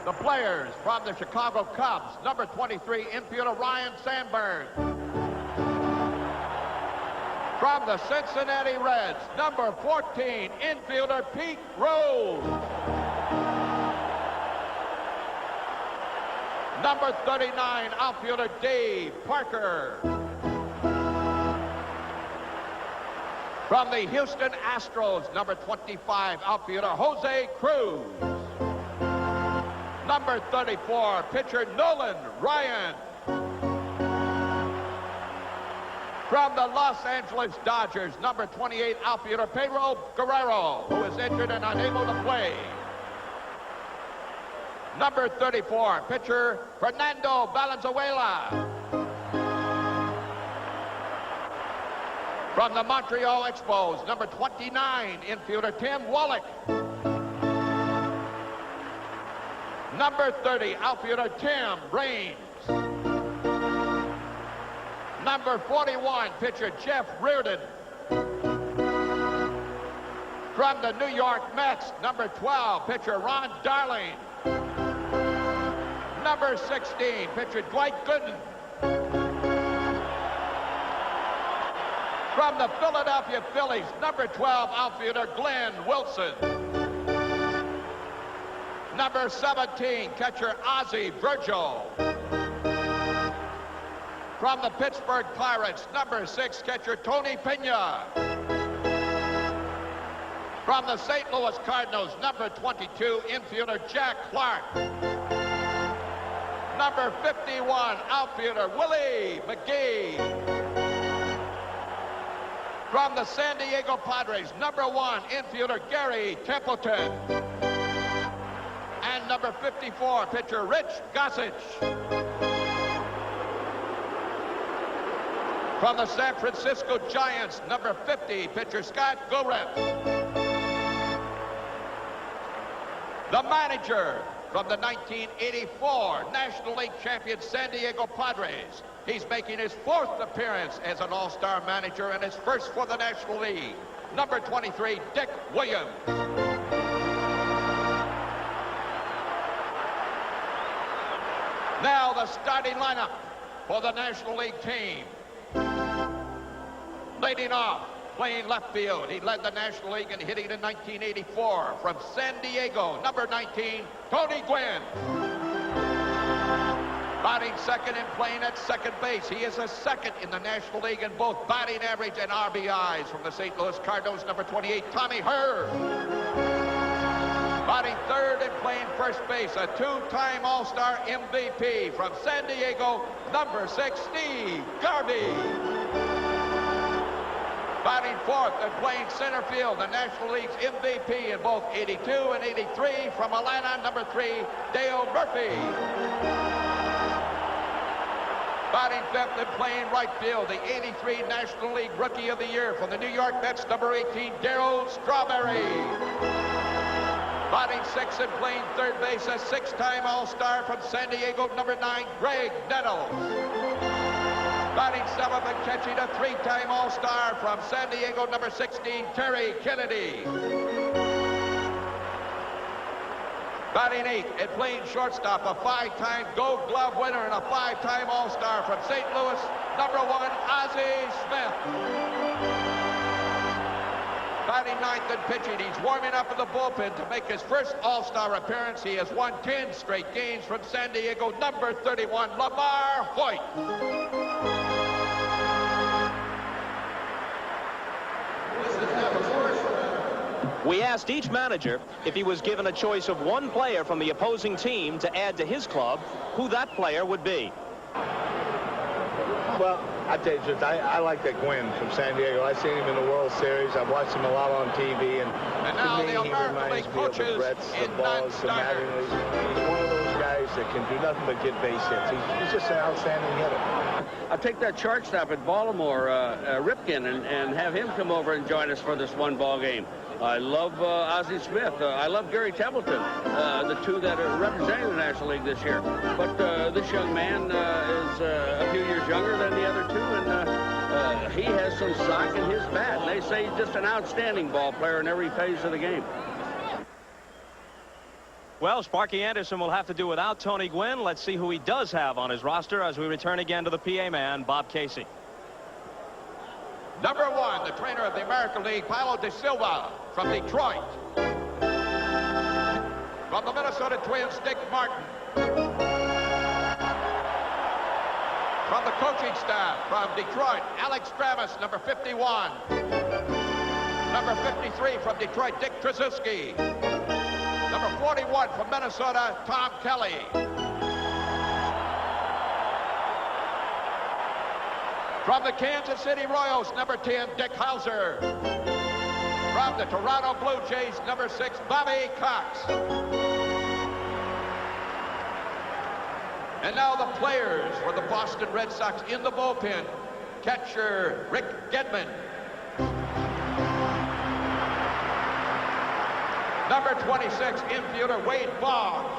The players from the Chicago Cubs, number 23, infielder Ryan Sandberg. From the Cincinnati Reds, number 14, infielder Pete Rose. Number 39, outfielder Dave Parker. From the Houston Astros, number 25, outfielder Jose Cruz. Number 34, pitcher Nolan Ryan. From the Los Angeles Dodgers, number 28, outfielder Pedro Guerrero, who is injured and unable to play. Number 34, pitcher Fernando Valenzuela. From the Montreal Expos, number 29, infielder Tim Wallach. Number 30, outfielder Tim Raines. Number 41, pitcher Jeff Reardon. From the New York Mets, number 12, pitcher Ron Darling. Number 16, pitcher Dwight Gooden. From the Philadelphia Phillies, number 12, outfielder Glenn Wilson. Number 17, catcher Ozzie Virgil. From the Pittsburgh Pirates, number 6, catcher Tony Pena. From the St. Louis Cardinals, number 22, infielder Jack Clark. Number 51, outfielder Willie McGee. From the San Diego Padres, number 1, infielder Gary Templeton. And number 54, pitcher Rich Gossage. From the San Francisco Giants, number 50, pitcher Scott Goreff. The manager from the 1984 National League champion San Diego Padres. He's making his 4th appearance as an all-star manager and his first for the National League. Number 23, Dick Williams. Now the starting lineup for the National League team. Leading off, playing left field. He led the National League in hitting in 1984 from San Diego, number 19, Tony Gwynn. Batting second and playing at second base. He is a second in the National League in both batting average and RBIs. From the St. Louis Cardinals, number 28, Tommy Herb. Batting third and playing first base, a 2-time All-Star MVP from San Diego, number 6, Steve Garvey. Batting fourth and playing center field, the National League's MVP in both 82 and 83 from Atlanta, number 3, Dale Murphy. Batting fifth and playing right field, the 83 National League Rookie of the Year from the New York Mets, number 18, Darryl Strawberry. Batting sixth and playing third base, a 6-time All-Star from San Diego, number 9, Greg Nettles. Batting seventh and catching a 3-time All-Star from San Diego, number 16, Terry Kennedy. Batting eighth and playing shortstop, a 5-time Gold Glove winner and a 5-time All-Star from St. Louis, number 1, Ozzie Smith. Batting ninth and pitching, he's warming up in the bullpen to make his first All-Star appearance. He has won 10 straight games from San Diego, number 31, Lamar Hoyt. We asked each manager if he was given a choice of one player from the opposing team to add to his club, who that player would be. Well, I tell you the truth, I like that Gwynn from San Diego. I've seen him in the World Series. I've watched him a lot on TV, and now to me, the he American reminds League me of coaches the Bretts, the in Balls, the non-starters. Mattingly. He's one of those guys that can do nothing but get base hits. He's just an outstanding hitter. I'll take that shortstop at Baltimore, Ripken, and have him come over and join us for this one-ball game. I love Ozzie Smith. I love Gary Templeton, the two that are representing the National League this year. But this young man is a few years younger than the other two, and he has some stock in his bat. And they say he's just an outstanding ball player in every phase of the game. Well, Sparky Anderson will have to do without Tony Gwynn. Let's see who he does have on his roster as we return again to the PA man, Bob Casey. Number 1, the trainer of the American League, Paulo De Silva from Detroit. From the Minnesota Twins, Dick Martin. From the coaching staff from Detroit, Alex Travis, number 51. Number 53 from Detroit, Dick Tracewski. Number 41 from Minnesota, Tom Kelly. From the Kansas City Royals, number 10, Dick Hauser. From the Toronto Blue Jays, number 6, Bobby Cox. And now the players for the Boston Red Sox in the bullpen. Catcher Rick Gedman. Number 26, infielder Wade Boggs.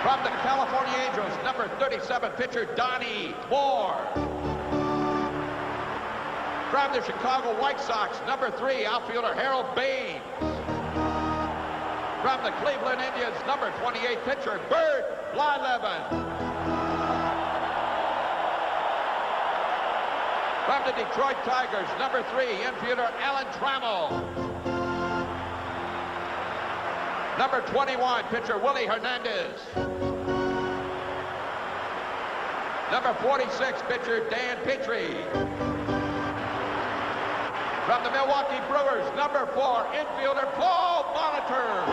From the California Angels, number 37, pitcher Donnie Moore. From the Chicago White Sox, number 3, outfielder Harold Baines. From the Cleveland Indians, number 28, pitcher Bert Blyleven. From the Detroit Tigers, number 3, infielder Alan Trammell. Number 21, pitcher Willie Hernandez. Number 46, pitcher Dan Petrie. From the Milwaukee Brewers, number 4, infielder Paul Molitor.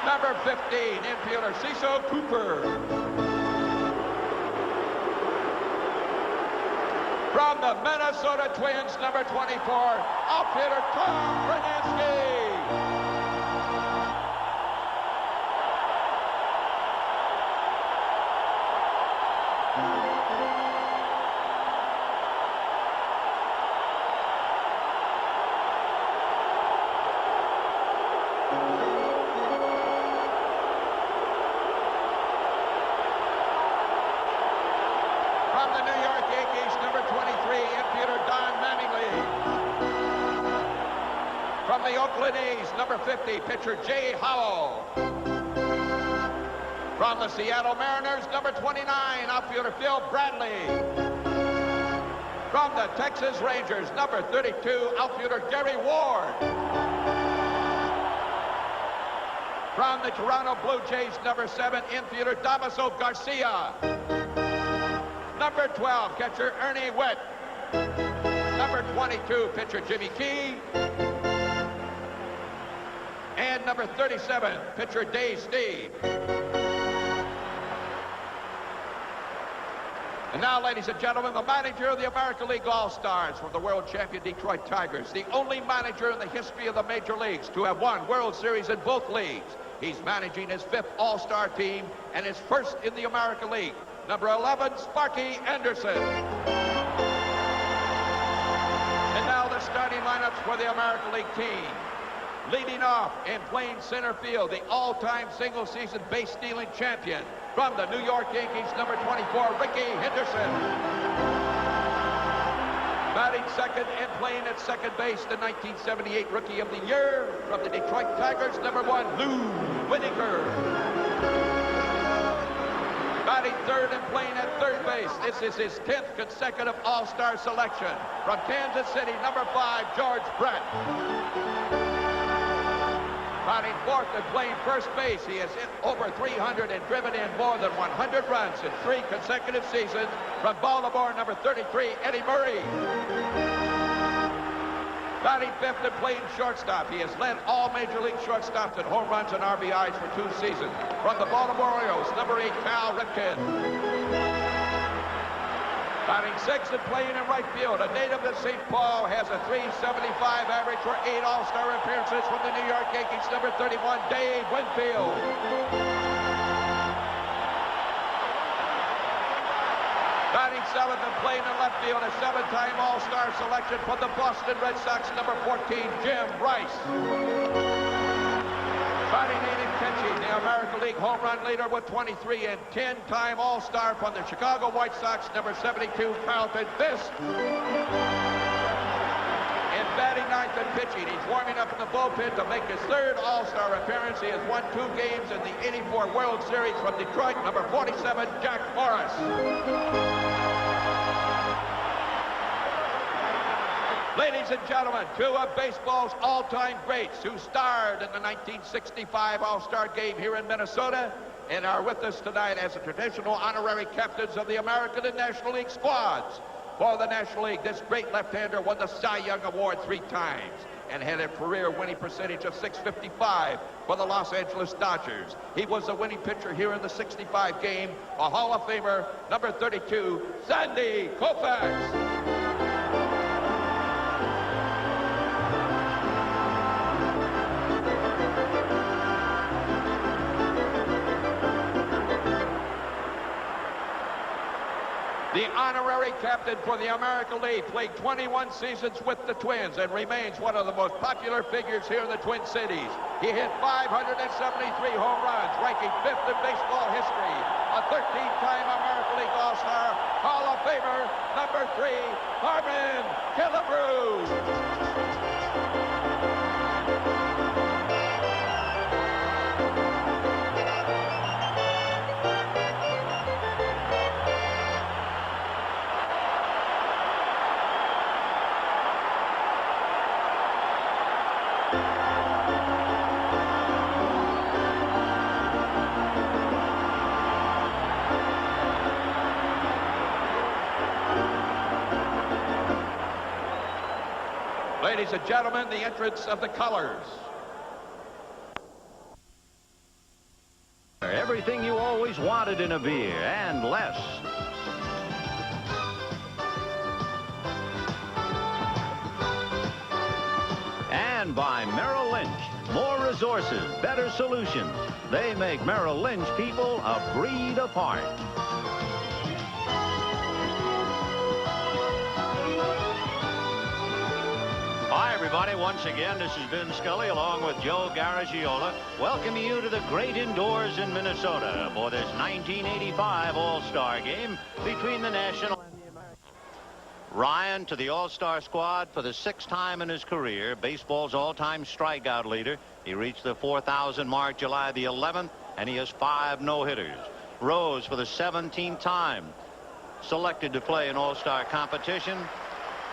Number 15, infielder Cecil Cooper. From the Minnesota Twins, number 24, outfielder Tom Brzezinski. From the New York Yankees, number 23, infielder Don Mattingly. From the Oakland A's, number 50, pitcher Jay Howell. From the Seattle Mariners, number 29, outfielder Phil Bradley. From the Texas Rangers, number 32, outfielder Gary Ward. From the Toronto Blue Jays, number 7, infielder Damaso Garcia. Number 12, catcher Ernie Witt. Number 22, pitcher Jimmy Key. And number 37, pitcher Dave Steve. And now, ladies and gentlemen, the manager of the American League All-Stars from the world champion Detroit Tigers, the only manager in the history of the major leagues to have won World Series in both leagues. He's managing his 5th All-Star team and his 1st in the American League. Number 11, Sparky Anderson. And now the starting lineups for the American League team. Leading off and playing center field, the all-time single-season base-stealing champion from the New York Yankees, number 24, Rickey Henderson. Batting second and playing at second base, the 1978 Rookie of the Year from the Detroit Tigers, number 1, Lou Whitaker. Batting third and playing at third base. This is his 10th consecutive All-Star selection. From Kansas City, number 5, George Brett. Batting fourth and playing first base, he has hit over 300 and driven in more than 100 runs in 3 consecutive seasons. From Baltimore, number 33, Eddie Murray. Batting fifth and playing shortstop, he has led all Major League shortstops in home runs and RBIs for 2 seasons. From the Baltimore Orioles, number 8, Cal Ripken. Batting sixth and playing in right field, a native of St. Paul, has a .375 average for 8 All-Star appearances from the New York Yankees, number 31, Dave Winfield. Batting seventh and playing in left field, a 7-time All-Star selection from the Boston Red Sox, number 14, Jim Rice. Batting native catching, the American League home run leader with 23 and 10-time All-Star from the Chicago White Sox, number 72, Carlton Fisk. In batting ninth and pitching, he's warming up in the bullpen to make his third All-Star appearance. He has won 2 games in the '84 World Series from Detroit, number 47, Jack Morris. Ladies and gentlemen, 2 of baseball's all-time greats who starred in the 1965 All-Star Game here in Minnesota and are with us tonight as the traditional honorary captains of the American and National League squads. For the National League, this great left-hander won the Cy Young Award 3 times and had a career winning percentage of .655 for the Los Angeles Dodgers. He was the winning pitcher here in the 65 game, a Hall of Famer, number 32, Sandy Koufax. The honorary captain for the American League, played 21 seasons with the Twins and remains one of the most popular figures here in the Twin Cities. He hit 573 home runs, ranking 5th in baseball history. A 13-time American League All-Star, Hall of Famer, number 3, Harmon Killebrew. Ladies and gentlemen, the entrance of the colors. Everything you always wanted in a beer and less. And by Merrill Lynch. More resources, better solutions. They make Merrill Lynch people a breed apart. Hi, everybody. Once again, this is Vin Scully along with Joe Garagiola, welcoming you to the great indoors in Minnesota for this 1985 All-Star game between the National and the American. Ryan to the All-Star squad for the 6th time in his career, baseball's all-time strikeout leader. He reached the 4,000 mark July the 11th, and he has 5 no-hitters. Rose for the 17th time, selected to play an All-Star competition.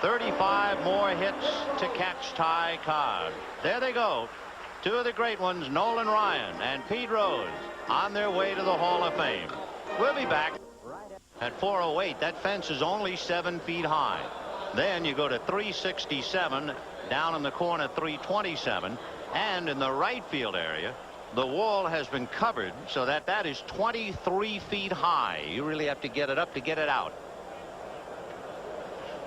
35 more hits to catch Ty Cobb. There they go. 2 of the great ones, Nolan Ryan and Pete Rose, on their way to the Hall of Fame. We'll be back at 4:08. That fence is only 7 feet high. Then you go to 367, down in the corner 327, and in the right field area, the wall has been covered so that that is 23 feet high. You really have to get it up to get it out.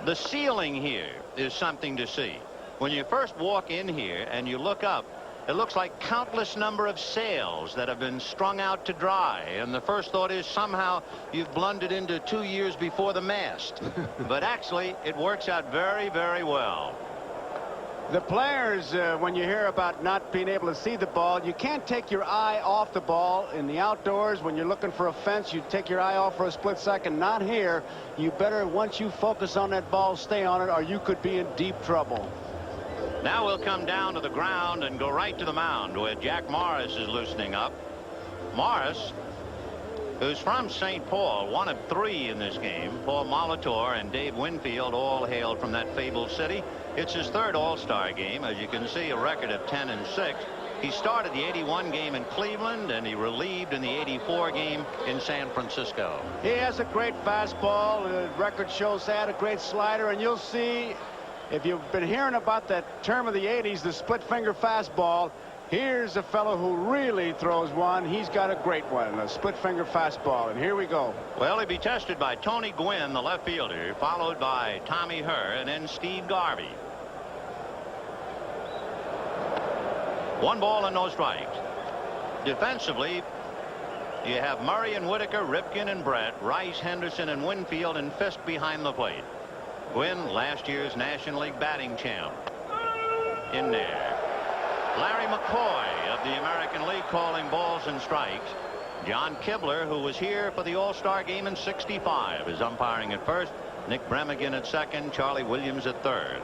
The ceiling here is something to see. When you first walk in here and you look up, it looks like countless number of sails that have been strung out to dry. And the first thought is somehow you've blundered into 2 years before the mast. But actually, it works out very, very well. The players, when you hear about not being able to see the ball, you can't take your eye off the ball. In the outdoors, when you're looking for a fence, you take your eye off for a split second. Not here. You better, once you focus on that ball, stay on it, or you could be in deep trouble. Now we'll come down to the ground and go right to the mound where Jack Morris is loosening up. Morris, who's from St. Paul, one of 3 in this game. Paul Molitor and Dave Winfield all hailed from that fabled city. It's his 3rd All-Star game. As you can see, a record of 10-6. He started the 81 game in Cleveland, and he relieved in the 84 game in San Francisco. He has a great fastball. The record shows that, a great slider, and you'll see, if you've been hearing about that term of the 80s, the split finger fastball, here's a fellow who really throws one. He's got a great one, a split finger fastball, and here we go. Well, he'll be tested by Tony Gwynn, the left fielder, followed by Tommy Herr, and then Steve Garvey. 1 ball and no strikes. Defensively, you have Murray and Whitaker, Ripken and Brett, Rice, Henderson and Winfield, and Fisk behind the plate. Gwynn, last year's National League batting champ. In there. Larry McCoy of the American League calling balls and strikes. John Kibler, who was here for the All-Star game in '65, is umpiring at first. Nick Bremigan at second. Charlie Williams at third.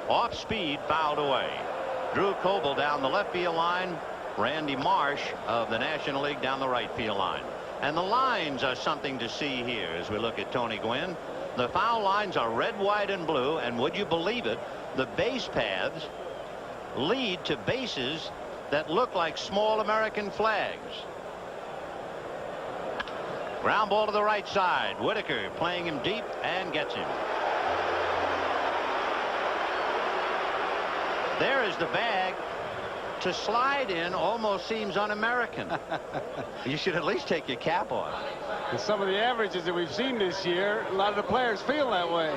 Off speed, fouled away. Drew Coble down the left field line. Randy Marsh of the National League down the right field line. And the lines are something to see here as we look at Tony Gwynn. The foul lines are red, white, and blue. And would you believe it, the base paths lead to bases that look like small American flags. Ground ball to the right side. Whitaker playing him deep and gets him. There is the bag. To slide in almost seems un-American. You should at least take your cap off. And some of the averages that we've seen this year, a lot of the players feel that way.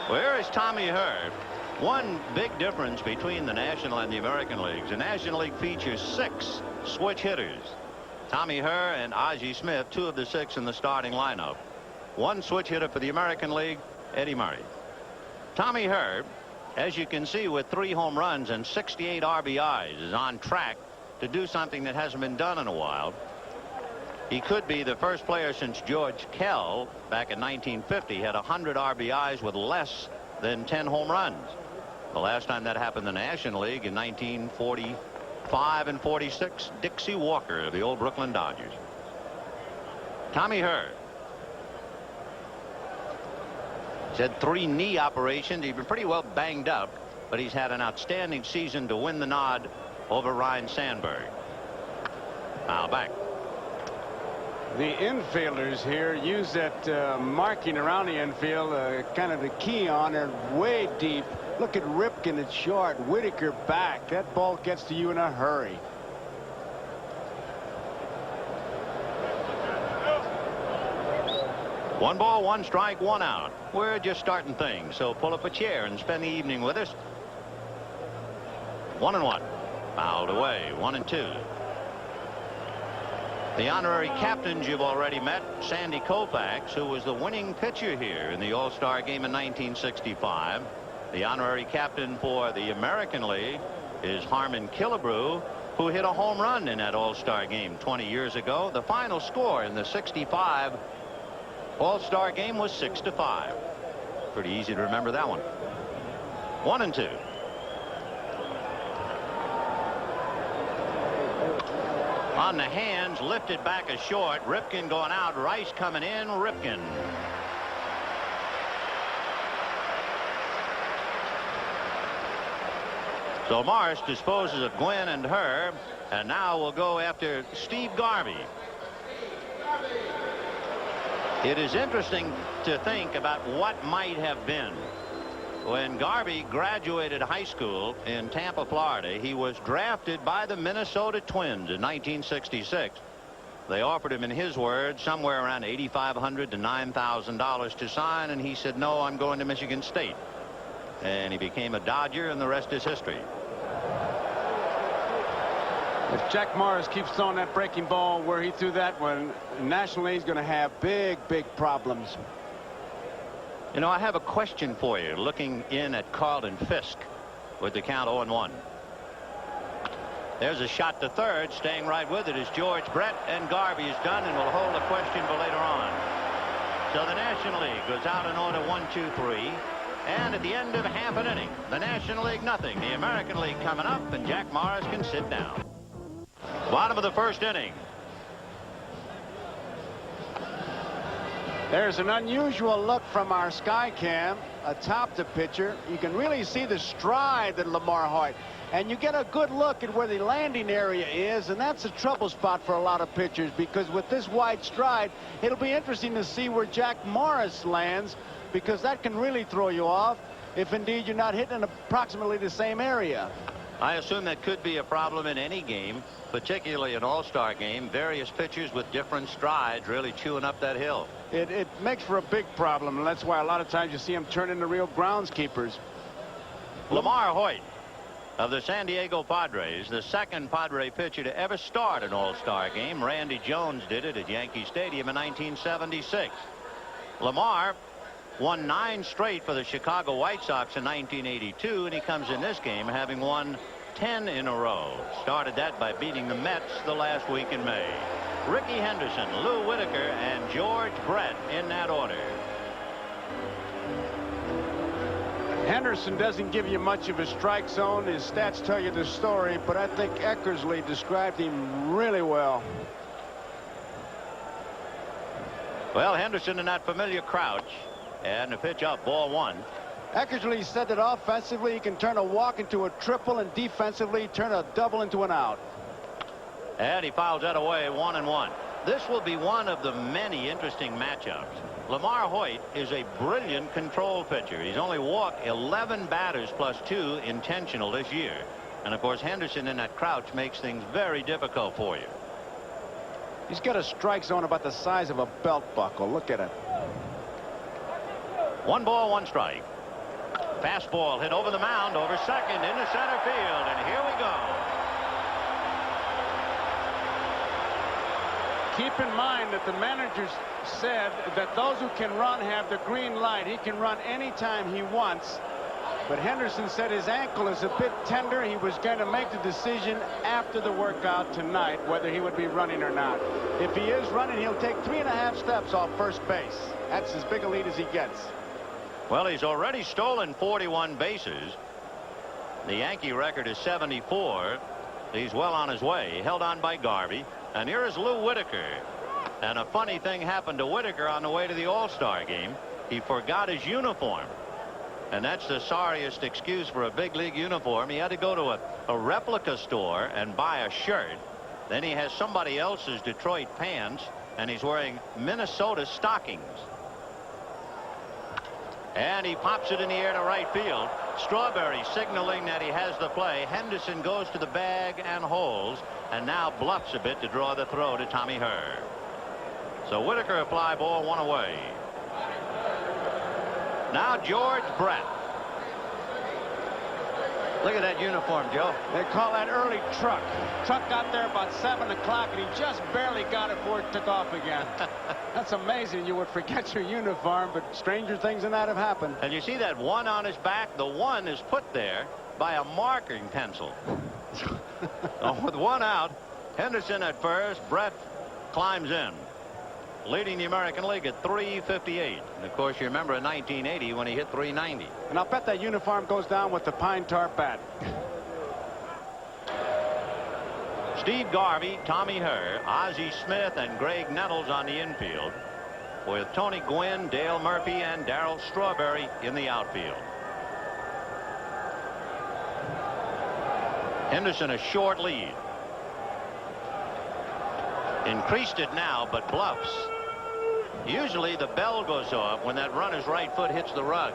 Where is Tommy Herb? One big difference between the National and the American Leagues. The National League features 6 switch hitters. Tommy Herr and Ozzie Smith, 2 of the 6 in the starting lineup. 1 switch hitter for the American League, Eddie Murray. Tommy Herb, as you can see, with 3 home runs and 68 RBIs, is on track to do something that hasn't been done in a while. He could be the first player since George Kell back in 1950 had 100 RBIs with less than 10 home runs. The last time that happened in the National League in 1945 and 46, Dixie Walker of the old Brooklyn Dodgers. Tommy Herr. He's had 3 knee operations. He's been pretty well banged up, but he's had an outstanding season to win the nod over Ryne Sandberg. Foul back. The infielders here use that marking around the infield, kind of the key on it, way deep. Look at Ripken at short. Whitaker back. That ball gets to you in a hurry. One ball, 1 strike, 1 out. We're just starting things, so pull up a chair and spend the evening with us. 1-1. Fouled away. 1-2. The honorary captains you've already met. Sandy Koufax, who was the winning pitcher here in the All-Star game in 1965. The honorary captain for the American League is Harmon Killebrew, who hit a home run in that All-Star game 20 years ago. The final score in the '65 All-Star game was 6-5. Pretty easy to remember that one. 1-2. On the hands, lifted back a short. Ripken going out. Rice coming in. Ripken. So Marsh disposes of Gwynn and Herb, and now we'll go after Steve Garvey. It is interesting to think about what might have been. When Garvey graduated high school in Tampa, Florida, he was drafted by the Minnesota Twins in 1966. They offered him, in his words, somewhere around $8,500 to $9,000 to sign, and he said, no, I'm going to Michigan State. And he became a Dodger, and the rest is history. If Jack Morris keeps throwing that breaking ball where he threw that one, the National League's going to have big problems. You know, I have a question for you. Looking in at Carlton Fisk with the count 0-1. There's a shot to third. Staying right with it is George Brett, and Garvey is done, and we'll hold a question for later on. So the National League goes out in order 1-2-3. And at the end of half an inning, the National League nothing. The American League coming up, and Jack Morris can sit down. Bottom of the first inning. There's an unusual look from our sky cam atop the pitcher. You can really see the stride that Lamar Hoyt, and you get a good look at where the landing area is, and that's a trouble spot for a lot of pitchers, because with this wide stride, it'll be interesting to see where Jack Morris lands, because that can really throw you off if indeed you're not hitting in approximately the same area. I assume that could be a problem in any game, particularly an all-star game. Various pitchers with different strides really chewing up that hill. It makes for a big problem, and that's why a lot of times you see them turn into real groundskeepers. Lamar Hoyt of the San Diego Padres, the second Padre pitcher to ever start an all-star game. Randy Jones did it at Yankee Stadium in 1976. Lamar won 9 straight for the Chicago White Sox in 1982, and he comes in this game having won 10 in a row. Started that by beating the Mets the last week in May. Ricky Henderson, Lou Whitaker, and George Brett in that order. Henderson doesn't give you much of a strike zone. His stats tell you the story, but I think Eckersley described him really well. Well, Henderson in that familiar crouch, and the pitch up, ball 1. Eckersley said that offensively he can turn a walk into a triple, and defensively turn a double into an out. And he fouls that away, 1-1. This will be one of the many interesting matchups. Lamar Hoyt is a brilliant control pitcher. He's only walked 11 batters plus 2 intentional this year. And of course, Henderson in that crouch makes things very difficult for you. He's got a strike zone about the size of a belt buckle. Look at it. 1 ball, 1 strike. Fastball hit over the mound, over second, into center field, and here we go. Keep in mind that the manager said that those who can run have the green light. He can run anytime he wants. But Henderson said his ankle is a bit tender. He was going to make the decision after the workout tonight whether he would be running or not. If he is running, he'll take 3.5 steps off first base. That's as big a lead as he gets. Well, he's already stolen 41 bases. The Yankee record is 74. He's well on his way. Held on by Garvey. And here is Lou Whitaker. And a funny thing happened to Whitaker on the way to the All-Star game. He forgot his uniform. And that's the sorriest excuse for a big league uniform. He had to go to a replica store and buy a shirt. Then he has somebody else's Detroit pants, and he's wearing Minnesota stockings. And he pops it in the air to right field. Strawberry signaling that he has the play. Henderson goes to the bag and holds, and now bluffs a bit to draw the throw to Tommy Herr. So Whitaker a fly ball, 1 away. Now George Brett. Look at that uniform, Joe. They call that early truck. Truck got there about 7 o'clock, and he just barely got it before it took off again. That's amazing. You would forget your uniform, but stranger things than that have happened. And you see that 1 on his back? The 1 is put there by a marking pencil. With 1 out, Henderson at first. Brett climbs in, leading the American League at 358. And of course, you remember in 1980 when he hit 390. And I'll bet that uniform goes down with the pine tar bat. Steve Garvey, Tommy Herr, Ozzie Smith, and Greg Nettles on the infield, with Tony Gwynn, Dale Murphy, and Darryl Strawberry in the outfield. Henderson a short lead. Increased it now, but bluffs. Usually the bell goes off when that runner's right foot hits the rug.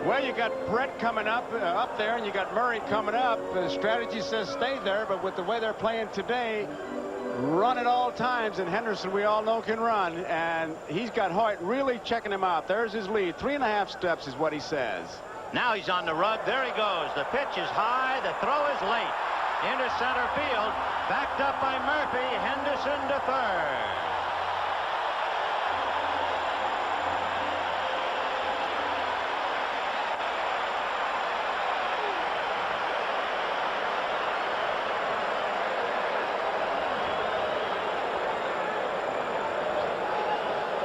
Well, you got Brett coming up there, and you got Murray coming up. The strategy says stay there, but with the way they're playing today, run at all times. And Henderson, we all know, can run. And he's got Hoyt really checking him out. There's his lead. 3.5 steps is what he says. Now he's on the rug. There he goes. The pitch is high. The throw is late. Into center field. Backed up by Murphy. Henderson to third.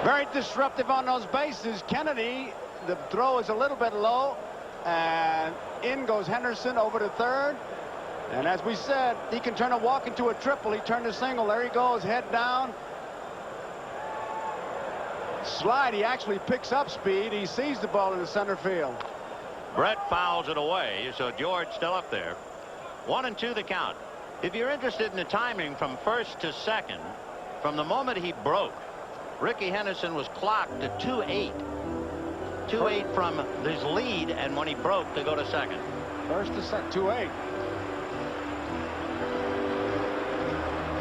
Very disruptive on those bases. Kennedy, the throw is a little bit low, and in goes Henderson over to third. And as we said, he can turn a walk into a triple. He turned a single. There he goes, head down. Slide, he actually picks up speed. He sees the ball in the center field. Brett fouls it away, so George still up there. 1-2 the count. If you're interested in the timing from first to second, from the moment he broke, Ricky Henderson was clocked at 2-8. 2-8 from his lead, and when he broke to go to second. First to second, 2-8.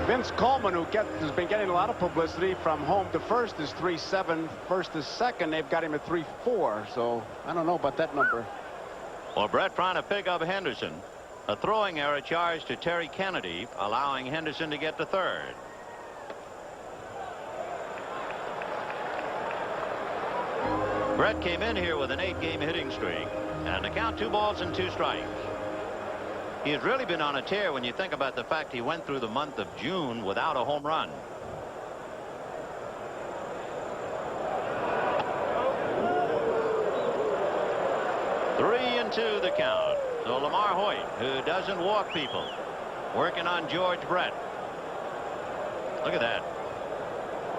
Vince Coleman, who has been getting a lot of publicity from home to first, is 3-7. First to second, they've got him at 3-4. So I don't know about that number. Well, Brett trying to pick up Henderson. A throwing error charged to Terry Kennedy, allowing Henderson to get to third. Brett came in here with an 8-game hitting streak, and the count 2 balls and 2 strikes. He has really been on a tear when you think about the fact he went through the month of June without a home run. Three and two the count. So Lamar Hoyt, who doesn't walk people, working on George Brett. Look at that.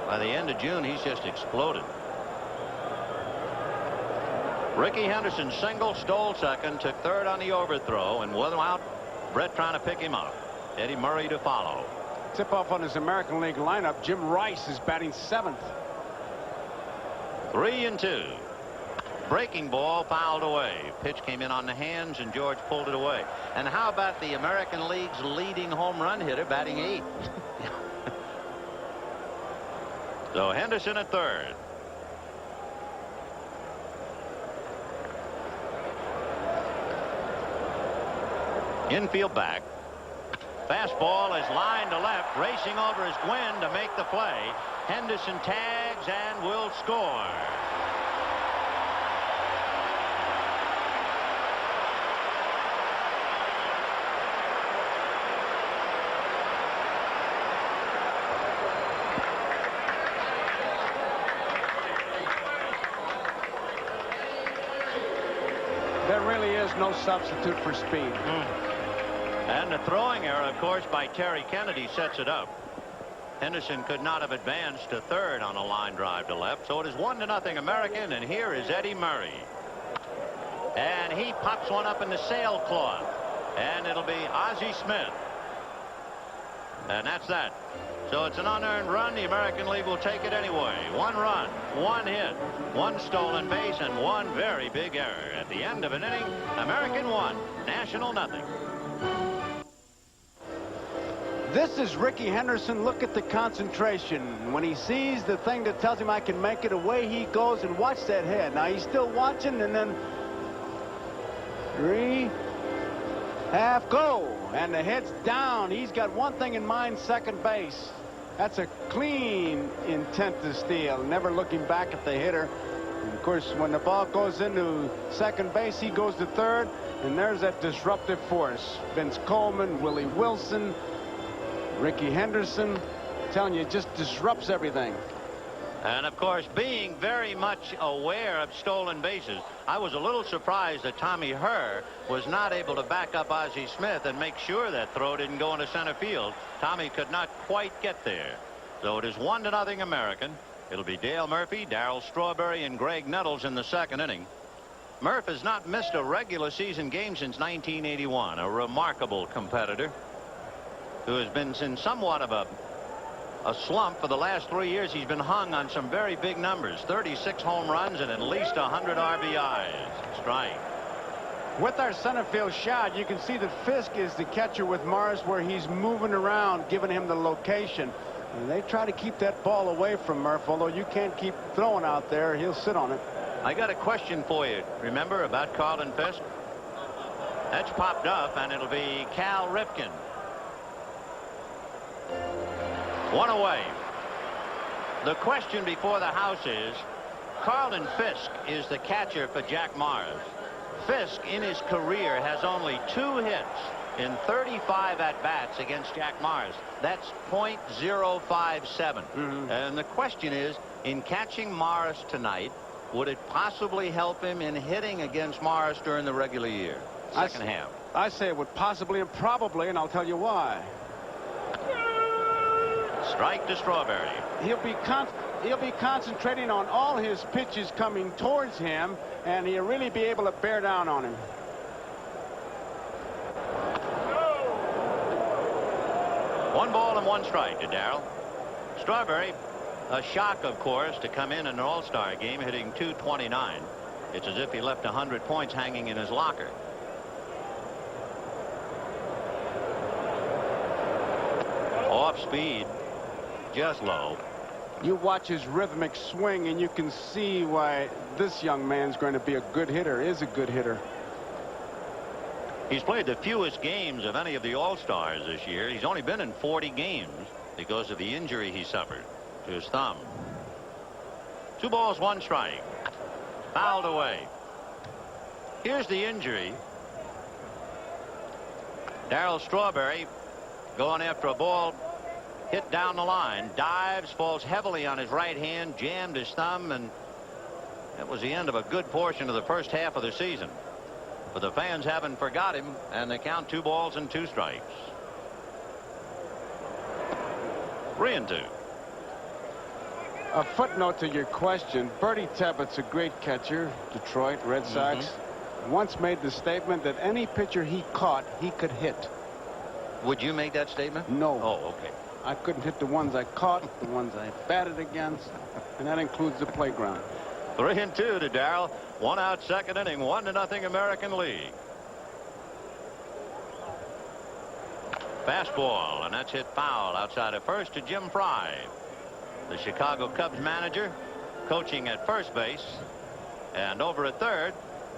By the end of June, he's just exploded. Ricky Henderson single, stole second, took third on the overthrow, and with him out, Brett trying to pick him up. Eddie Murray to follow. Tip off on his American League lineup. Jim Rice is batting 7th. 3 and 2. Breaking ball fouled away. Pitch came in on the hands, and George pulled it away. And how about the American League's leading home run hitter batting 8th? So Henderson at third. Infield back. Fastball is lined to left, racing over is Gwynn to make the play. Henderson tags and will score. There really is no substitute for speed. And the throwing error, of course, by Terry Kennedy sets it up. Henderson could not have advanced to third on a line drive to left, so it is 1-0 American, and here is Eddie Murray. And he pops one up in the sailcloth, and it'll be Ozzie Smith. And that's that. So it's an unearned run. The American League will take it anyway. 1 run, 1 hit, 1 stolen base, and 1 very big error. At the end of an inning, American 1, National nothing. This is Ricky Henderson. Look at the concentration. When he sees the thing that tells him I can make it, away he goes, and watch that head. Now he's still watching, and then 3, half go, and the head's down. He's got one thing in mind, second base. That's a clean intent to steal, never looking back at the hitter. And of course, when the ball goes into second base, he goes to third, and there's that disruptive force. Vince Coleman, Willie Wilson, Ricky Henderson, I'm telling you, it just disrupts everything. And of course, being very much aware of stolen bases, I was a little surprised that Tommy Herr was not able to back up Ozzie Smith and make sure that throw didn't go into center field. Tommy could not quite get there. So it is 1-0 American. It'll be Dale Murphy, Darryl Strawberry, and Greg Nettles in the second inning. Murph has not missed a regular season game since 1981. A remarkable competitor who has been in somewhat of a slump for the last 3 years. He's been hung on some very big numbers, 36 home runs and at least 100 RBIs. Strike. With our center field shot, you can see that Fisk is the catcher with Morris, where he's moving around, giving him the location. And they try to keep that ball away from Murph, although you can't keep throwing out there. He'll sit on it. I got a question for you. Remember about Carlton Fisk? That's popped up, and it'll be Cal Ripken. 1 away. The question before the house is, Carlton Fisk is the catcher for Jack Morris. Fisk in his career has only 2 hits in 35 at-bats against Jack Morris. That's .057. And the question is, in catching Morris tonight, would it possibly help him in hitting against Morris during the regular year, second half? I say it would possibly and probably, and I'll tell you why. Strike to Strawberry. He'll be concentrating on all his pitches coming towards him, and he'll really be able to bear down on him. One ball and 1 strike to Darryl. Strawberry, a shock, of course, to come in an all-star game hitting .229. It's as if he left 100 points hanging in his locker. Off speed, just low. You watch his rhythmic swing, and you can see why this young man's going to be a good hitter, is a good hitter. He's played the fewest games of any of the All-Stars this year. He's only been in 40 games because of the injury he suffered to his thumb. 2 balls, 1 strike. Fouled away. Here's the injury. Darryl Strawberry going after a ball hit down the line, dives, falls heavily on his right hand, jammed his thumb, and that was the end of a good portion of the first half of the season. But the fans haven't forgot him, and they count 2 balls and 2 strikes. 3-2. A footnote to your question. Bertie Tebbett's a great catcher, Detroit Red Sox. Once made the statement that any pitcher he caught, he could hit. Would you make that statement? No. Oh, okay. I couldn't hit the ones I caught, the ones I batted against, and that includes the playground. 3-2 to Darryl. 1 out, second inning, 1-0 American League. Fastball, and that's hit foul outside of first to Jim Fry, the Chicago Cubs manager, coaching at first base, and over at third,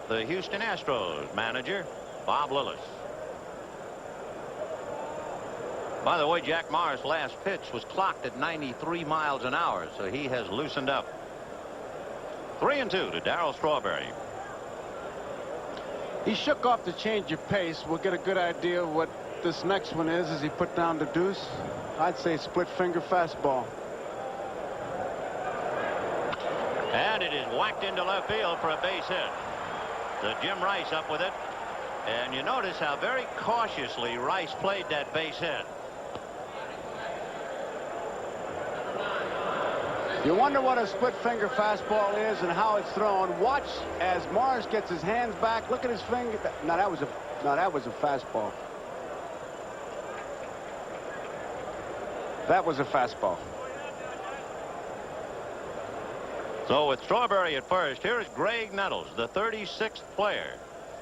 the Houston Astros manager, Bob Lillis. By the way, Jack Morris' last pitch was clocked at 93 miles an hour, so he has loosened up. 3-2 to Darryl Strawberry. He shook off the change of pace. We'll get a good idea of what this next one is as he put down the deuce. I'd say split finger fastball. And it is whacked into left field for a base hit. So Jim Rice up with it. And you notice how very cautiously Rice played that base hit. You wonder what a split finger fastball is and how it's thrown. Watch as Morris gets his hands back. Look at his finger. No, that was a fastball. That was a fastball. So with Strawberry at first, here's Greg Nettles, the 36th player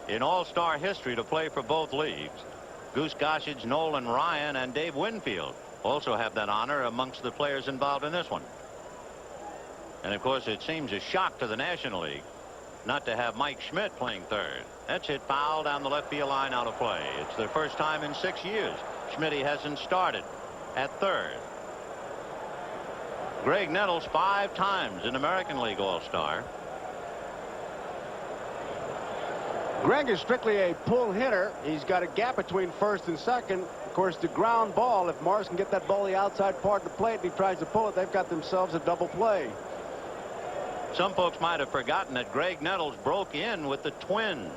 in All-Star history to play for both leagues. Goose Gossage, Nolan Ryan, and Dave Winfield also have that honor amongst the players involved in this one. And of course, it seems a shock to the National League not to have Mike Schmidt playing third. That's hit foul down the left field line, out of play. It's their first time in 6 years Schmidt hasn't started at third. Greg Nettles 5 times an American League All-Star. Greg is strictly a pull hitter. He's got a gap between first and second. Of course, the ground ball, if Morris can get that ball the outside part of the plate and he tries to pull it, they've got themselves a double play. Some folks might have forgotten that Greg Nettles broke in with the Twins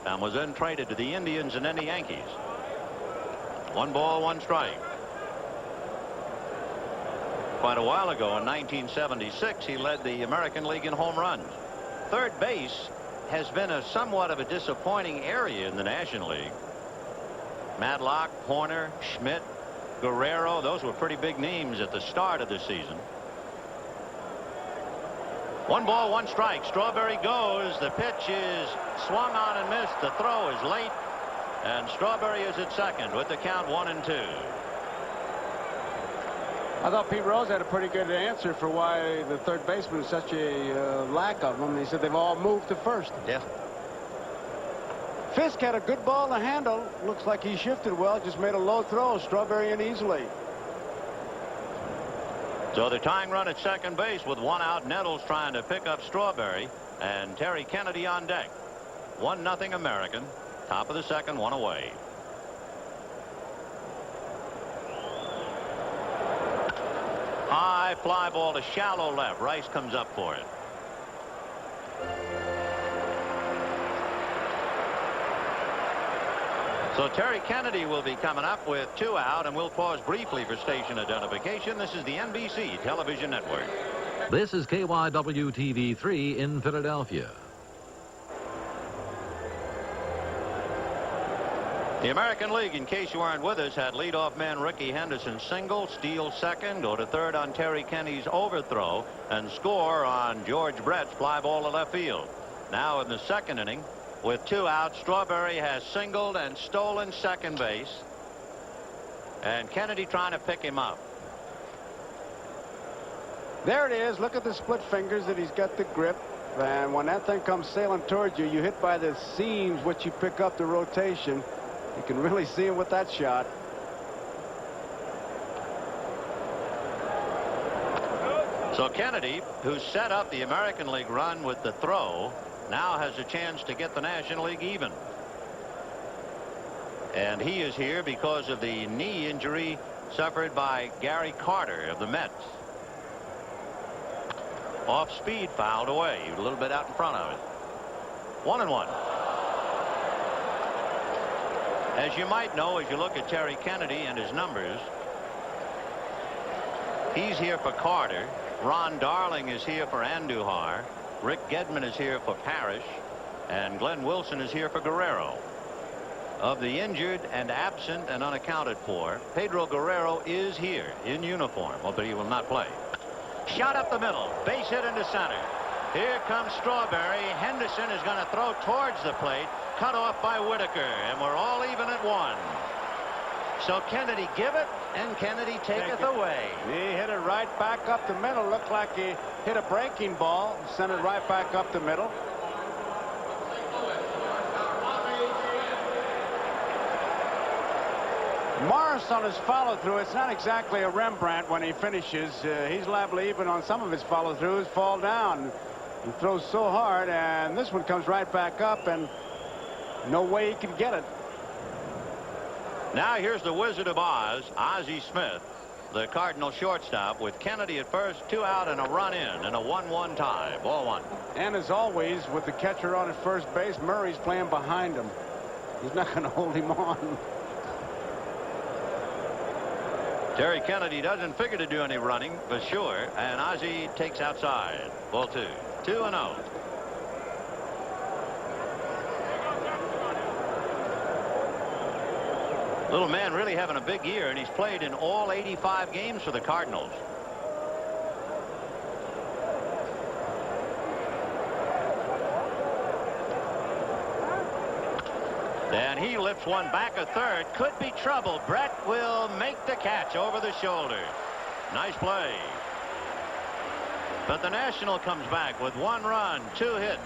and was then traded to the Indians and then the Yankees. 1 ball, 1 strike. Quite a while ago in 1976, he led the American League in home runs. Third base has been a somewhat of a disappointing area in the National League. Madlock, Horner, Schmidt, Guerrero, those were pretty big names at the start of the season. 1 ball, 1 strike. Strawberry goes. The pitch is swung on and missed. The throw is late, and Strawberry is at second with the count 1-2. I thought Pete Rose had a pretty good answer for why the third baseman is such a lack of them. He said they've all moved to first. Yeah. Fisk had a good ball to handle. Looks like he shifted well. Just made a low throw. Strawberry in easily. So the tying run at second base with 1 out. Nettles trying to pick up Strawberry, and Terry Kennedy on deck. 1-0 American. Top of the second, 1 away. High fly ball to shallow left. Rice comes up for it. So Terry Kennedy will be coming up with 2 out, and we'll pause briefly for station identification. This is the NBC television network. This is KYW-TV3 in Philadelphia. The American League, in case you aren't with us, had leadoff man Ricky Henderson single, steal second, go to third on Terry Kennedy's overthrow, and score on George Brett's fly ball to left field. Now in the second inning, with 2 outs, Strawberry has singled and stolen second base, and Kennedy trying to pick him up. There it is. Look at the split fingers that he's got the grip. And when that thing comes sailing towards you, you hit by the seams, which you pick up the rotation. You can really see him with that shot. So Kennedy, who set up the American League run with the throw, now has a chance to get the National League even. And he is here because of the knee injury suffered by Gary Carter of the Mets. Off speed, fouled away. A little bit out in front of it. 1-1. As you might know, as you look at Terry Kennedy and his numbers, he's here for Carter. Ron Darling is here for Andujar. Rick Gedman is here for Parrish. And Glenn Wilson is here for Guerrero. Of the injured and absent and unaccounted for, Pedro Guerrero is here in uniform, although he will not play. Shot up the middle. Base hit into center. Here comes Strawberry. Henderson is going to throw towards the plate. Cut off by Whitaker. And we're all even at 1. So Kennedy give it, and Kennedy taketh away. He hit it right back up the middle. Looked like he hit a breaking ball. Sent it right back up the middle. Morris on his follow-through. It's not exactly a Rembrandt when he finishes. He's liable even on some of his follow-throughs fall down. He throws so hard, and this one comes right back up, and no way he can get it. Now here's the Wizard of Oz, Ozzie Smith, the Cardinal shortstop, with Kennedy at first, 2 out and a run in, and a 1-1 tie. Ball 1. And as always, with the catcher on at first base, Murray's playing behind him. He's not going to hold him on. Terry Kennedy doesn't figure to do any running for sure, and Ozzie takes outside. Ball 2. 2-0. Little man really having a big year, and he's played in all 85 games for the Cardinals. And he lifts one back a third. Could be trouble. Brett will make the catch over the shoulder. Nice play. But the National comes back with 1 run, 2 hits.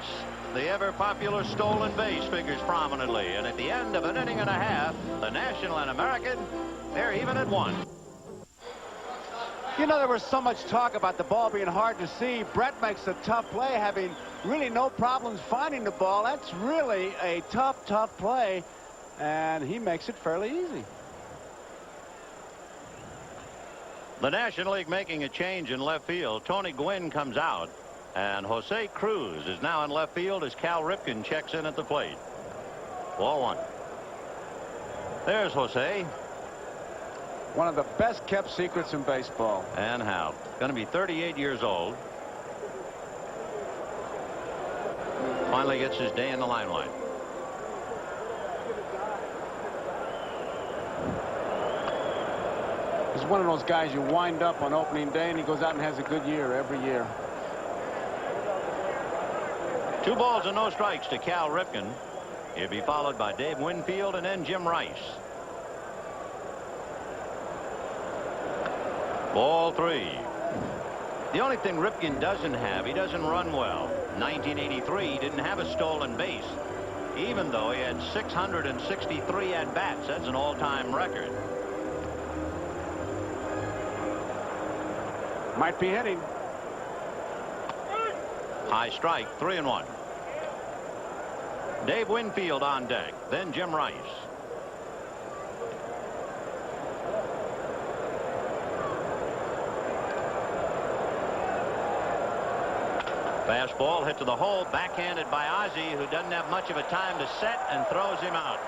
The ever popular stolen base figures prominently. And at the end of an inning and a half, the National and American, they're even at 1. You know, there was so much talk about the ball being hard to see. Brett makes a tough play, having really no problems finding the ball. That's really a tough play, and he makes it fairly easy. The National League making a change in left field. Tony Gwynn comes out, and Jose Cruz is now in left field as Cal Ripken checks in at the plate. Ball 1. There's Jose. One of the best kept secrets in baseball. And how? Going to be 38 years old. Finally gets his day in the limelight. He's one of those guys you wind up on opening day, and he goes out and has a good year every year. 2 balls and no strikes to Cal Ripken. He'll be followed by Dave Winfield and then Jim Rice. Ball 3. The only thing Ripken doesn't have, he doesn't run well. 1983, he didn't have a stolen base, even though he had 663 at-bats. That's an all-time record. Might be hitting. High strike, 3-1. Dave Winfield on deck, then Jim Rice. Fastball hit to the hole, backhanded by Ozzie, who doesn't have much of a time to set, and throws him out.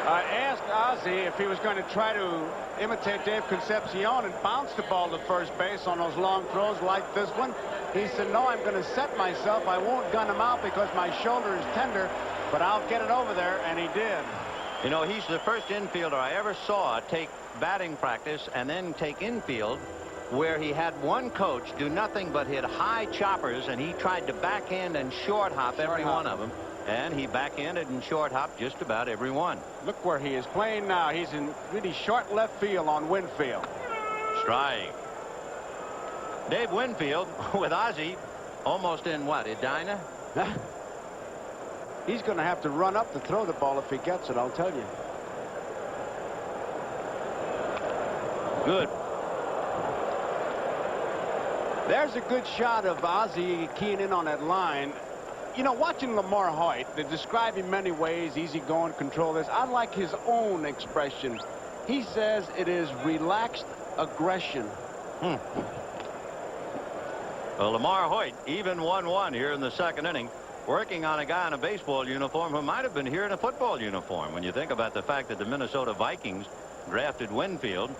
I asked Ozzie if he was going to try to imitate Dave Concepcion and bounce the ball to first base on those long throws like this one. He said, no, I'm going to set myself. I won't gun him out because my shoulder is tender, but I'll get it over there, and he did. You know, he's the first infielder I ever saw take batting practice and then take infield, where he had one coach do nothing but hit high choppers, and he tried to backhand and short hop every one of them. And he backhanded and short hopped just about every one. Look where he is playing now. He's in really short left field on Winfield. Strike. Dave Winfield with Ozzie almost in what, Edina? He's going to have to run up to throw the ball if he gets it, I'll tell you. Good. There's a good shot of Ozzie keying in on that line. You know, watching Lamar Hoyt, they describe him many ways, easygoing, control this. I like his own expression. He says it is relaxed aggression. Well, Lamar Hoyt, even 1-1 here in the second inning, working on a guy in a baseball uniform who might have been here in a football uniform. When you think about the fact that the Minnesota Vikings drafted Winfield,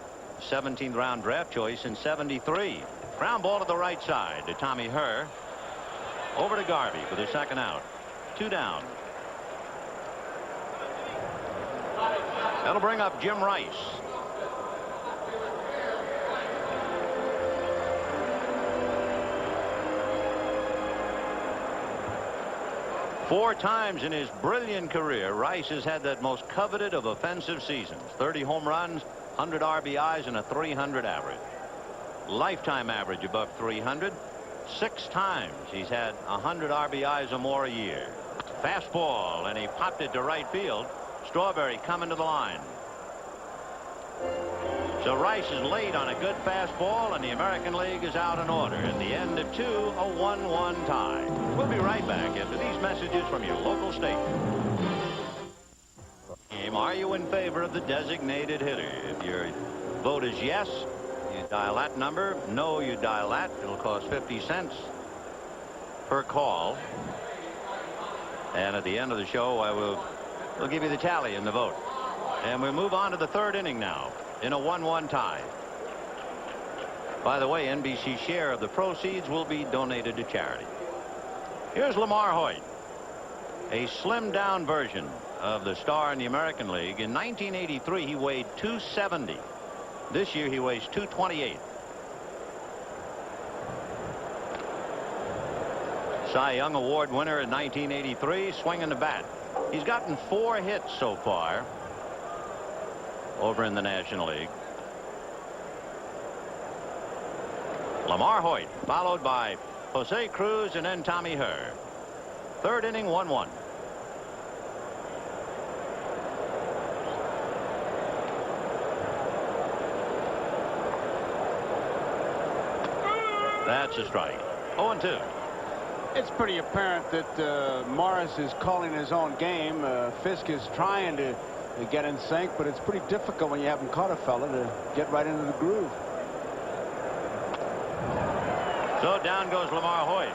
17th round draft choice in '73. Ground ball to the right side to Tommy Herr. Over to Garvey for the second out. 2 down. That'll bring up Jim Rice. Four times in his brilliant career, Rice has had that most coveted of offensive seasons. 30 home runs, 100 RBIs, and a .300 average. Lifetime average above 300. 6 times he's had 100 RBIs or more a year. Fastball, and he popped it to right field. Strawberry coming to the line. So Rice is late on a good fastball, and the American League is out in order. In the end of 2, a 1-1 tie. We'll be right back after these messages from your local station. Are you in favor of the designated hitter? If your vote is yes, you dial that number. No, you dial that. It'll cost 50 cents per call. And at the end of the show, we'll give you the tally in the vote. And we move on to the third inning now in a 1-1 tie. By the way, NBC's share of the proceeds will be donated to charity. Here's Lamar Hoyt, a slimmed down version of the star in the American League. In 1983, he weighed 270. This year, he weighs 228. Cy Young Award winner in 1983, swinging the bat. He's gotten 4 hits so far over in the National League. Lamar Hoyt, followed by Jose Cruz and then Tommy Herr. Third inning, 1-1. That's a strike. 0-2. It's pretty apparent that Morris is calling his own game. Fisk is trying to get in sync, but it's pretty difficult when you haven't caught a fella to get right into the groove. So down goes Lamar Hoyt.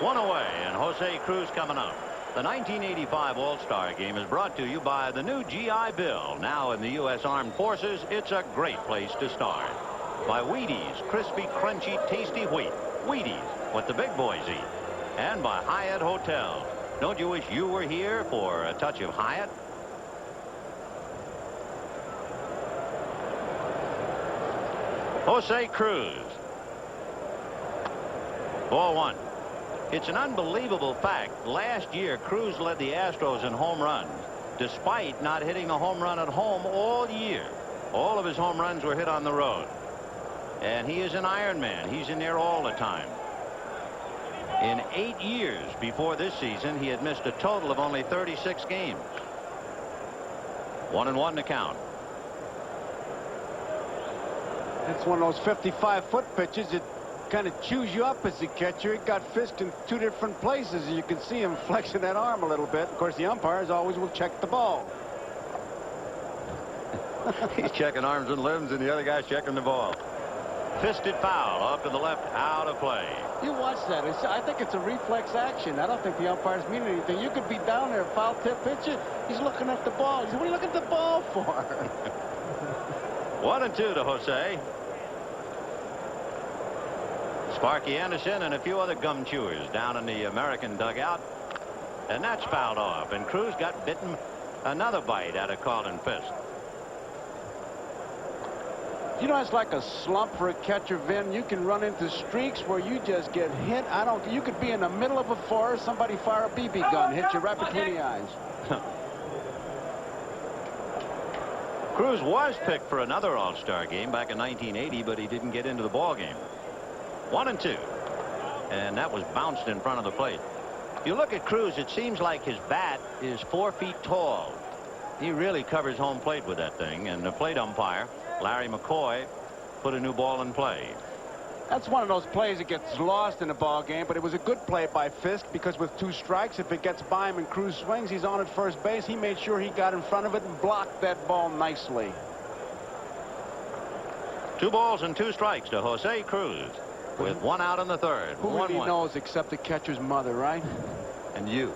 1 away, and Jose Cruz coming up. The 1985 All-Star Game is brought to you by the new GI Bill. Now in the U.S. Armed Forces, it's a great place to start. By Wheaties, crispy, crunchy, tasty wheat. Wheaties, what the big boys eat. And by Hyatt Hotel. Don't you wish you were here for a touch of Hyatt? Jose Cruz. Ball 1. It's an unbelievable fact. Last year, Cruz led the Astros in home runs, despite not hitting a home run at home all year. All of his home runs were hit on the road. And he is an Iron Man. He's in there all the time. In 8 years before this season, he had missed a total of only 36 games. 1-1 to count. It's one of those 55-foot pitches that kind of chews you up as a catcher. It got Fisk in 2 different places, and you can see him flexing that arm a little bit. Of course, the umpires always will check the ball. He's checking arms and limbs, and the other guy's checking the ball. Fisted foul off to the left, out of play. You watch that. I think it's a reflex action. I don't think the umpires mean anything. You could be down there, foul tip pitcher. He's looking at the ball. He said, what are you looking at the ball for? 1-2 to Jose. Sparky Anderson and a few other gum chewers down in the American dugout. And that's fouled off. And Cruz got bitten another bite out of Carlton Fisk. You know, it's like a slump for a catcher, Vin. You can run into streaks where you just get hit. You could be in the middle of a forest, somebody fire a BB gun, hit you right between the eyes. Cruz was picked for another All-Star game back in 1980, but he didn't get into the ball game. 1-2. And that was bounced in front of the plate. If you look at Cruz, it seems like his bat is 4 feet tall. He really covers home plate with that thing. And the plate umpire, Larry McCoy, put a new ball in play. That's one of those plays that gets lost in a ball game, but it was a good play by Fisk because with 2 strikes, if it gets by him and Cruz swings, he's on at first base. He made sure he got in front of it and blocked that ball nicely. 2 balls and 2 strikes to Jose Cruz with 1 out in the 3rd. Who really knows except the catcher's mother, right? And you.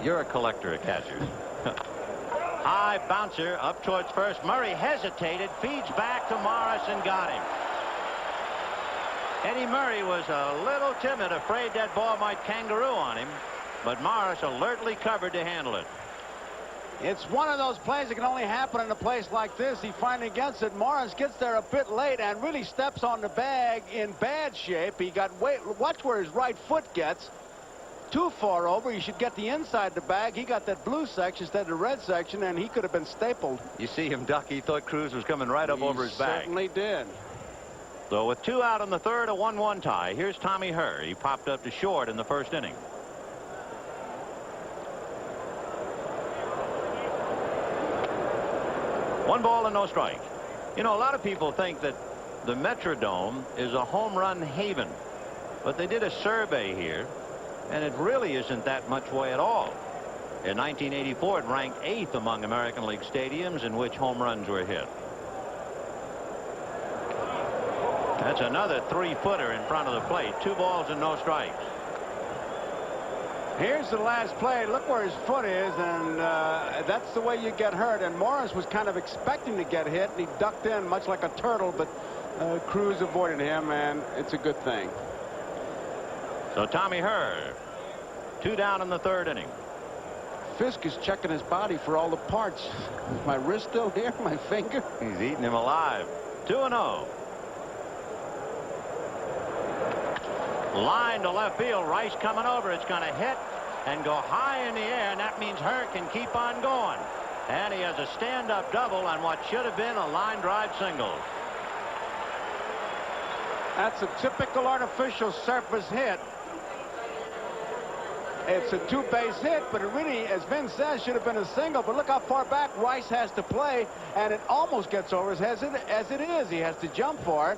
You're a collector of catchers. High bouncer up towards first. Murray hesitated, feeds back to Morris and got him. Eddie Murray was a little timid, afraid that ball might kangaroo on him, but Morris alertly covered to handle it. It's one of those plays that can only happen in a place like this. He finally gets it. Morris gets there a bit late and really steps on the bag in bad shape. He got watch where his right foot gets. Too far over. He should get the inside the bag. He got that blue section instead of the red section, and he could have been stapled. You see him duck. He thought Cruz was coming right up over his back. Certainly did. So with 2 out in the 3rd, a 1-1 tie. Here's Tommy Herr. He popped up to short in the 1st inning. One ball and no strike. You know, a lot of people think that the Metrodome is a home run haven, but they did a survey here, and it really isn't that much way at all. In 1984, it ranked 8th among American League stadiums in which home runs were hit. That's another 3-footer in front of the plate. 2 balls and no strikes. Here's the last play. Look where his foot is, and that's the way you get hurt. And Morris was kind of expecting to get hit, and he ducked in much like a turtle, but Cruz avoided him, and it's a good thing. So Tommy Herr, 2 down in the 3rd inning. Fisk is checking his body for all the parts. Is my wrist still here? My finger? He's eating him alive. 2-0. Line to left field. Rice coming over. It's going to hit and go high in the air, and that means Herr can keep on going. And he has a stand-up double on what should have been a line drive single. That's a typical artificial surface hit. It's a 2-base hit, but it really, as Vin says, should have been a single. But look how far back Rice has to play, and it almost gets over his head as it is. He has to jump for it.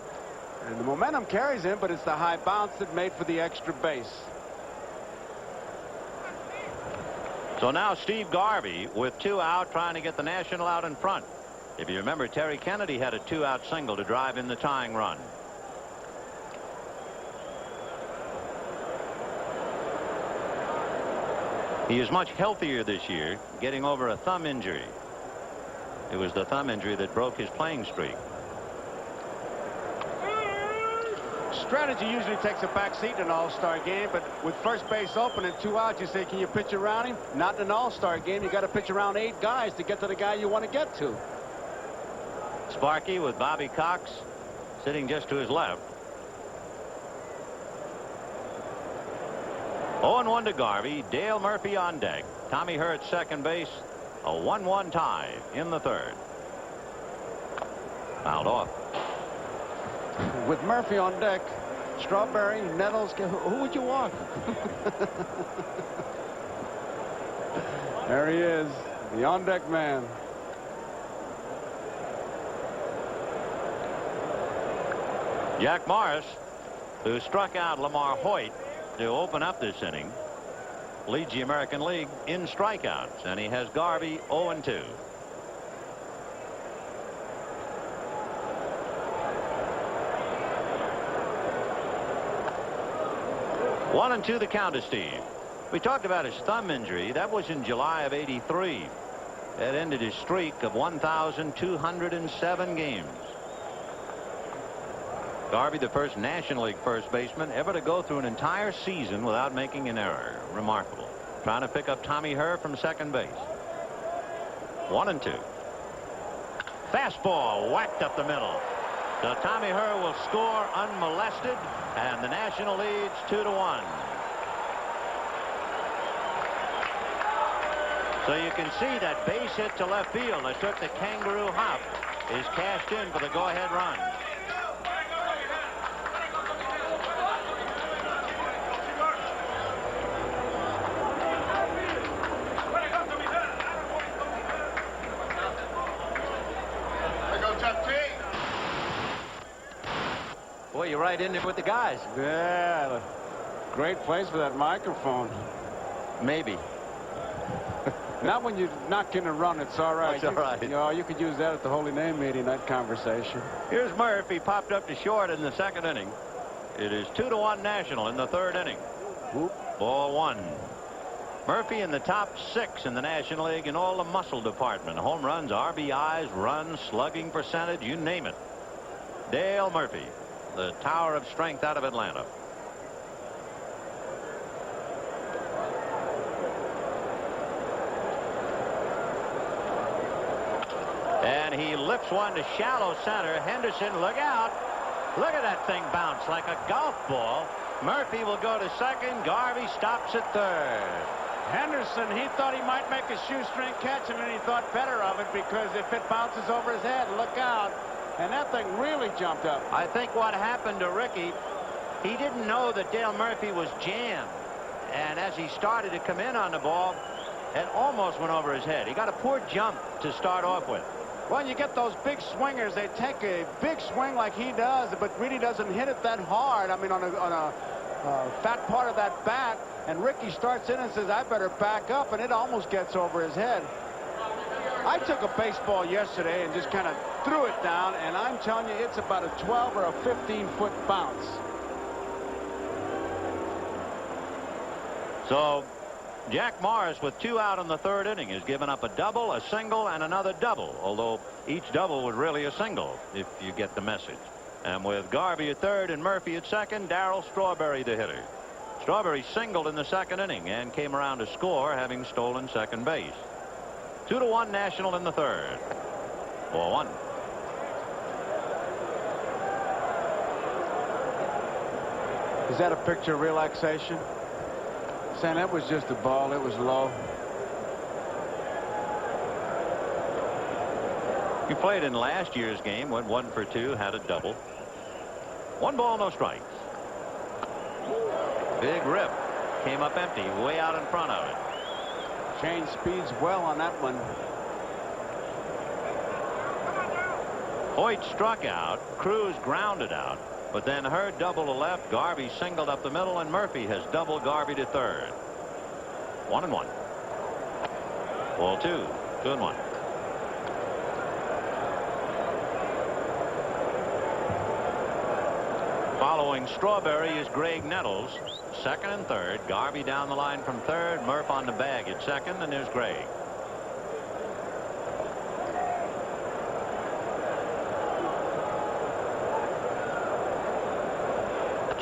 And the momentum carries him, but it's the high bounce that made for the extra base. So now Steve Garvey with 2 out, trying to get the National out in front. If you remember, Terry Kennedy had a 2-out single to drive in the tying run. He is much healthier this year, getting over a thumb injury. It was the thumb injury that broke his playing streak. Strategy usually takes a back seat in an all-star game, but with first base open and 2 outs, you say, can you pitch around him? Not in an all-star game. You got to pitch around 8 guys to get to the guy you want to get to. Sparky with Bobby Cox sitting just to his left. 0-1 to Garvey. Dale Murphy on deck. Tommy Herr at second base. A 1-1 tie in the 3rd. Fouled off. With Murphy on deck, Strawberry, Nettles, who would you want? There he is, the on-deck man. Jack Morris, who struck out Lamar Hoyt to open up this inning, leads the American League in strikeouts, and he has Garvey 0-2. 1-2 the count to Steve. We talked about his thumb injury. That was in July of '83. That ended his streak of 1,207 games. Garvey, the first National League first baseman ever to go through an entire season without making an error. Remarkable. Trying to pick up Tommy Herr from second base. 1-2. Fastball whacked up the middle. So Tommy Herr will score unmolested, and the National leads 2-1. So you can see that base hit to left field that took the kangaroo hop is cashed in for the go-ahead run. Boy, you right in there with the guys. Yeah, great place for that microphone. Maybe. Not when you knock in a run, it's all right. It's all right. You know, you could use that at the Holy Name meeting, that conversation. Here's Murphy, popped up to short in the second inning. It is 2-1 National in the third inning. Whoop. Ball one. Murphy in the top 6 in the National League in all the muscle department. Home runs, RBIs, runs, slugging percentage, you name it. Dale Murphy, the tower of strength out of Atlanta. And he lifts one to shallow center. Henderson, look out. Look at that thing bounce like a golf ball. Murphy will go to second. Garvey stops at third. Henderson, he thought he might make a shoestring catch, and then he thought better of it because if it bounces over his head, look out. And that thing really jumped up. I think what happened to Ricky, he didn't know that Dale Murphy was jammed. And as he started to come in on the ball, it almost went over his head. He got a poor jump to start off with. Well, you get those big swingers. They take a big swing like he does, but really doesn't hit it that hard. I mean, on a fat part of that bat. And Ricky starts in and says, I better back up, and it almost gets over his head. I took a baseball yesterday and just kind of threw it down, and I'm telling you, it's about a 12 or a 15-foot bounce. So Jack Morris, with 2 out in the third inning, has given up a double, a single, and another double, although each double was really a single, if you get the message. And with Garvey at third and Murphy at second, Darryl Strawberry the hitter. Strawberry singled in the second inning and came around to score, having stolen second base. 2-1 National in the third. Ball one. Is that a picture of relaxation? Saying that was just a ball. It was low. He played in last year's game, went 1 for 2, had a double. 1 ball, no strikes. Big rip. Came up empty, way out in front of it. Changed speeds well on that one. Hoyt struck out. Cruz grounded out. But then Hurd double to left. Garvey singled up the middle, and Murphy has doubled Garvey to third. 1-1. Ball 2. 2-1. Following Strawberry is Greg Nettles, second and third. Garvey down the line from third. Murph on the bag at second, and there's Greg.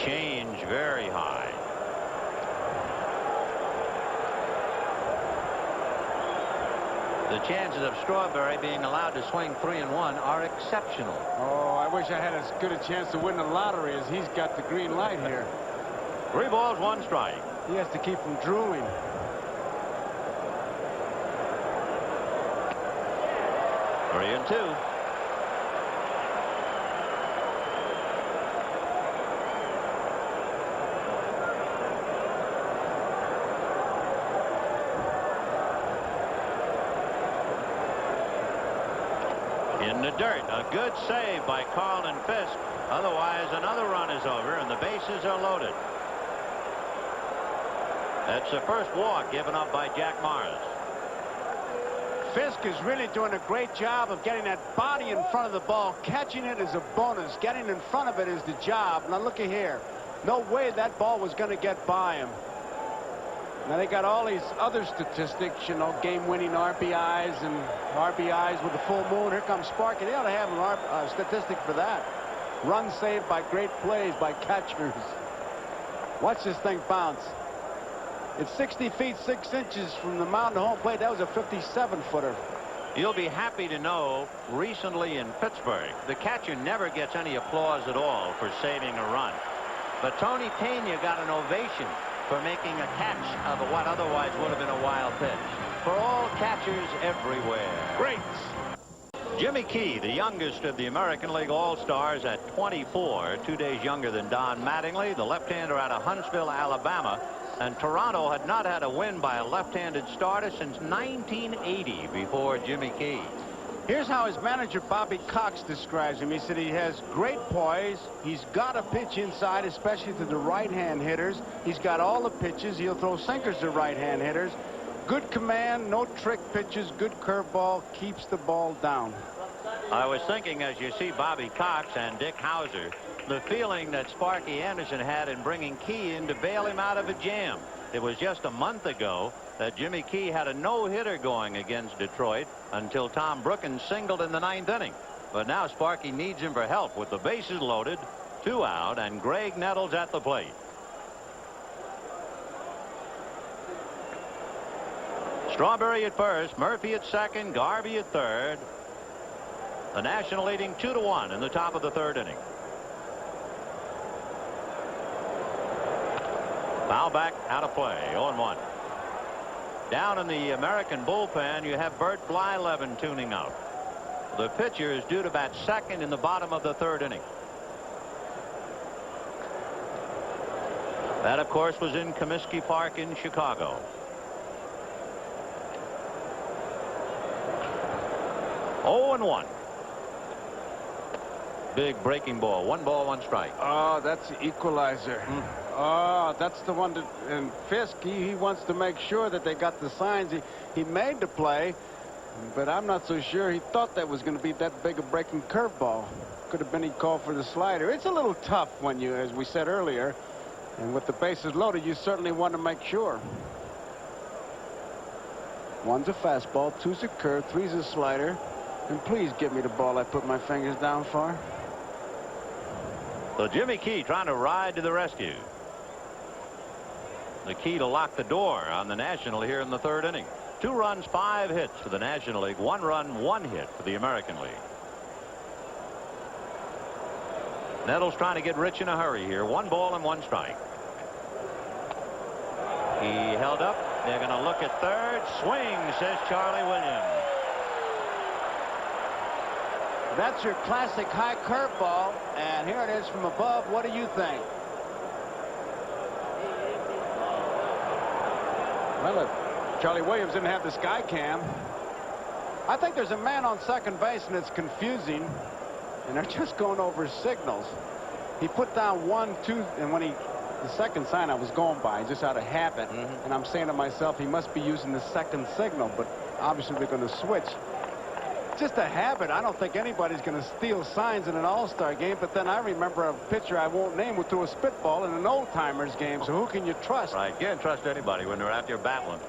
Change very high. The chances of Strawberry being allowed to swing 3-1 are exceptional. Oh, I wish I had as good a chance to win the lottery as he's got the green light here. 3 balls, 1 strike. He has to keep from drooling. Three and 2. In the dirt, a good save by Carlton Fisk. Otherwise, another run is over, and the bases are loaded. That's the first walk given up by Jack Morris. Fisk is really doing a great job of getting that body in front of the ball. Catching it is a bonus. Getting in front of it is the job. Now, looky here. No way that ball was going to get by him. Now, they got all these other statistics, you know, game-winning RBIs and RBIs with the full moon. Here comes Sparky. They ought to have a statistic for that. Runs saved by great plays by catchers. Watch this thing bounce. It's 60 feet 6 inches from the mound to home plate. That was a 57-footer. You'll be happy to know, recently in Pittsburgh, the catcher never gets any applause at all for saving a run. But Tony Pena got an ovation for making a catch of what otherwise would have been a wild pitch. For all catchers everywhere. Great. Jimmy Key, the youngest of the American League All-Stars at 24, 2 days younger than Don Mattingly, the left-hander out of Huntsville, Alabama. And Toronto had not had a win by a left-handed starter since 1980 before Jimmy Key. Here's how his manager, Bobby Cox, describes him. He said he has great poise. He's got a pitch inside, especially to the right-hand hitters. He's got all the pitches. He'll throw sinkers to right-hand hitters. Good command, no trick pitches, good curveball, keeps the ball down. I was thinking, as you see Bobby Cox and Dick Hauser, the feeling that Sparky Anderson had in bringing Key in to bail him out of a jam. It was just a month ago that Jimmy Key had a no-hitter going against Detroit until Tom Brookins singled in the 9th inning. But now Sparky needs him for help with the bases loaded, 2 out, and Greg Nettles at the plate. Strawberry at first, Murphy at second, Garvey at third. The National leading 2-1 in the top of the 3rd inning. Foul back, out of play, 0-1. Down in the American bullpen, you have Bert Blyleven tuning out. The pitcher is due to bat second in the bottom of the 3rd inning. That, of course, was in Comiskey Park in Chicago. 0-1. Big breaking ball. 1 ball, 1 strike. Oh, that's the equalizer. Oh, that's the one that, and Fisk, he wants to make sure that they got the signs. He made the play, but I'm not so sure he thought that was going to be that big a breaking curveball. Could have been he called for the slider. It's a little tough when you, as we said earlier, and with the bases loaded, you certainly want to make sure. 1's a fastball, 2's a curve, 3's a slider. And please give me the ball I put my fingers down for. So Jimmy Key trying to ride to the rescue. The key to lock the door on the National here in the 3rd inning. 2 runs, 5 hits for the National League. 1 run, 1 hit for the American League. Nettles trying to get rich in a hurry here. 1 ball and 1 strike. He held up. They're going to look at third. Swing, says Charlie Williams. That's your classic high curveball, and here it is from above. What do you think? Well, if Charlie Williams didn't have the sky cam, I think there's a man on second base, and it's confusing, and they're just going over signals. He put down 1, 2, and when the second sign I was going by, just out of habit, and I'm saying to myself, he must be using the second signal, but obviously they're going to switch. Just a habit. I don't think anybody's going to steal signs in an all-star game, but then I remember a pitcher I won't name who threw a spitball in an old-timers game, so who can you trust? Right, can't trust anybody when they're out there battling.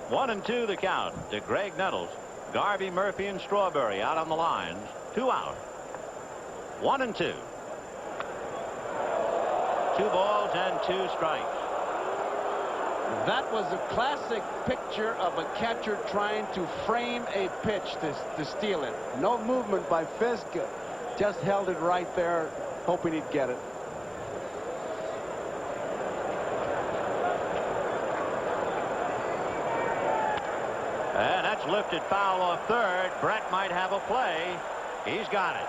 1-2 the count to Greg Nettles. Garvey, Murphy, and Strawberry out on the lines. 2 out. 1-2. 2 balls and 2 strikes. That was a classic picture of a catcher trying to frame a pitch to steal it. No movement by Fisk. Just held it right there, hoping he'd get it. And that's lifted foul off third. Brett might have a play. He's got it.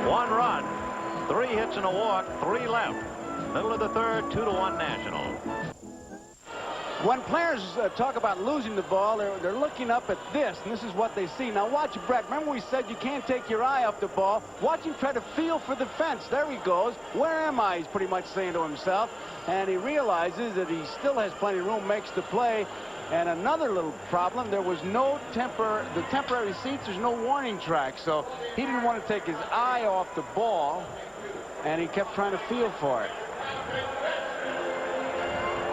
One run, 3 hits and a walk, 3 left. Middle of the 3rd, 2-1 National. When players talk about losing the ball, they're looking up at this, and this is what they see. Now watch Brett. Remember we said you can't take your eye off the ball. Watch him try to feel for the fence. There he goes. Where am I? He's pretty much saying to himself. And he realizes that he still has plenty of room, makes the play. And another little problem, there was no the temporary seats, there's no warning track. So he didn't want to take his eye off the ball, and he kept trying to feel for it.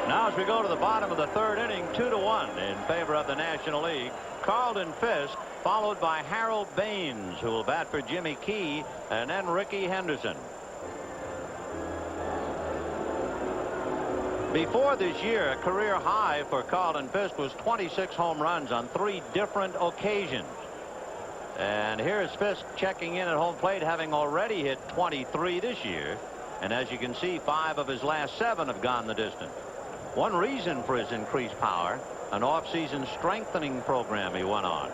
Now as we go to the bottom of the 3rd inning, 2-1 in favor of the National League. Carlton Fisk, followed by Harold Baines, who will bat for Jimmy Key, and then Ricky Henderson. Before this year, a career high for Carlton Fisk was 26 home runs on 3 different occasions. And here's Fisk checking in at home plate, having already hit 23 this year. And as you can see, 5 of his last 7 have gone the distance. One reason for his increased power, an off-season strengthening program he went on.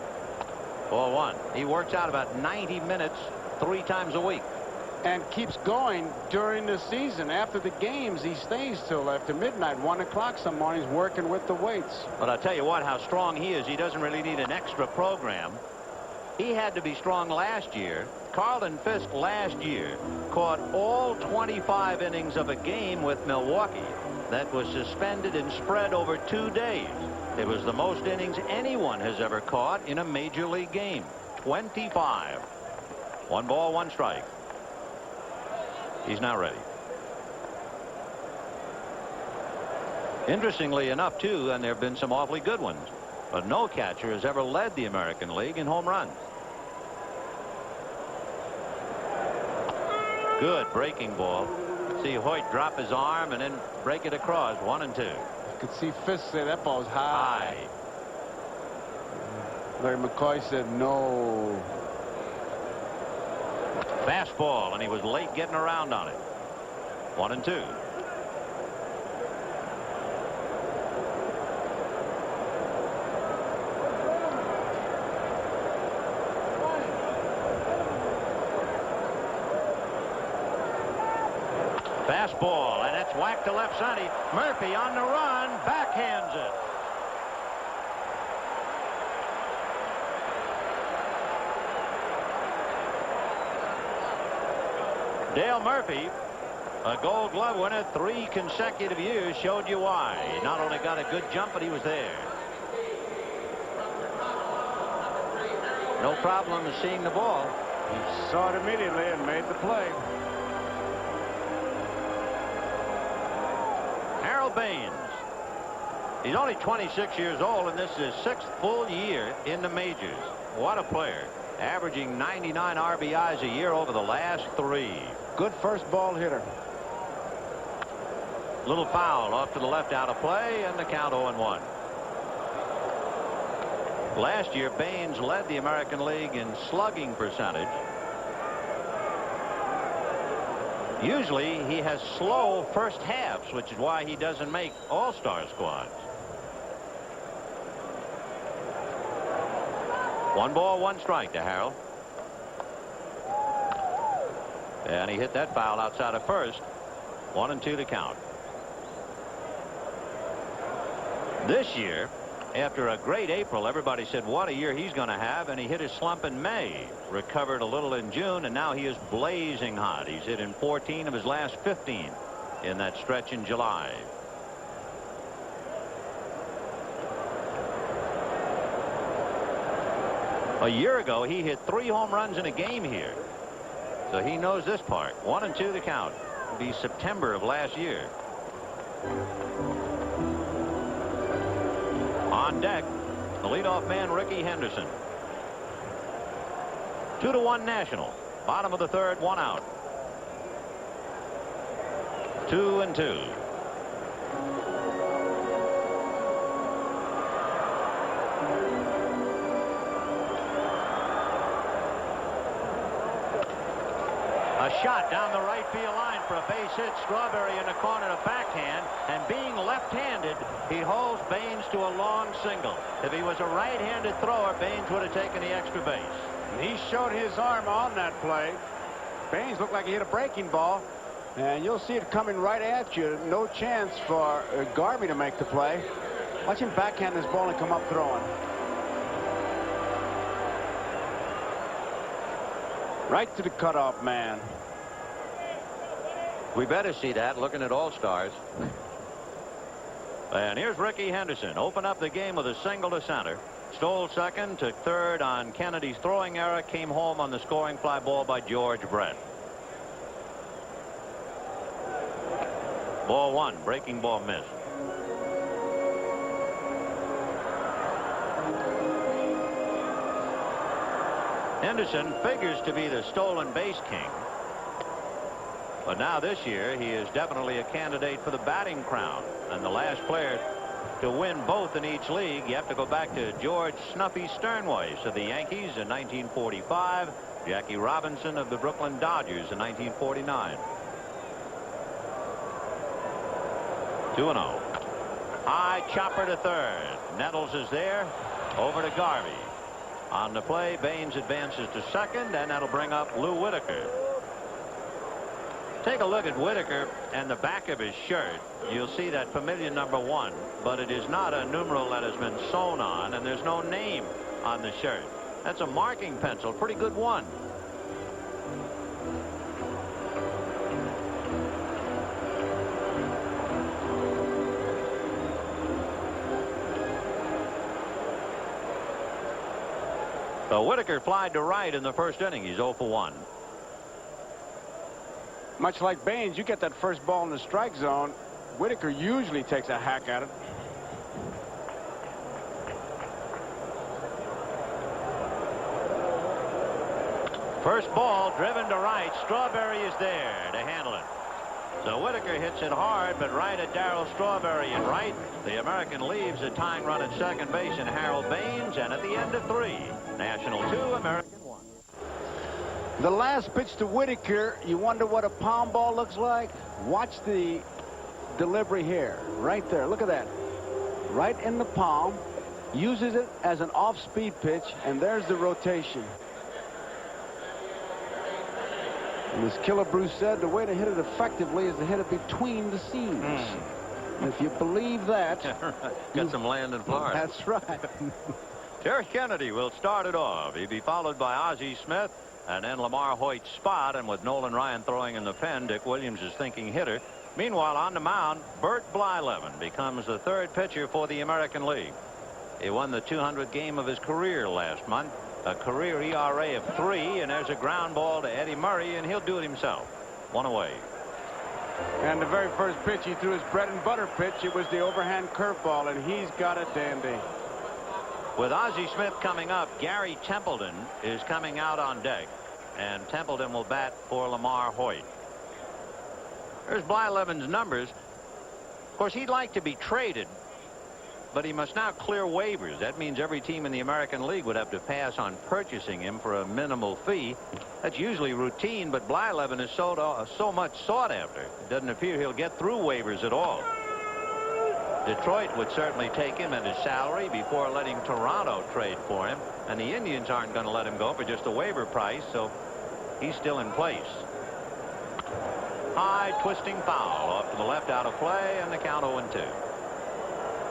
4-1. He works out about 90 minutes 3 times a week. and keeps going during the season. After the games, he stays till after midnight, 1 o'clock some mornings, working with the weights. But I'll tell you what, how strong he is. He doesn't really need an extra program. He had to be strong last year. Carlton Fisk last year caught all 25 innings of a game with Milwaukee that was suspended and spread over 2 days. It was the most innings anyone has ever caught in a major league game. 25. 1 ball, 1 strike. He's now ready. Interestingly enough, too, and there have been some awfully good ones, but no catcher has ever led the American League in home runs. Good breaking ball. See Hoyt drop his arm and then break it across. 1 and 2. You could see Fisk say that ball's high. Larry McCoy said no. Fastball, and he was late getting around on it. 1 and 2. Fastball, and it's whacked to left center. Murphy on the run, backhands it. Dale Murphy, a Gold Glove winner 3 consecutive years, showed you why. He not only got a good jump, but he was there. No problem seeing the ball. He saw it immediately and made the play. Harold Baines. He's only 26 years old, and this is his 6th full year in the majors. What a player. Averaging 99 RBIs a year over the last 3. Good first ball hitter. Little foul off to the left, out of play, and the count 0-1. Last year, Baines led the American League in slugging percentage. Usually, he has slow first halves, which is why he doesn't make all-star squads. 1 ball, 1 strike to Harold. And he hit that foul outside of first. 1 and 2 to count. This year, after a great April, everybody said what a year he's going to have, and he hit his slump in May, recovered a little in June, and now he is blazing hot. He's hit in 14 of his last 15 in that stretch in July. A year ago, he hit 3 home runs in a game here. So he knows this part. 1 and 2 to count. It'll be September of last year. On deck, the leadoff man, Ricky Henderson. 2-1 National. Bottom of the 3rd, 1 out. 2 and 2. A shot down the right field line for a base hit. Strawberry in the corner to backhand, and being left-handed, he holds Baines to a long single. If he was a right-handed thrower, Baines would have taken the extra base. He showed his arm on that play. Baines looked like he hit a breaking ball, and you'll see it coming right at you. No chance for Garvey to make the play. Watch him backhand this ball and come up throwing. Right to the cutoff man. We better see that, looking at all-stars. And here's Ricky Henderson. Open up the game with a single to center. Stole second, took third on Kennedy's throwing error, came home on the scoring fly ball by George Brett. Ball 1, breaking ball missed. Henderson figures to be the stolen base king. But now this year, he is definitely a candidate for the batting crown. And the last player to win both in each league, you have to go back to George Snuffy Sternweiss of the Yankees in 1945, Jackie Robinson of the Brooklyn Dodgers in 1949. 2-0. High chopper to third. Nettles is there. Over to Garvey. On the play, Baines advances to second, and that'll bring up Lou Whitaker. Take a look at Whitaker and the back of his shirt. You'll see that familiar number 1, but it is not a numeral that has been sewn on, and there's no name on the shirt. That's a marking pencil. Pretty good one. So Whitaker flied to right in the first inning. He's 0 for 1. Much like Baines, you get that first ball in the strike zone. Whitaker usually takes a hack at it. First ball driven to right. Strawberry is there to handle it. So Whitaker hits it hard, but right at Darryl Strawberry and right. The American leaves a tying run at second base in Harold Baines, and at the end of 3, National 2, American 1. The last pitch to Whitaker, you wonder what a palm ball looks like? Watch the delivery here. Right there. Look at that. Right in the palm. Uses it as an off-speed pitch, and there's the rotation. And as Killer Bruce said, the way to hit it effectively is to hit it between the seams. And if you believe that... Get some land in Florida. That's right. Terry Kennedy will start it off. He'll be followed by Ozzie Smith, and then Lamar Hoyt's spot, and with Nolan Ryan throwing in the pen, Dick Williams is thinking hitter. Meanwhile, on the mound, Bert Blyleven becomes the third pitcher for the American League. He won the 200th game of his career last month, a career ERA of 3, and there's a ground ball to Eddie Murray, and he'll do it himself. 1 away. And the very first pitch he threw his bread and butter pitch. It was the overhand curveball, and he's got it dandy. With Ozzie Smith coming up, Gary Templeton is coming out on deck, and Templeton will bat for Lamar Hoyt. There's Blyleven's numbers. Of course, he'd like to be traded, but he must now clear waivers. That means every team in the American League would have to pass on purchasing him for a minimal fee. That's usually routine, but Blyleven is so much sought after. It doesn't appear he'll get through waivers at all. Detroit would certainly take him at his salary before letting Toronto trade for him, and the Indians aren't going to let him go for just a waiver price, so he's still in place. High twisting foul off to the left, out of play, and the count 0-2.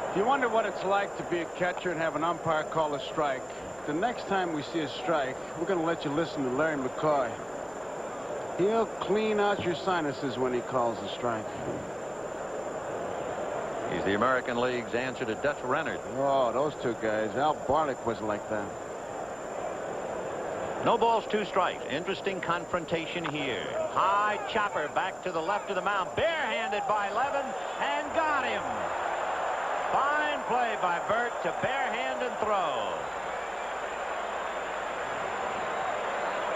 If you wonder what it's like to be a catcher and have an umpire call a strike, the next time we see a strike, we're going to let you listen to Larry McCoy. He'll clean out your sinuses when he calls a strike. He's the American League's answer to Dutch Rennert. Oh, those two guys. Al Barlick was like that. No balls, 2 strikes. Interesting confrontation here. High chopper back to the left of the mound. Barehanded by Levin and got him. Fine play by Bert to barehand and throw.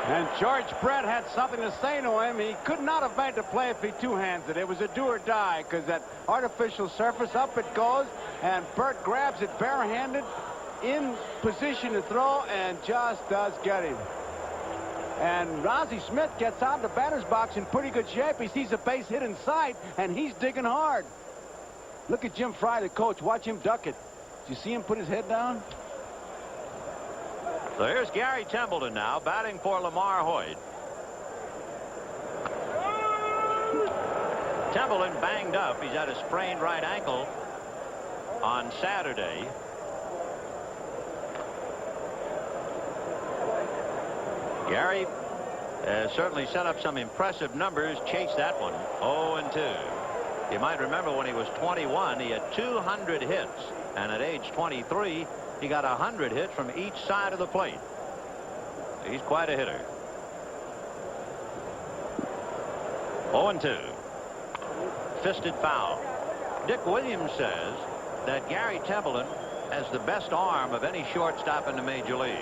And George Brett had something to say to him. He could not have made the play if he two-hands it. It was a do or die because that artificial surface, up it goes, and Bert grabs it barehanded in position to throw and just does get him. And Ozzie Smith gets out of the batter's box in pretty good shape. He sees a base hit in sight, and he's digging hard. Look at Jim Fry, the coach. Watch him duck it. Did you see him put his head down? So here's Gary Templeton now batting for Lamar Hoyt. Templeton banged up. He's had a sprained right ankle on Saturday. Gary certainly set up some impressive numbers. Chased that one. 0-2. You might remember when he was 21, he had 200 hits. And at age 23, he got 100 hits from each side of the plate. He's quite a hitter. 0-2. Fisted foul. Dick Williams says that Gary Templeton has the best arm of any shortstop in the major leagues.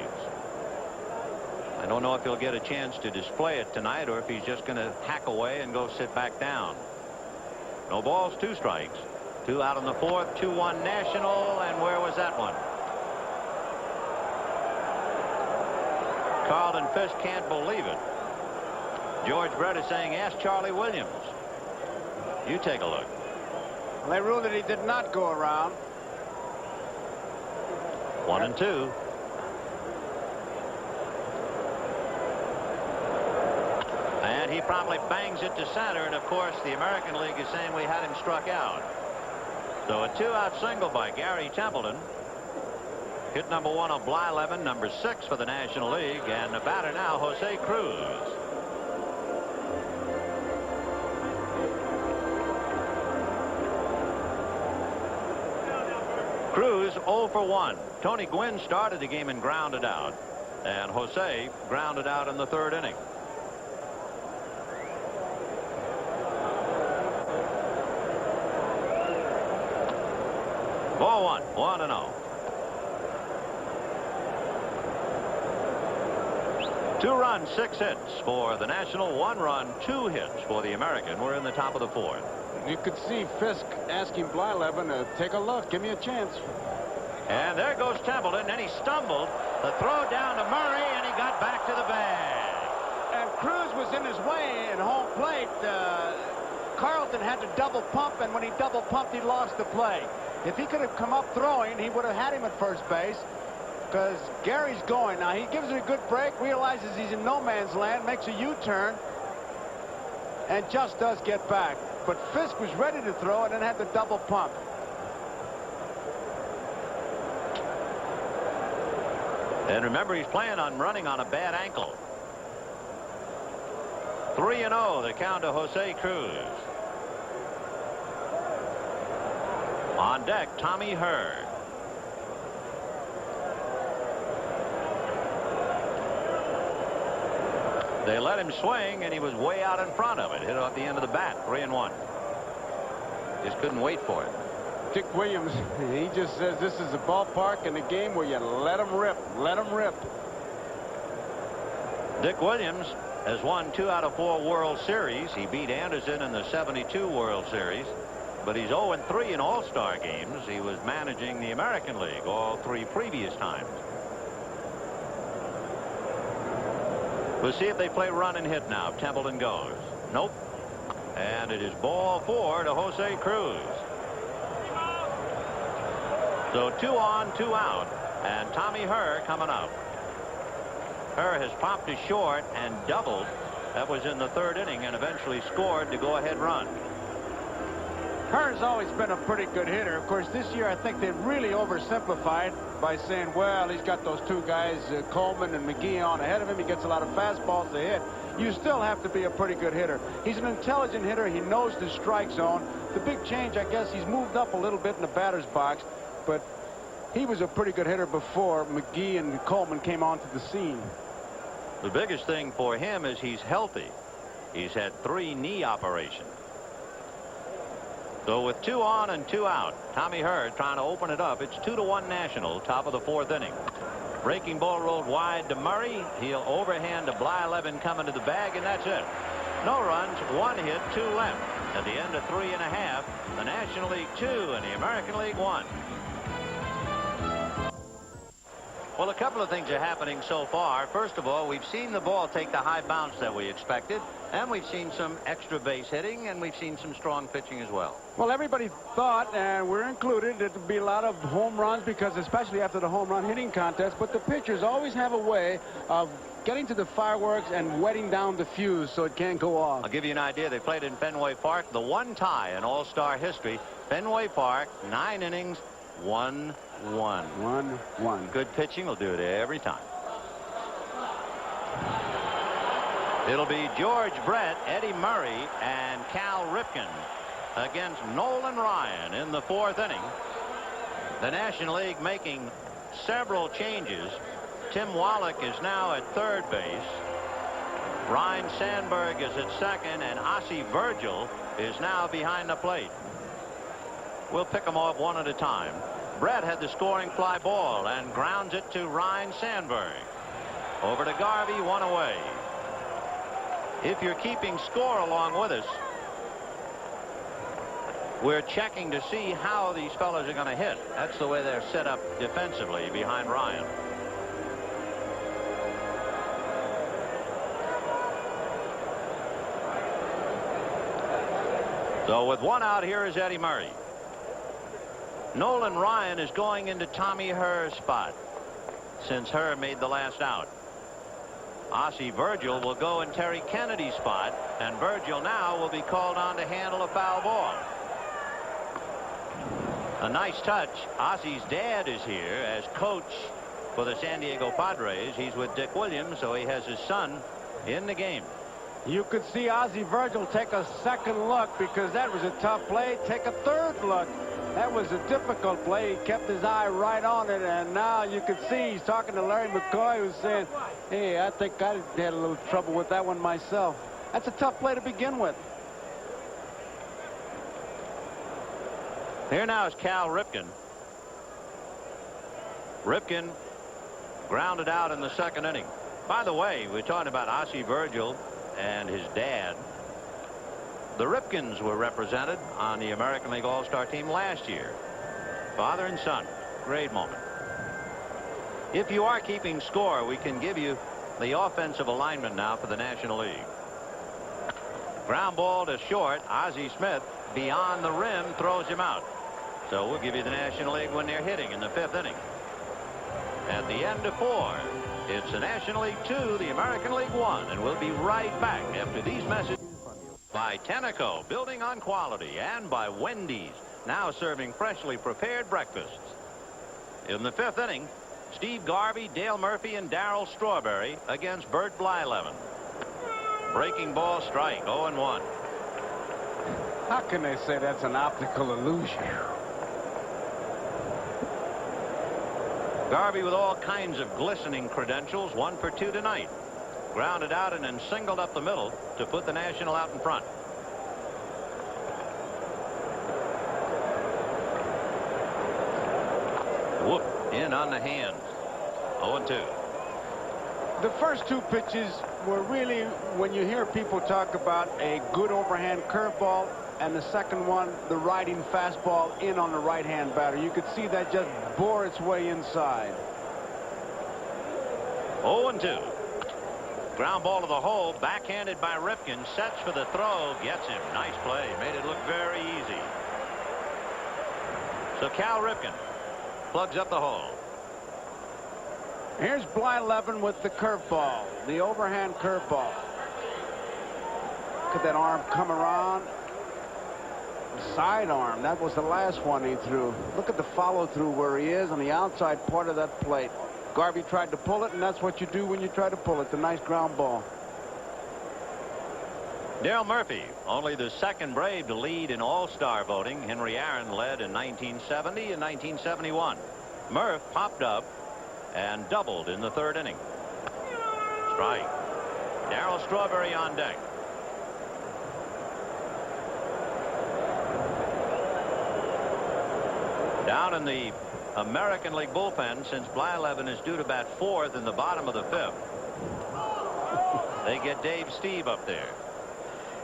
I don't know if he'll get a chance to display it tonight or if he's just going to hack away and go sit back down. No balls, 2 strikes. 2 out in the 4th. 2-1 National. And where was that one? Carlton Fisk can't believe it. George Brett is saying, ask Charlie Williams. You take a look. Well, they ruled that he did not go around. 1-2. And he probably bangs it to center. And, of course, the American League is saying we had him struck out. So a 2-out single by Gary Templeton. Hit number 1 on Blyleven, number 6 for the National League. And the batter now, Jose Cruz. Cruz 0 for 1. Tony Gwynn started the game and grounded out. And Jose grounded out in the 3rd inning. Ball 1, 1-0. 2 runs, 6 hits for the National. 1 run, 2 hits for the American. We're in the top of the 4th. You could see Fisk asking Blyleven to take a look. Give me a chance. And there goes Templeton. Then he stumbled. The throw down to Murray, and he got back to the bag. And Cruz was in his way at home plate. Carlton had to double pump, and when he double pumped, he lost the play. If he could have come up throwing, he would have had him at first base, because Gary's going. Now, he gives it a good break, realizes he's in no man's land, makes a U-turn, and just does get back. But Fisk was ready to throw and then had to double pump. And remember, he's playing on running on a bad ankle. 3-0, the count to Jose Cruz. On deck, Tommy Hurd. They let him swing, and he was way out in front of it. Hit it off the end of the bat. 3-1. Just couldn't wait for it. Dick Williams, he just says this is a ballpark and a game where you let them rip. Let them rip. Dick Williams has won 2 out of 4 World Series. He beat Anderson in the '72 World Series. But he's 0-3 in All-Star games. He was managing the American League all 3 previous times. We'll see if they play run and hit now. Templeton goes. Nope. And it is ball 4 to Jose Cruz. So 2 on, 2 out. And Tommy Hurd coming up. Hurd has popped to short and doubled. That was in the 3rd inning and eventually scored the go-ahead run. Hurd's always been a pretty good hitter. Of course, this year I think they really oversimplified by saying, well, he's got those 2 guys, Coleman and McGee, on ahead of him. He gets a lot of fastballs to hit. You still have to be a pretty good hitter. He's an intelligent hitter. He knows the strike zone. The big change, I guess, he's moved up a little bit in the batter's box, but he was a pretty good hitter before McGee and Coleman came onto the scene. The biggest thing for him is he's healthy. He's had 3 knee operations. So with 2 on and 2 out, Tommy Hurd trying to open it up. It's 2-1 National, top of the 4th inning. Breaking ball rolled wide to Murray. He'll overhand to Blyleven coming to the bag, and that's it. No runs, 1 hit, 2 left. At the end of 3.5, the National League 2 and the American League 1. Well, a couple of things are happening so far. First of all, we've seen the ball take the high bounce that we expected, and we've seen some extra base hitting, and we've seen some strong pitching as well. Well, everybody thought, and we're included, that there'd be a lot of home runs, because especially after the home run hitting contest, but the pitchers always have a way of getting to the fireworks and wetting down the fuse so it can't go off. I'll give you an idea. They played in Fenway Park, the 1 tie in All-Star history. Fenway Park, 9 innings, 1-1. 1-1. Good pitching will do it every time. It'll be George Brett, Eddie Murray, and Cal Ripken against Nolan Ryan in the 4th inning. The National League making several changes. Tim Wallach is now at 3rd base. Ryan Sandberg is at 2nd, and Ossie Virgil is now behind the plate. We'll pick them off one at a time. Brett had the scoring fly ball and grounds it to Ryan Sandberg. Over to Garvey, 1 away. If you're keeping score along with us, we're checking to see how these fellas are going to hit. That's the way they're set up defensively behind Ryan. So with 1 out, here is Eddie Murray. Nolan Ryan is going into Tommy Hurd's spot since Hurd made the last out. Ossie Virgil will go in Terry Kennedy's spot, and Virgil now will be called on to handle a foul ball. A nice touch. Ossie's dad is here as coach for the San Diego Padres. He's with Dick Williams, so he has his son in the game. You could see Ossie Virgil take a second look because that was a tough play. Take a third look. That was a difficult play. He kept his eye right on it, and now you can see he's talking to Larry McCoy, who's saying, hey, I think I had a little trouble with that one myself. That's a tough play to begin with. Here now is Cal Ripken. Ripken grounded out in the second inning. By the way, we're talking about Ossie Virgil and his dad. The Ripkens were represented on the American League All-Star team last year. Father and son. Great moment. If you are keeping score, we can give you the offensive alignment now for the National League. Ground ball to short. Ozzie Smith beyond the rim throws him out. So we'll give you the National League when they're hitting in the 5th inning. At the end of 4, it's the National League 2, the American League 1, and we'll be right back after these messages. By Tenneco, building on quality, and by Wendy's, now serving freshly prepared breakfasts. In the 5th inning, Steve Garvey, Dale Murphy, and Darryl Strawberry against Bert Blyleven. Breaking ball strike, 0-1. How can they say that's an optical illusion? Garvey with all kinds of glistening credentials, 1 for 2 tonight. Grounded out and then singled up the middle to put the National out in front. Whoop, in on the hands. 0-2. The first 2 pitches were really, when you hear people talk about a good overhand curveball, and the second one, the riding fastball in on the right-hand batter. You could see that just bore its way inside. 0-2. Ground ball to the hole, backhanded by Ripken, sets for the throw, gets him. Nice play, made it look very easy. So Cal Ripken plugs up the hole. Here's Blyleven with the curveball, the overhand curveball. Look at that arm come around. Sidearm, that was the last one he threw. Look at the follow-through where he is on the outside part of that plate. Garvey tried to pull it, and that's what you do when you try to pull it. The nice ground ball. Dale Murphy, only the second Brave to lead in All-Star voting. Henry Aaron led in 1970 and 1971. Murph popped up and doubled in the 3rd inning. Strike. Darryl Strawberry on deck. Down in the American League bullpen, since Blyleven is due to bat 4th in the bottom of the 5th. They get Dave Steve up there.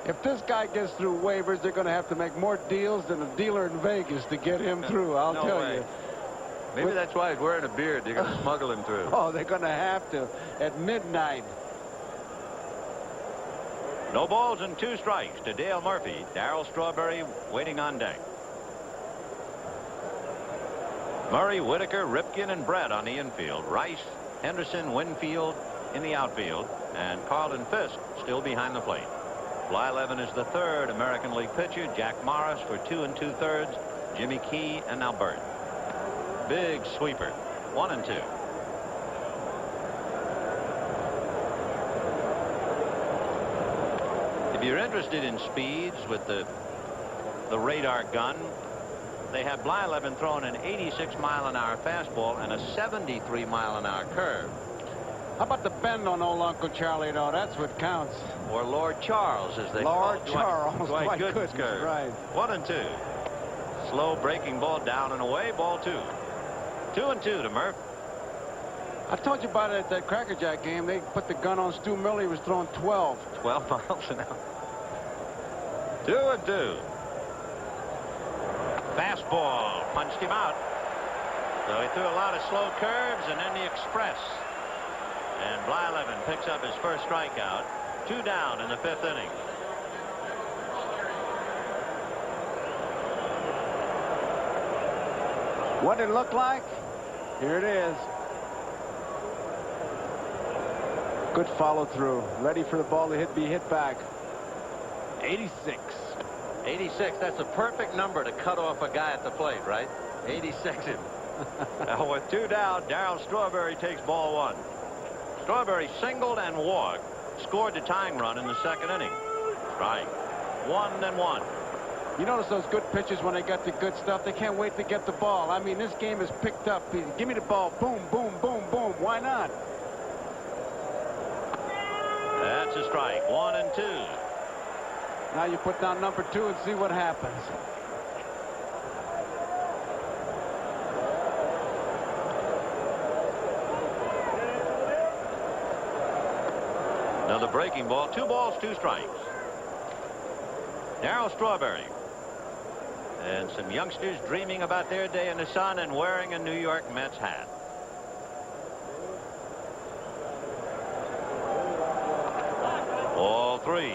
If this guy gets through waivers, they're going to have to make more deals than a dealer in Vegas to get him through, I'll tell you. Maybe that's why he's wearing a beard. They're going to smuggle him through. Oh, they're going to have to at midnight. No balls and 2 strikes to Dale Murphy. Darryl Strawberry waiting on deck. Murray, Whitaker, Ripken, and Brett on the infield. Rice, Henderson, Winfield in the outfield. And Carlton Fisk still behind the plate. Blyleven is the 3rd American League pitcher. Jack Morris for 2 2/3. Jimmy Key, and now Burt. Big sweeper. 1-2. If you're interested in speeds with the radar gun, they have Blyleven throwing an 86-mile-an-hour fastball and a 73-mile-an-hour curve. How about the bend on old Uncle Charlie, though? That's what counts. Or Lord Charles, as they call Lord Charles. Dwight Gooden's curve. Right. 1-2. Slow breaking ball down and away. Ball 2. 2-2 to Murph. I told you about it at that Cracker Jack game. They put the gun on Stu Miller. He was throwing 12. 12 miles an hour. 2-2. Fastball punched him out. So he threw a lot of slow curves and then the express. And Blyleven picks up his first strikeout. 2 down in the 5th inning. What did it look like? Here it is. Good follow through. Ready for the ball to be hit back. 86. 86, that's a perfect number to cut off a guy at the plate, right? 86. Now with 2 down, Darryl Strawberry takes ball 1. Strawberry singled and walked, scored the tying run in the 2nd inning. Strike. 1-1. You notice those good pitchers when they got the good stuff, they can't wait to get the ball. I mean, this game is picked up. Give me the ball. Boom, boom, boom, boom. Why not? That's a strike. 1-2. Now you put down number 2 and see what happens. Another breaking ball. 2 balls, 2 strikes. Darryl Strawberry. And some youngsters dreaming about their day in the sun and wearing a New York Mets hat. Ball 3.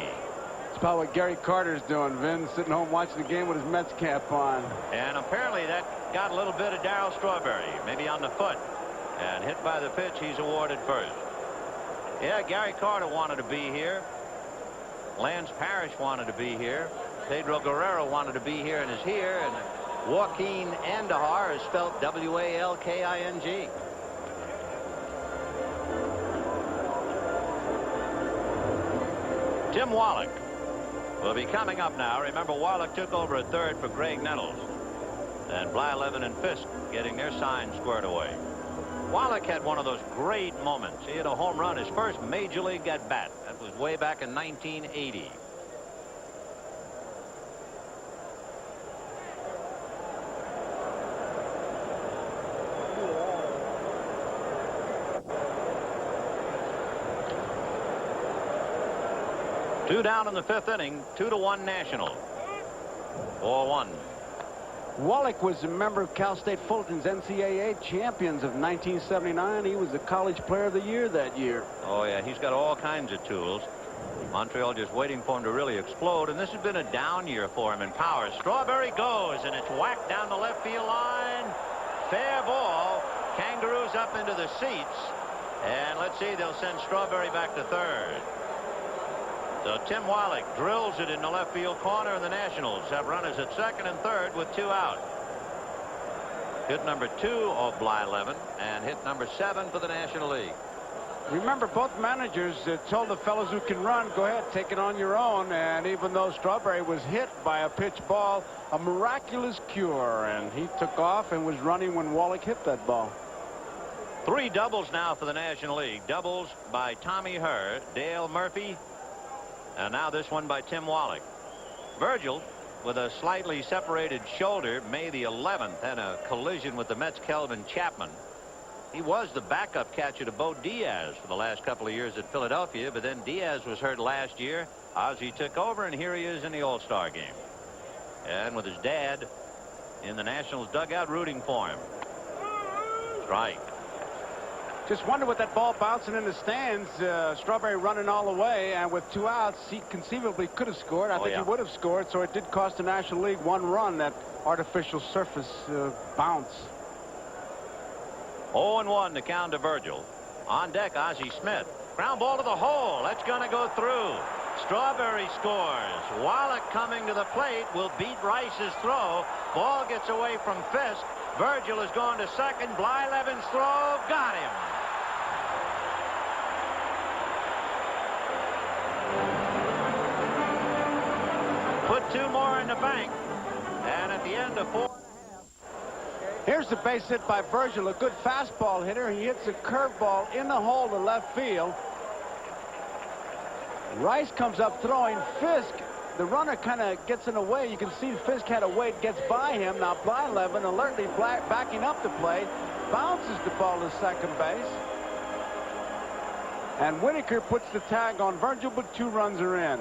It's about what Gary Carter's doing, Vin, sitting home watching the game with his Mets cap on. And apparently that got a little bit of Darryl Strawberry, maybe on the foot. And hit by the pitch, he's awarded first. Yeah, Gary Carter wanted to be here. Lance Parrish wanted to be here. Pedro Guerrero wanted to be here and is here. And Joaquin Andahar is spelled W-A-L-K-I-N-G. Tim Wallach will be coming up now. Remember, Wallach took over at third for Greg Nettles. And Blyleven and Fisk getting their signs squared away. Wallach had one of those great moments. He had a home run, his first major league at bat. That was way back in 1980. Two down in the 5th inning, 2-1 National. 4-1. Wallach was a member of Cal State Fulton's NCAA champions of 1979. He was the college player of the year that year. Oh, yeah, he's got all kinds of tools. Montreal just waiting for him to really explode, and this has been a down year for him in power. Strawberry goes, and it's whacked down the left field line. Fair ball. Kangaroos up into the seats. And let's see, they'll send Strawberry back to third. So Tim Wallach drills it in the left field corner, and the Nationals have runners at second and third with 2 out. Hit number 2 of Blyleven and hit number 7 for the National League. Remember, both managers told the fellows who can run, go ahead, take it on your own. And even though Strawberry was hit by a pitch ball, a miraculous cure, and he took off and was running when Wallach hit that ball. 3 doubles now for the National League. Doubles by Tommy Herr, Dale Murphy, and now this one by Tim Wallach. Virgil, with a slightly separated shoulder, May the 11th, had a collision with the Mets' Kelvin Chapman. He was the backup catcher to Bo Diaz for the last couple of years at Philadelphia, but then Diaz was hurt last year. Ozzie took over, and here he is in the All-Star game. And with his dad in the Nationals dugout rooting for him. Strike. Just wonder what that ball bouncing in the stands. Strawberry running all the way, and with 2 outs, he conceivably could have scored. I think he would have scored, so it did cost the National League 1 run, that artificial surface bounce. 0-1 to count to Virgil. On deck, Ozzie Smith. Ground ball to the hole. That's going to go through. Strawberry scores. Wallach coming to the plate will beat Rice's throw. Ball gets away from Fisk. Virgil is going to second. Blyleven's throw got him. Put 2 more in the bank. And at the end of 4. Here's the base hit by Virgil, a good fastball hitter. He hits a curveball in the hole to left field. Rice comes up throwing. Fisk, the runner kind of gets in the way. You can see Fisk had a weight, gets by him. Now Blyleven alertly backing up the play, bounces the ball to second base. And Whitaker puts the tag on Virgil, but 2 runs are in.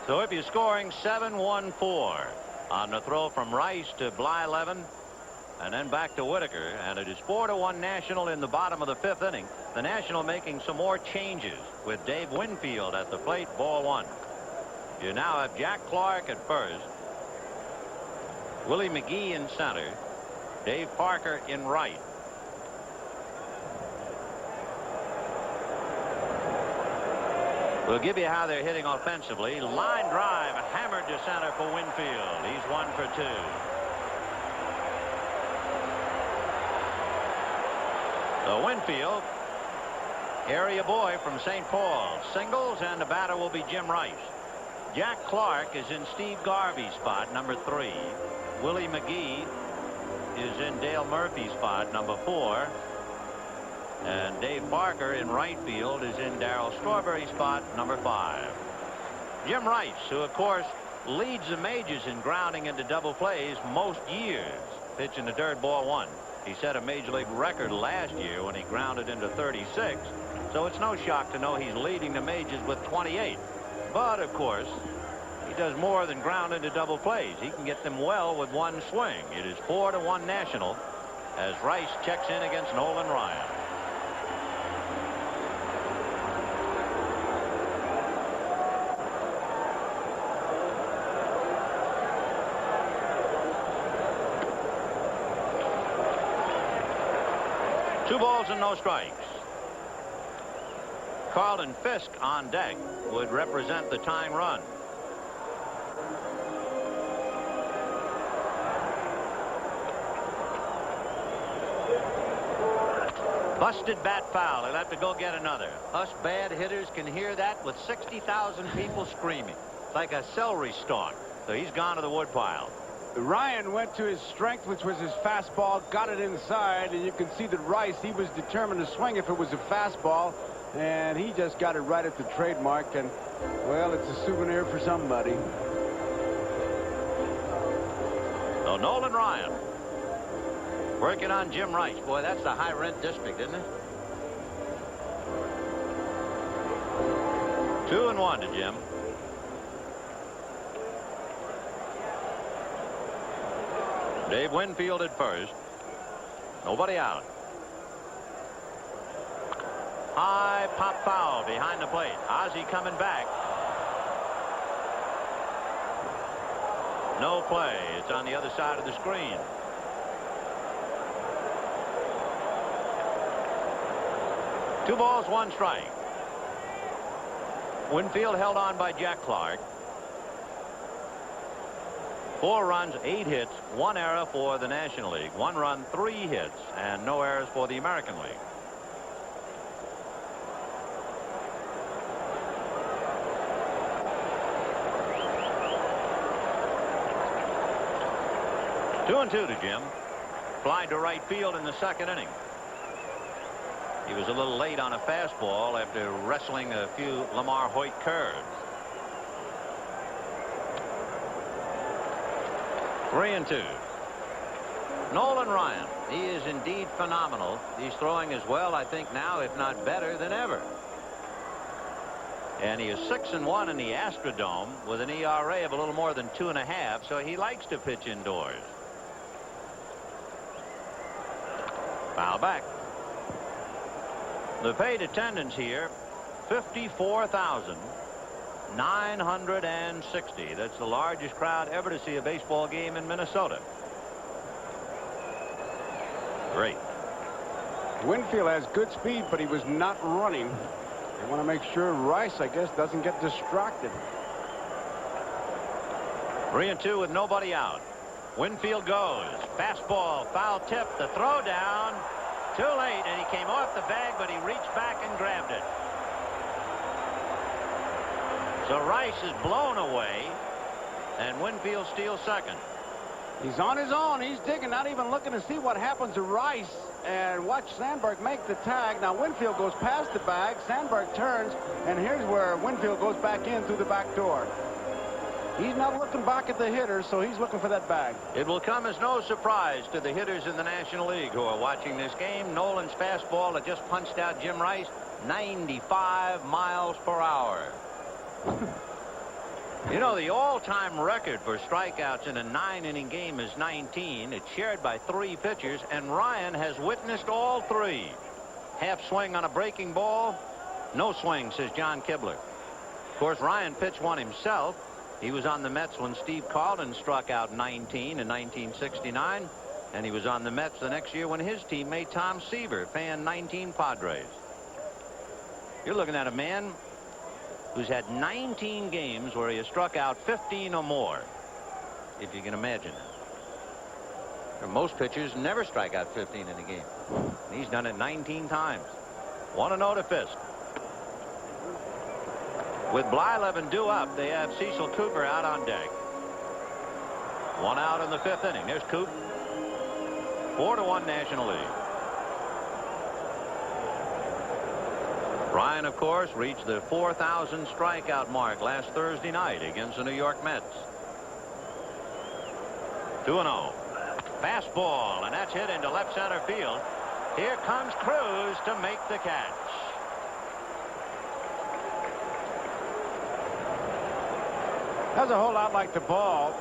So if you're scoring 7-1-4 on the throw from Rice to Blyleven, and then back to Whitaker, and it is 4-1 National in the bottom of the 5th inning. The National making some more changes with Dave Winfield at the plate. Ball 1. You now have Jack Clark at first, Willie McGee in center, Dave Parker in right. We'll give you how they're hitting offensively. Line drive, hammered to center for Winfield. He's 1 for 2. So Winfield, area boy from St. Paul, singles, and the batter will be Jim Rice. Jack Clark is in Steve Garvey's spot, number 3. Willie McGee is in Dale Murphy's spot, number 4. And Dave Barker in right field is in Darryl Strawberry's spot, number 5. Jim Rice, who of course leads the majors in grounding into double plays most years, pitching the dirt ball 1. He set a major league record last year when he grounded into 36. So it's no shock to know he's leading the majors with 28. But of course, he does more than ground into double plays. He can get them well with one swing. It is 4-1 National as Rice checks in against Nolan Ryan. Two balls and no strikes. Carlton Fisk on deck would represent the tying run. Busted bat foul. He'll have to go get another. Us bad hitters can hear that with 60,000 people screaming. It's like a celery stalk. So he's gone to the woodpile. Ryan went to his strength, which was his fastball, got it inside, and you can see that Rice, he was determined to swing if it was a fastball, and he just got it right at the trademark, and, well, it's a souvenir for somebody. So Nolan Ryan working on Jim Rice. Boy, that's the high-rent district, isn't it? 2-1 to Jim. Dave Winfield at first. Nobody out. High pop foul behind the plate. Ozzie coming back. No play. It's on the other side of the screen. Two balls, one strike. Winfield held on by Jack Clark. 4 runs, 8 hits, 1 error for the National League. 1 run, 3 hits, and no errors for the American League. Two and 2 to Jim. Fly to right field in the second inning. He was a little late on a fastball after wrestling a few Lamar Hoyt curves. 3-2. Nolan Ryan, he is indeed phenomenal. He's throwing as well, I think, now, if not better than ever. And he is 6-1 in the Astrodome with an ERA of a little more than 2.5, so he likes to pitch indoors. Foul back. The paid attendance here, 54,960. That's the largest crowd ever to see a baseball game in Minnesota. Great. Winfield has good speed, but he was not running. They want to make sure Rice, I guess, doesn't get distracted. 3-2 with nobody out. Winfield goes. Fastball, foul tip, the throw down. Too late, and he came off the bag, but he reached back and grabbed it. So Rice is blown away, and Winfield steals second. He's on his own. He's digging, not even looking to see what happens to Rice. And watch Sandberg make the tag. Now Winfield goes past the bag. Sandberg turns, and here's where Winfield goes back in through the back door. He's not looking back at the hitter, so he's looking for that bag. It will come as no surprise to the hitters in the National League who are watching this game. Nolan's fastball that just punched out Jim Rice, 95 miles per hour. You know, the all-time record for strikeouts in a 9-inning game is 19. It's shared by 3 pitchers, and Ryan has witnessed all 3. Half swing on a breaking ball, no swing, says John Kibler. Of course, Ryan pitched one himself. He was on the Mets when Steve Carlton struck out 19 in 1969, and he was on the Mets the next year when his teammate Tom Seaver fanned 19 Padres. You're looking at a man who's had 19 games where he has struck out 15 or more, if you can imagine it. Most pitchers never strike out 15 in a game. And he's done it 19 times. 1-0 to Fisk. With Blyleven due up, they have Cecil Cooper out on deck. 1 out in the 5th inning. There's Coop. 4-1 National League. Ryan, of course, reached the 4,000 strikeout mark last Thursday night against the New York Mets. 2-0. Fastball, and that's hit into left center field. Here comes Cruz to make the catch. That's a whole lot like the ball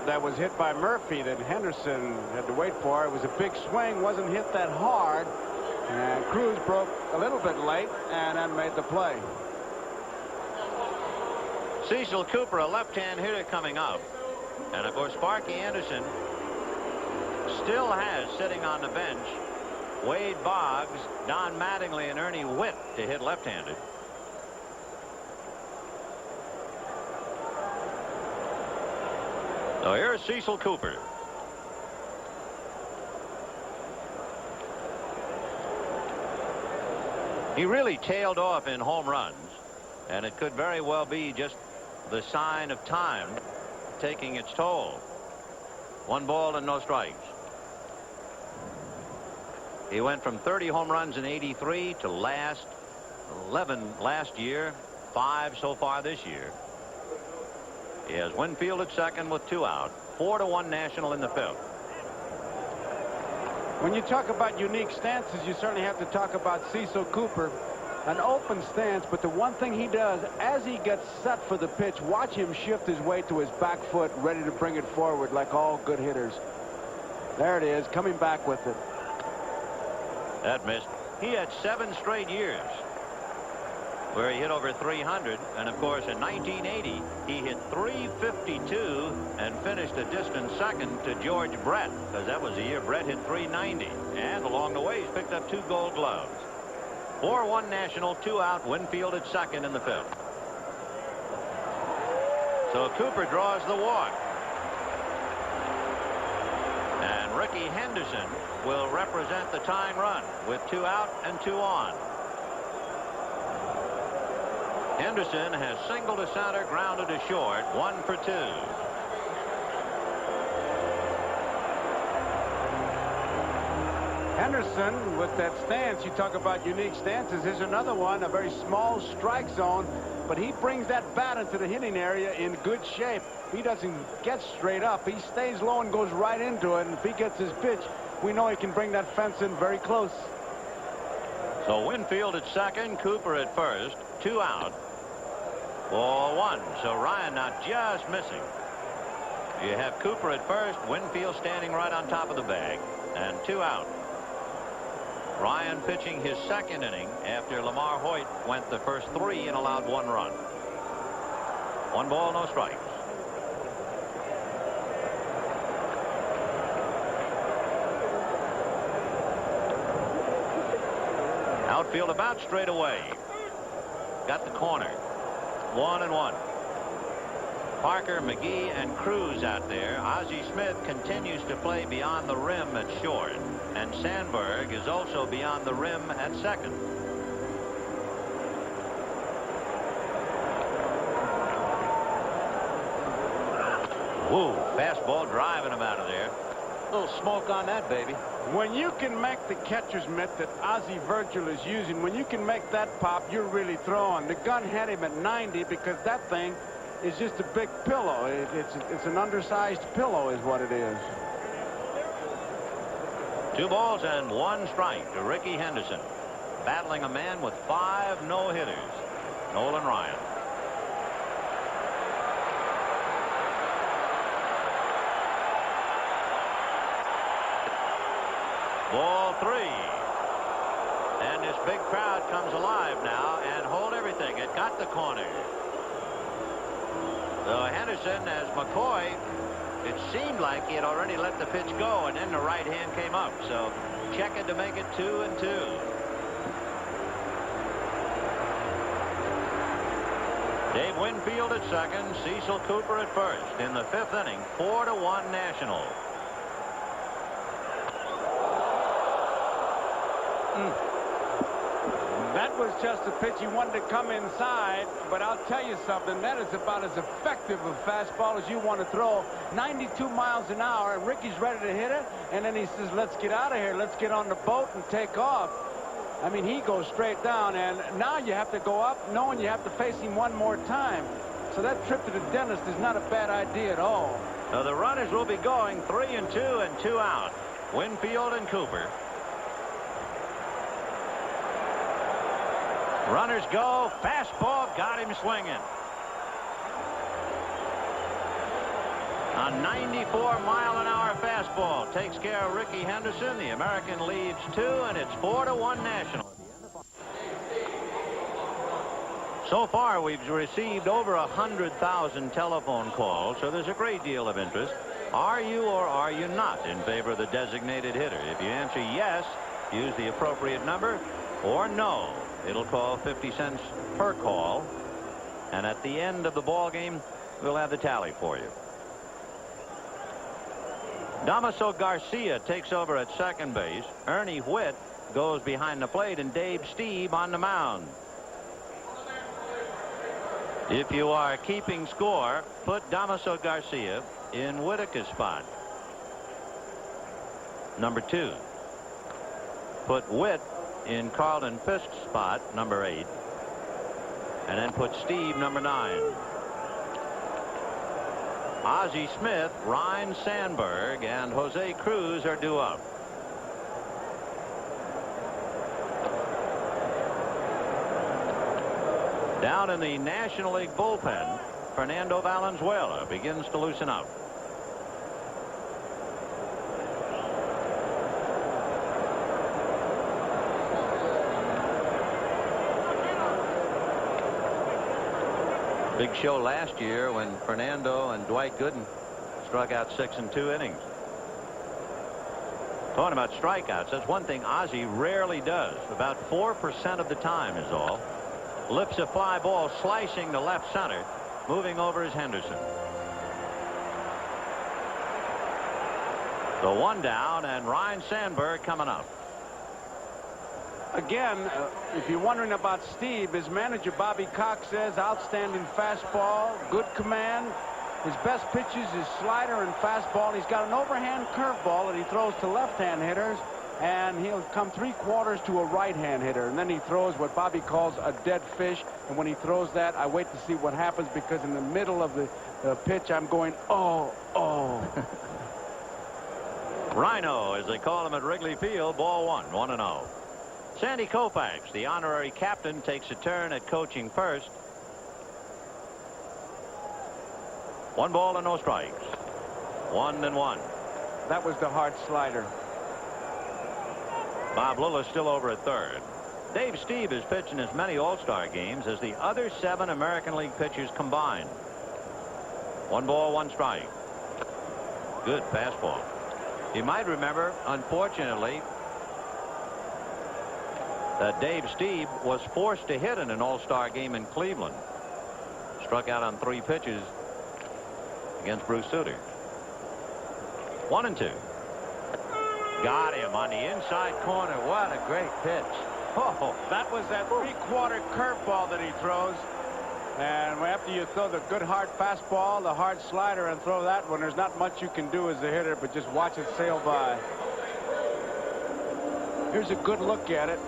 that was hit by Murphy that Henderson had to wait for. It was a big swing, wasn't hit that hard, and Cruz broke a little bit late and then made the play. Cecil Cooper, a left-hand hitter coming up. And of course, Sparky Anderson still has sitting on the bench Wade Boggs, Don Mattingly, and Ernie Witt to hit left-handed. So here's Cecil Cooper. He really tailed off in home runs, and it could very well be just the sign of time taking its toll. 1 ball and no strikes. He went from 30 home runs in '83 to 11 last year, 5 so far this year. He has Winfield at second with 2 out. 4-1 National in the 5th. When you talk about unique stances, you certainly have to talk about Cecil Cooper. An open stance, but the one thing he does as he gets set for the pitch, watch him shift his weight to his back foot, ready to bring it forward like all good hitters. There it is, coming back with it. That missed. He had 7 straight years where he hit over 300, and of course in 1980 he hit 352 and finished a distant second to George Brett, because that was the year Brett hit 390, and along the way he's picked up 2 Gold Gloves. 4-1 National, 2 out. Winfield at second in the 5th. So Cooper draws the walk, and Ricky Henderson will represent the tying run with 2 out and 2 on. Henderson has singled to center, grounded to short, 1 for 2. Henderson, with that stance, you talk about unique stances. Here's another one, a very small strike zone, but he brings that bat into the hitting area in good shape. He doesn't get straight up. He stays low and goes right into it, and if he gets his pitch, we know he can bring that fence in very close. So Winfield at second, Cooper at first, 2 out. Ball 1. So Ryan now just missing. You have Cooper at first, Winfield standing right on top of the bag, and 2 out. Ryan pitching his 2nd inning after Lamar Hoyt went the first 3 and allowed 1 run. 1 ball, no strikes. Outfield about straight away. Got the corner. 1-1. Parker, McGee, and Cruz out there. Ozzie Smith continues to play beyond the rim at short, and Sandberg is also beyond the rim at second. Whoa, fastball driving him out of there. A little smoke on that, baby. When you can make the catcher's mitt that Ozzie Virgil is using, when you can make that pop, you're really throwing. The gun had him at 90 because that thing is just a big pillow. It's an undersized pillow is what it is. 2 balls and 1 strike to Ricky Henderson, battling a man with 5 no-hitters, Nolan Ryan. Ball 3. And this big crowd comes alive now and hold everything. It got the corner. So Henderson, as McCoy, it seemed like he had already let the pitch go, and then the right hand came up. So checking to make it 2-2. Dave Winfield at second, Cecil Cooper at first. In the 5th inning, 4-1 National. That was just a pitch he wanted to come inside, but I'll tell you something, that is about as effective a fastball as you want to throw. 92 miles an hour, and Ricky's ready to hit it, and then he says, let's get out of here, let's get on the boat and take off. I mean, he goes straight down, and now you have to go up knowing you have to face him one more time. So that trip to the dentist is not a bad idea at all. Now the runners will be going 3-2 and 2 out. Winfield and Cooper. Runners go. Fastball got him swinging. A 94-mile-an-hour fastball takes care of Ricky Henderson. The American leads 2, and it's 4-1 National. So far, we've received over 100,000 telephone calls, so there's a great deal of interest. Are you or are you not in favor of the designated hitter? If you answer yes, use the appropriate number, or no, it'll call 50 cents per call, and at the end of the ball game, we'll have the tally for you. Damaso Garcia takes over at second base. Ernie Whitt goes behind the plate, and Dave Stieb on the mound. If you are keeping score, put Damaso Garcia in Whitaker's spot. Number 2. Put Whitt in Carlton Fisk's spot, number 8. And then put Stieb, number 9. Ozzie Smith, Ryne Sandberg, and Jose Cruz are due up. Down in the National League bullpen, Fernando Valenzuela begins to loosen up. Big show last year when Fernando and Dwight Gooden struck out 6 in 2 innings. Talking about strikeouts, that's one thing Ozzie rarely does. About 4% of the time is all. Lifts a fly ball slicing to left center, moving over is Henderson. The 1 down, and Ryne Sandberg coming up. Again, if you're wondering about Steve, his manager Bobby Cox says outstanding fastball, good command. His best pitches is slider and fastball. And he's got an overhand curveball that he throws to left-hand hitters, and he'll come 3/4 to a right-hand hitter, and then he throws what Bobby calls a dead fish. And when he throws that, I wait to see what happens, because in the middle of the pitch, I'm going, oh. Rhino, as they call him at Wrigley Field, ball 1, 1-0. Sandy Koufax, the honorary captain, takes a turn at coaching first. 1 ball and no strikes. 1-1. That was the hard slider. Bob Lillis still over at third. Dave Stieb is pitching as many All-Star games as the other 7 American League pitchers combined. 1 ball, 1 strike. Good fastball. You might remember, unfortunately, that Dave Stieb was forced to hit in an All-Star game in Cleveland. Struck out on 3 pitches against Bruce Sutter. 1-2. Got him on the inside corner. What a great pitch. Oh, that was that 3/4 curveball that he throws. And after you throw the good hard fastball, the hard slider, and throw that one, there's not much you can do as a hitter but just watch it sail by. Here's a good look at it.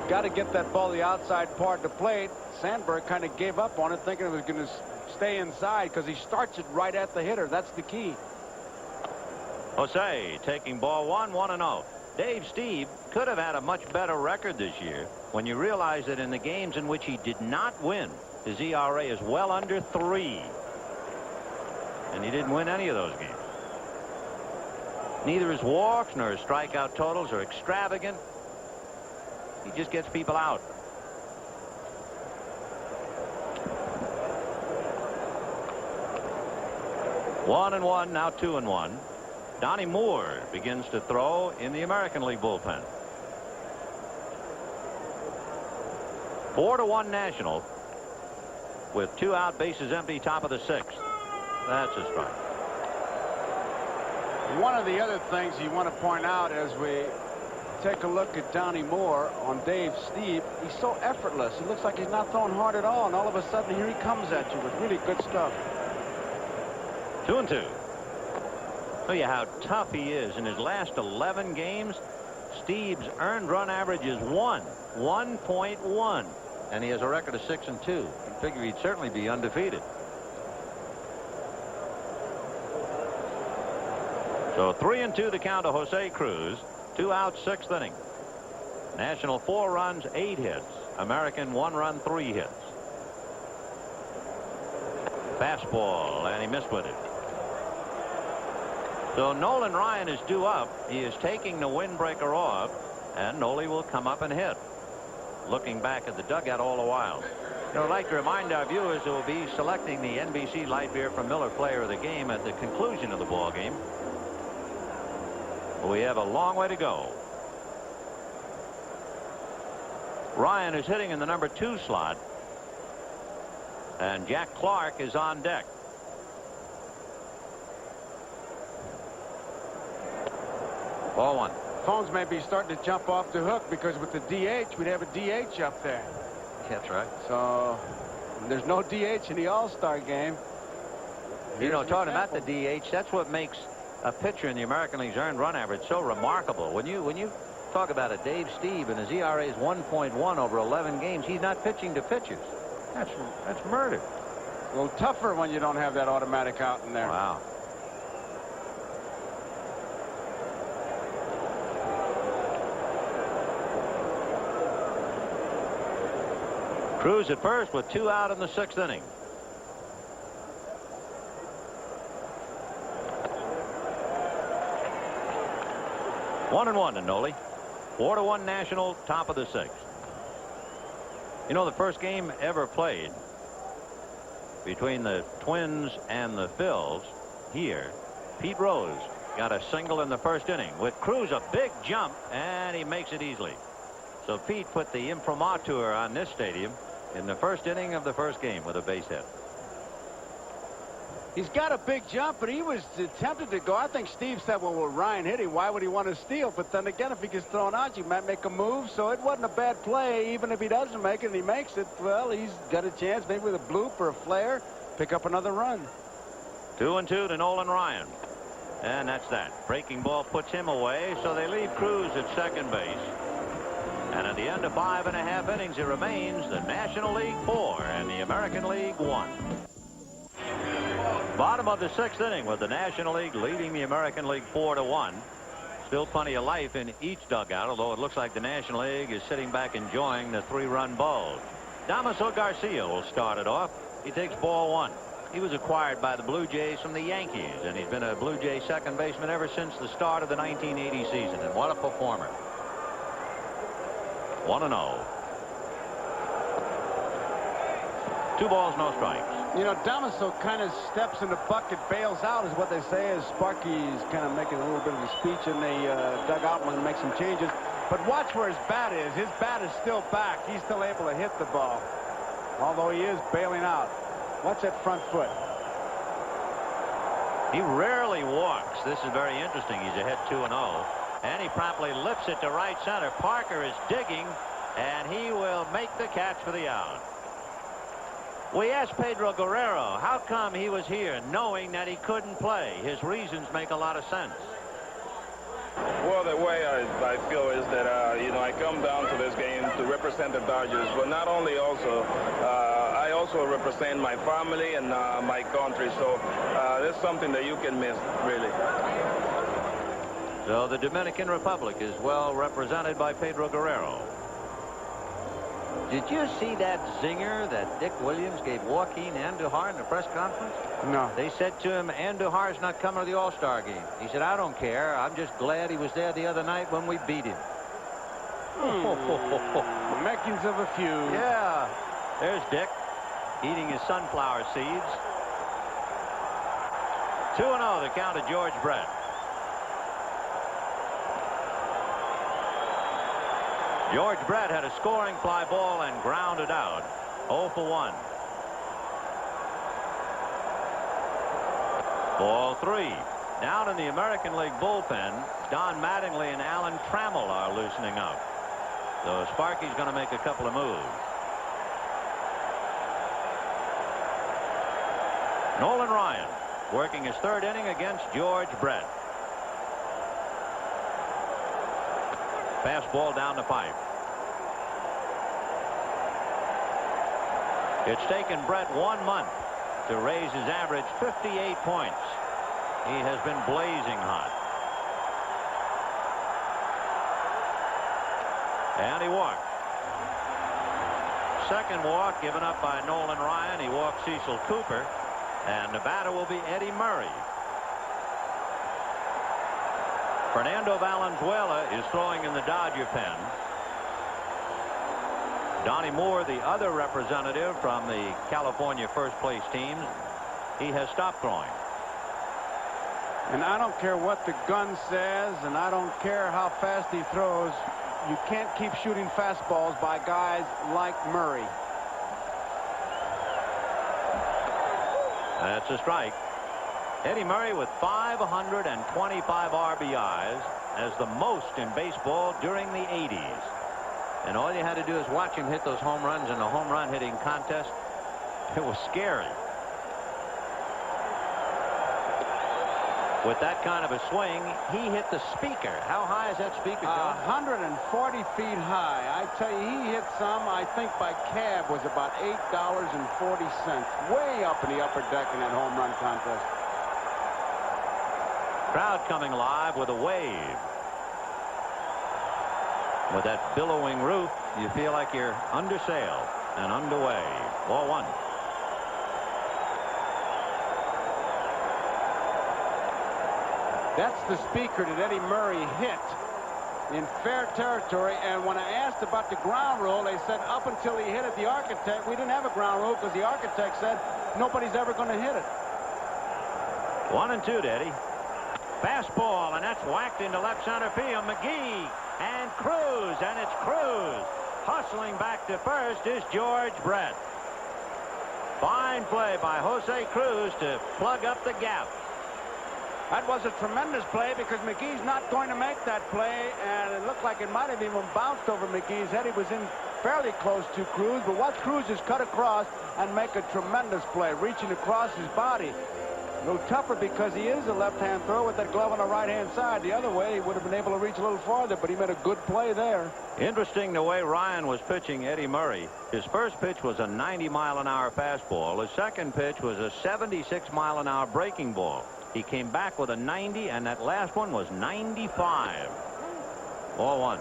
Got to get that ball the outside part of the plate. Sandberg kind of gave up on it, thinking it was going to stay inside, because he starts it right at the hitter. That's the key. Jose taking ball 1, 1-0. Dave Stieb could have had a much better record this year when you realize that in the games in which he did not win, his ERA is well under 3. And he didn't win any of those games. Neither his walks nor his strikeout totals are extravagant. He just gets people out. One and one, now 2-1. Donnie Moore begins to throw in the American League bullpen. 4-1 National. with 2 out, bases empty, top of the 6th. That's a strike. One of the other things you want to point out as we take a look at Donnie Moore on Dave Steve, he's so effortless. He looks like he's not throwing hard at all, and all of a sudden here he comes at you with really good stuff. 2-2. Tell you how tough he is. In his last 11 games, Steve's earned run average is 1.1. And he has a record of 6-2. You figure he'd certainly be undefeated. So 3-2 the count to Jose Cruz. 2 out, 6th inning. National 4 runs, 8 hits. American 1 run, 3 hits. Fastball, and he missed with it. So Nolan Ryan is due up. He is taking the windbreaker off, and Noli will come up and hit. Looking back at the dugout all the while. I'd like to remind our viewers who will be selecting the NBC Light Beer from Miller Player of the Game at the conclusion of the ball game. We have a long way to go. Ryan is hitting in the number 2 slot, and Jack Clark is on deck. Ball 1. Phones may be starting to jump off the hook because with the DH, we'd have a DH up there. That's right. So there's no DH in the All-Star game. You know, talking about the DH, that's what makes a pitcher in the American League's earned run average so remarkable. When you talk about a Dave Steve and his ERA is 1.1 over 11 games, he's not pitching to pitchers. That's murder. A little tougher when you don't have that automatic out in there. Wow. Cruz at first with 2 out in the 6th inning. One and 1 to Noli. 4-1 National, top of the 6th. You know, the first game ever played between the Twins and the Phils here, Pete Rose got a single in the first inning with Cruz a big jump, and he makes it easily. So Pete put the imprimatur on this stadium in the first inning of the first game with a base hit. He's got a big jump, but he was tempted to go. I think Steve said, well, Ryan hit him. Why would he want to steal? But then again, if he gets thrown out, you might make a move. So it wasn't a bad play. Even if he doesn't make it and he makes it, well, he's got a chance maybe with a bloop or a flare, pick up another run. 2-2 to Nolan Ryan. And that's that. Breaking ball puts him away, so they leave Cruz at second base. And at the end of 5.5 innings, it remains the National League 4 and the American League 1. Bottom of the 6th inning with the National League leading the American League 4-1. Still plenty of life in each dugout, although it looks like the National League is sitting back enjoying the 3-run bulge. Damaso Garcia will start it off. He takes ball 1. He was acquired by the Blue Jays from the Yankees, and he's been a Blue Jay second baseman ever since the start of the 1980 season. And what a performer. 1-0. 2 balls, no strikes. You know, Damaso kind of steps in the bucket, bails out, is what they say, as Sparky's kind of making a little bit of a speech in the dugout and make some changes. But watch where his bat is. His bat is still back. He's still able to hit the ball, although he is bailing out. Watch that front foot. He rarely walks. This is very interesting. He's ahead 2-0. And he promptly lifts it to right center. Parker is digging, and he will make the catch for the out. We asked Pedro Guerrero how come he was here knowing that he couldn't play. His reasons make a lot of sense. Well, the way I feel is that, you know, I come down to this game to represent the Dodgers, but not only also, I also represent my family and my country, so that's something that you can miss, really. So the Dominican Republic is well represented by Pedro Guerrero. Did you see that zinger that Dick Williams gave Joaquin Andujar in the press conference? No. They said to him, Andujar's not coming to the All-Star game. He said, I don't care. I'm just glad he was there the other night when we beat him. Makings of a feud. Yeah. There's Dick eating his sunflower seeds. 2-0 the count of George Brett. George Brett had a scoring fly ball and grounded out. 0 for 1. Ball 3. Down in the American League bullpen, Don Mattingly and Alan Trammell are loosening up. So Sparky's going to make a couple of moves. Nolan Ryan working his third inning against George Brett. Fastball down the pipe. It's taken Brett 1 month to raise his average 58 points. He has been blazing hot. And he walked. Second walk given up by Nolan Ryan. He walked Cecil Cooper. And the batter will be Eddie Murray. Fernando Valenzuela is throwing in the Dodger pen. Donnie Moore, the other representative from the California first place team, he has stopped throwing. And I don't care what the gun says, and I don't care how fast he throws. You can't keep shooting fastballs by guys like Murray. That's a strike. Eddie Murray with 525 RBIs as the most in baseball during the 80s. And all you had to do is watch him hit those home runs in the home run hitting contest. It was scary. With that kind of a swing, he hit the speaker. How high is that speaker, John? 140 feet high. I tell you, he hit some, I think by cab was about $8.40. Way up in the upper deck in that home run contest. Crowd coming alive with a wave. With that billowing roof, you feel like you're under sail and underway. Ball 1. That's the speaker that Eddie Murray hit in fair territory. And when I asked about the ground rule, they said up until he hit it, the architect, we didn't have a ground rule because the architect said nobody's ever going to hit it. 1-2 to Eddie. Fastball, and that's whacked into left center field. McGee and Cruz, and it's Cruz. Hustling back to first is George Brett. Fine play by Jose Cruz to plug up the gap. That was a tremendous play because McGee's not going to make that play, and it looked like it might have even bounced over McGee's head. He was in fairly close to Cruz, but watch Cruz just cut across and make a tremendous play, reaching across his body. A little tougher because he is a left-hand thrower with that glove on the right-hand side. The other way, he would have been able to reach a little farther, but he made a good play there. Interesting the way Ryan was pitching Eddie Murray. His first pitch was a 90-mile-an-hour fastball. His second pitch was a 76-mile-an-hour breaking ball. He came back with a 90, and that last one was 95. Ball 1.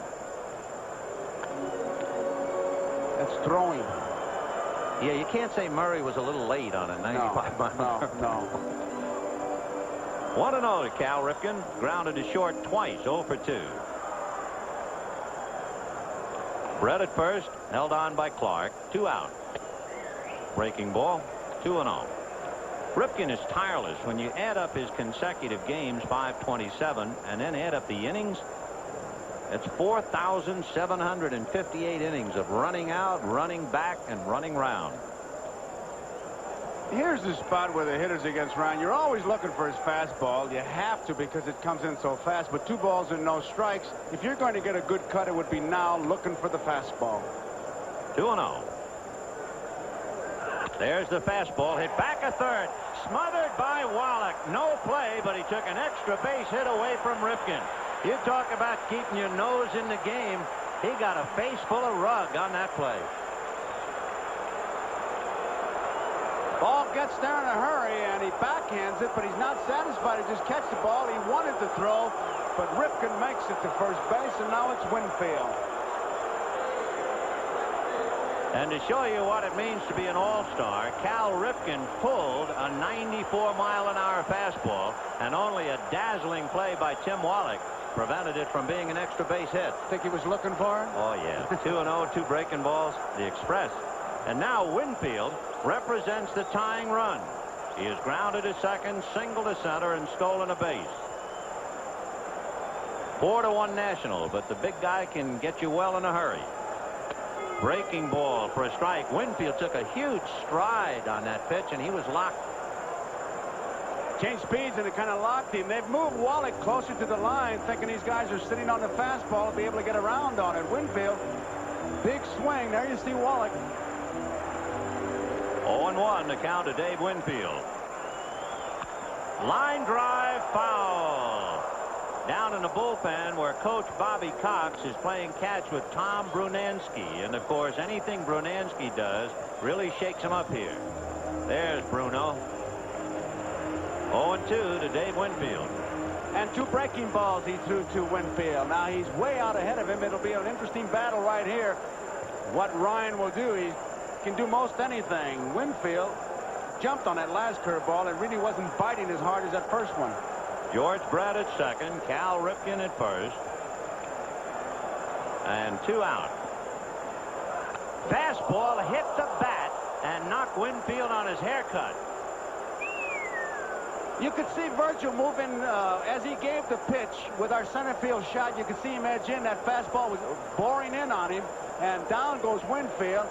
That's throwing. Yeah, you can't say Murray was a little late on a 95-mile-an-hour. No. 1-0 to Cal Ripken. Grounded to short twice, 0 for 2. Brett at first, held on by Clark. 2 out. Breaking ball, 2-0. Ripken is tireless. When you add up his consecutive games, 527, and then add up the innings, it's 4,758 innings of running out, running back, and running round. Here's the spot where the hitter's against Ryan. You're always looking for his fastball. You have to because it comes in so fast, but 2 balls and no strikes. If you're going to get a good cut, it would be now looking for the fastball. 2-0. There's the fastball, hit back a third, smothered by Wallach. No play, but he took an extra base hit away from Ripken. You talk about keeping your nose in the game. He got a face full of rug on that play. Ball gets there in a hurry, and he backhands it, but he's not satisfied to just catch the ball. He wanted to throw, but Ripken makes it to first base, and now it's Winfield. And to show you what it means to be an all-star, Cal Ripken pulled a 94-mile-an-hour fastball, and only a dazzling play by Tim Wallach prevented it from being an extra base hit. Think he was looking for it? Oh, yeah. 2-0, 2 breaking balls, the Express. And now Winfield represents the tying run. He is grounded to second, single to center, and stolen a base. 4-1 National, but the big guy can get you well in a hurry. Breaking ball for a strike. Winfield took a huge stride on that pitch, and he was locked. Changed speeds and it kind of locked him. They've moved Wallach closer to the line, thinking these guys are sitting on the fastball to be able to get around on it. Winfield, big swing. There you see Wallach. 0-1 to count to Dave Winfield. Line drive foul. Down in the bullpen where Coach Bobby Cox is playing catch with Tom Brunansky. And, of course, anything Brunansky does really shakes him up here. There's Bruno. 0-2 to Dave Winfield. And 2 breaking balls he threw to Winfield. Now he's way out ahead of him. It'll be an interesting battle right here. What Ryan will do, he can do most anything. Winfield jumped on that last curveball and really wasn't biting as hard as that first one. George Brett at second, Cal Ripken at first. And 2 out. Fastball hit the bat and knocked Winfield on his haircut. You could see Virgil moving as he gave the pitch with our center field shot. You could see him edge in. That fastball was boring in on him, and down goes Winfield.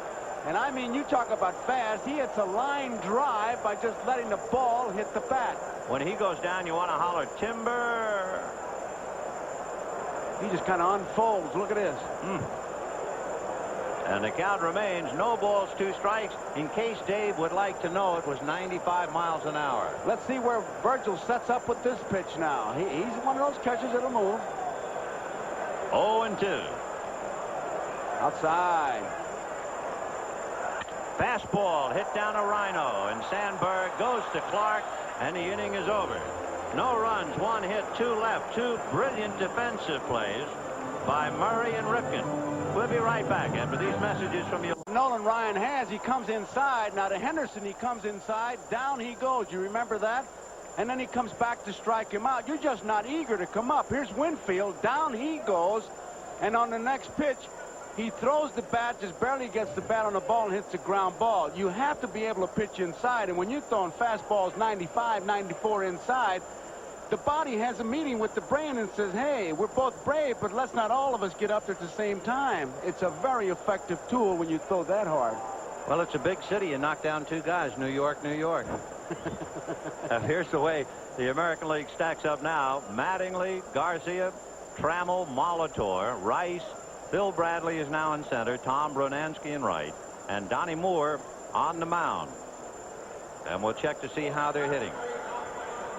And I mean, you talk about fast. He hits a line drive by just letting the ball hit the bat. When he goes down, you want to holler, timber. He just kind of unfolds. Look at this. And the count remains no balls, 2 strikes. In case Dave would like to know, it was 95 miles an hour. Let's see where Virgil sets up with this pitch now. He's one of those catchers that'll move. 0-2. Outside. Fastball hit down a Rhino, and Sandberg goes to Clark, and the inning is over. No runs, 1 hit, 2 left. 2 brilliant defensive plays by Murray and Ripken. We'll be right back after these messages from you. Nolan Ryan has. He comes inside. Now to Henderson, he comes inside. Down he goes. You remember that? And then he comes back to strike him out. You're just not eager to come up. Here's Winfield. Down he goes. And on the next pitch, he throws the bat, just barely gets the bat on the ball and hits the ground ball. You have to be able to pitch inside. And when you're throwing fastballs 95, 94 inside, the body has a meeting with the brain and says, hey, we're both brave, but let's not all of us get up there at the same time. It's a very effective tool when you throw that hard. Well, it's a big city. You knock down 2 guys, New York, New York. Here's the way the American League stacks up now. Mattingly, Garcia, Trammell, Molitor, Rice, Bill Bradley is now in center, Tom Brunansky in right, and Donnie Moore on the mound. And we'll check to see how they're hitting.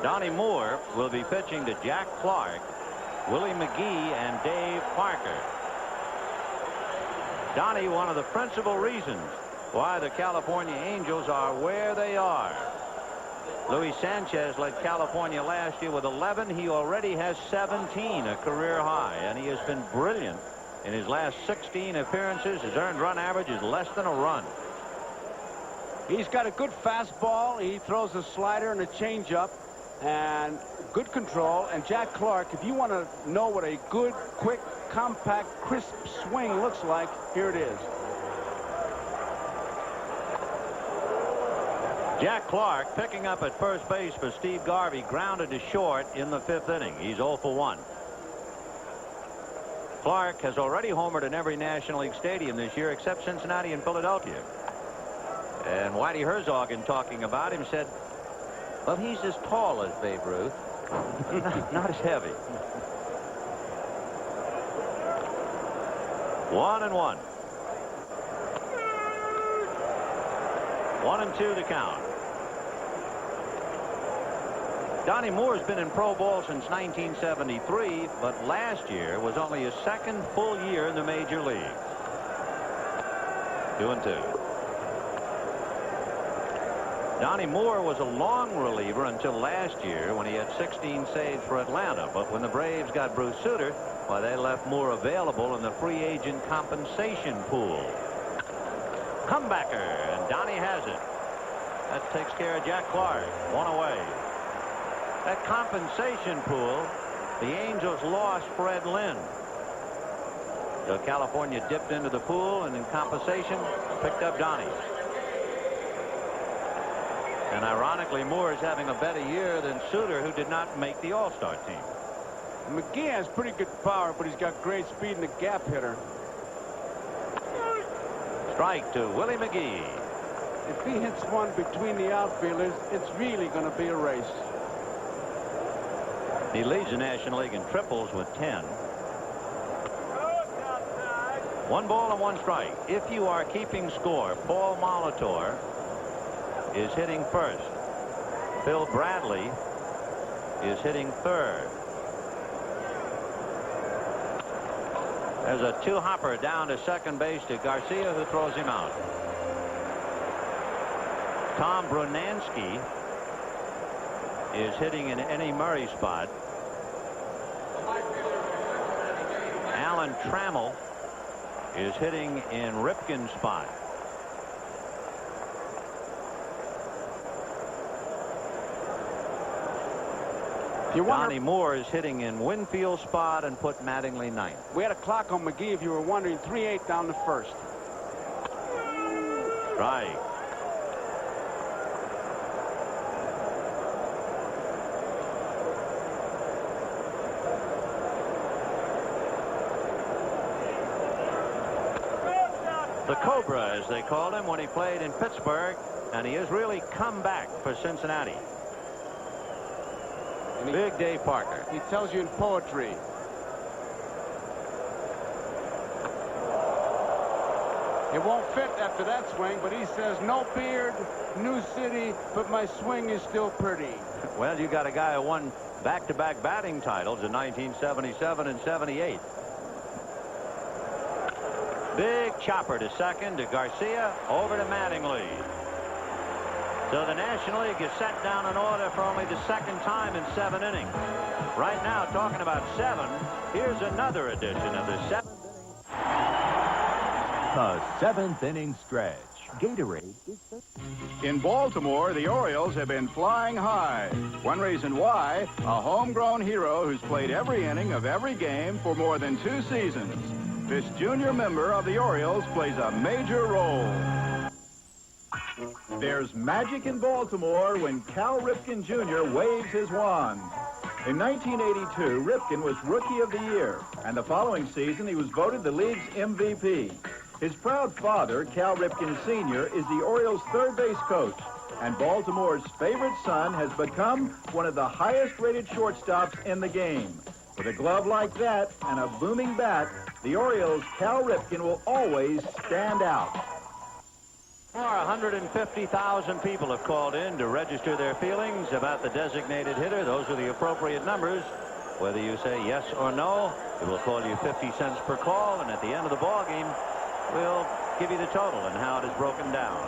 Donnie Moore will be pitching to Jack Clark, Willie McGee, and Dave Parker. Donnie, one of the principal reasons why the California Angels are where they are. Luis Sanchez led California last year with 11. He already has 17, a career high, and he has been brilliant in his last 16 appearances. His earned run average is less than a run. He's got a good fastball. He throws a slider and a changeup and good control. And Jack Clark, if you want to know what a good, quick, compact, crisp swing looks like, here it is. Jack Clark picking up at first base for Steve Garvey, grounded to short in the 5th inning. He's 0 for 1. Clark has already homered in every National League stadium this year except Cincinnati and Philadelphia. And Whitey Herzog, in talking about him, said, well, he's as tall as Babe Ruth. not as heavy. 1-1. 1-2 to count. Donnie Moore's been in pro ball since 1973, but last year was only his 2nd full year in the major leagues. 2-2. Donnie Moore was a long reliever until last year when he had 16 saves for Atlanta. But when the Braves got Bruce Sutter, well, they left Moore available in the free agent compensation pool. Comebacker, and Donnie has it. That takes care of Jack Clark. 1 away. That compensation pool, the Angels lost Fred Lynn. So California dipped into the pool and in compensation picked up Donnie. And ironically, Moore is having a better year than Sutter, who did not make the All-Star team. McGee has pretty good power, but he's got great speed and a gap hitter. Strike to Willie McGee. If he hits one between the outfielders, it's really going to be a race. He leads the National League in triples with 10. 1 ball and 1 strike. If you are keeping score, Paul Molitor is hitting first. Phil Bradley is hitting third. There's a 2-hopper down to second base to Garcia, who throws him out. Tom Brunansky is hitting in Eddie Murray's spot. Alan Trammell is hitting in Ripken's spot. Donnie Moore is hitting in Winfield's spot and put Mattingly ninth. We had a clock on McGee, if you were wondering, 3-8 down the first. Right. The Cobra, as they called him when he played in Pittsburgh, and he has really come back for Cincinnati. Big Dave Parker. He tells you in poetry. It won't fit after that swing, but he says, no beard, new city, but my swing is still pretty. Well, you got a guy who won back-to-back batting titles in 1977 and 78. Big chopper to second to Garcia, over to Mattingly. So the National League is set down in order for only the second time in 7 innings. Right now, talking about 7, here's another edition of the 7th inning. The 7th inning stretch. Gatorade. In Baltimore, the Orioles have been flying high. One reason why, a homegrown hero who's played every inning of every game for more than 2 seasons. This junior member of the Orioles plays a major role. There's magic in Baltimore when Cal Ripken Jr. waves his wand. In 1982, Ripken was Rookie of the Year, and the following season he was voted the league's MVP. His proud father, Cal Ripken Sr., is the Orioles' third base coach, and Baltimore's favorite son has become one of the highest-rated shortstops in the game. With a glove like that and a booming bat, the Orioles' Cal Ripken will always stand out. 150,000 people have called in to register their feelings about the designated hitter. Those are the appropriate numbers. Whether you say yes or no, it will call you 50 cents per call, and at the end of the ball game, we'll give you the total and how it is broken down.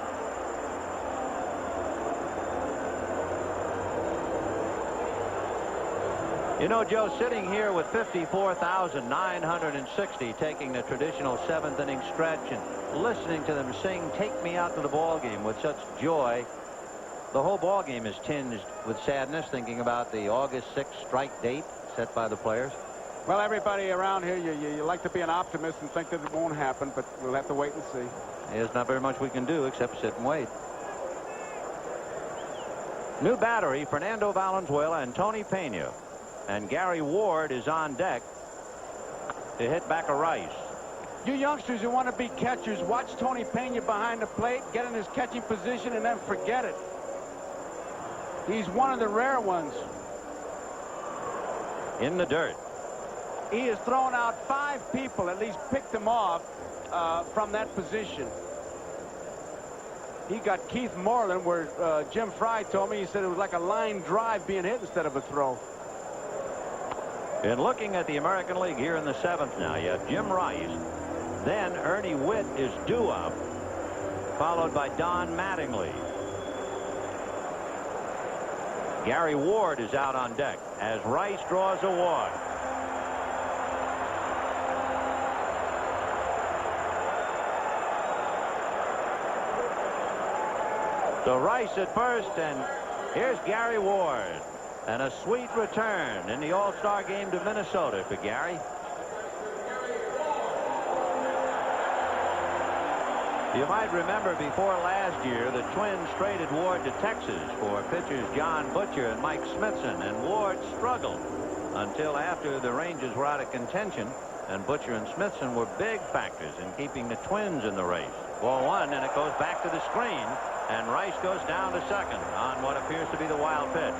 You know, Joe, sitting here with 54,960 taking the traditional 7th inning stretch and listening to them sing "Take Me Out to the Ball Game" with such joy, the whole ball game is tinged with sadness thinking about the August 6th strike date set by the players. Well, everybody around here, you like to be an optimist and think that it won't happen, but we'll have to wait and see. There's not very much we can do except sit and wait. New battery, Fernando Valenzuela and Tony Pena. And Gary Ward is on deck to hit back a Rice. You youngsters who want to be catchers, watch Tony Pena behind the plate, get in his catching position, and then forget it. He's one of the rare ones. In the dirt. He has thrown out 5 people, at least picked them off from that position. He got Keith Moreland, where Jim Fry told me, he said it was like a line drive being hit instead of a throw. And looking at the American League here in the 7th now, you have Jim Rice. Then Ernie Witt is due up, followed by Don Mattingly. Gary Ward is out on deck as Rice draws a walk. So Rice at first, and here's Gary Ward. And a sweet return in the All-Star game to Minnesota for Gary. You might remember before last year, the Twins traded Ward to Texas for pitchers John Butcher and Mike Smithson, and Ward struggled until after the Rangers were out of contention, and Butcher and Smithson were big factors in keeping the Twins in the race. Ball 1, and it goes back to the screen, and Rice goes down to second on what appears to be the wild pitch.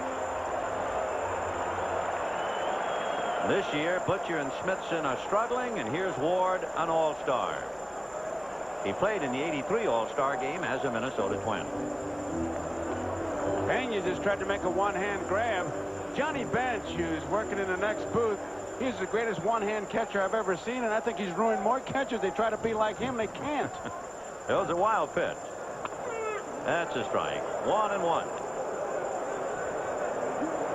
This year, Butcher and Smithson are struggling, and here's Ward, an all-star. He played in the '83 All-Star game as a Minnesota Twin. Pena just tried to make a one-hand grab. Johnny Bench, who's working in the next booth, he's the greatest one-hand catcher I've ever seen, and I think he's ruined more catchers. They try to be like him, they can't. That was a wild pitch. That's a strike. 1-1.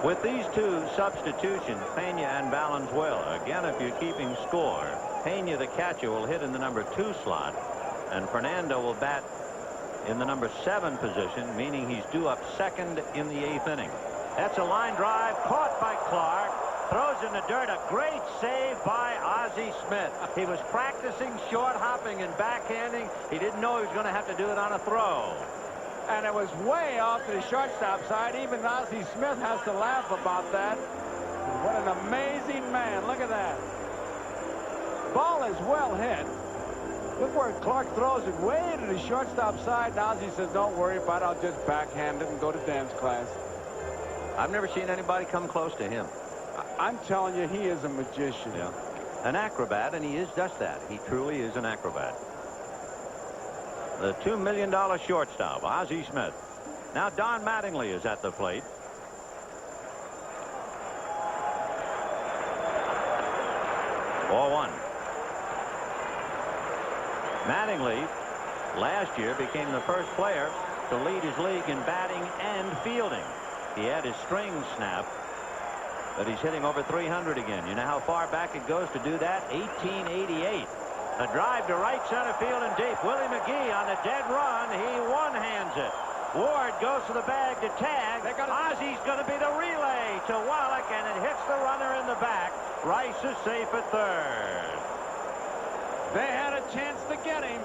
With these two substitutions, Pena and Valenzuela, again, if you're keeping score, Pena, the catcher, will hit in the number 2 slot, and Fernando will bat in the number 7 position, meaning he's due up second in the 8th inning. That's a line drive caught by Clark. Throws in the dirt. A great save by Ozzie Smith. He was practicing short hopping and backhanding. He didn't know he was going to have to do it on a throw. And it was way off to the shortstop side. Even Ozzie Smith has to laugh about that. What an amazing man. Look at that. Ball is well hit. Look where Clark throws it way to the shortstop side. And Ozzie says, don't worry about it. I'll just backhand it and go to dance class. I've never seen anybody come close to him. I'm telling you, he is a magician. Yeah. An acrobat, and he is just that. He truly is an acrobat. The $2 million shortstop, Ozzie Smith. Now Don Mattingly is at the plate. Ball 1. Mattingly last year became the first player to lead his league in batting and fielding. He had his string snapped, but he's hitting over 300 again. You know how far back it goes to do that? 1888. A drive to right center field and deep. Willie McGee on the dead run. He one-hands it. Ward goes to the bag to tag. Ozzie's going to be the relay to Wallach, and it hits the runner in the back. Rice is safe at third. They had a chance to get him.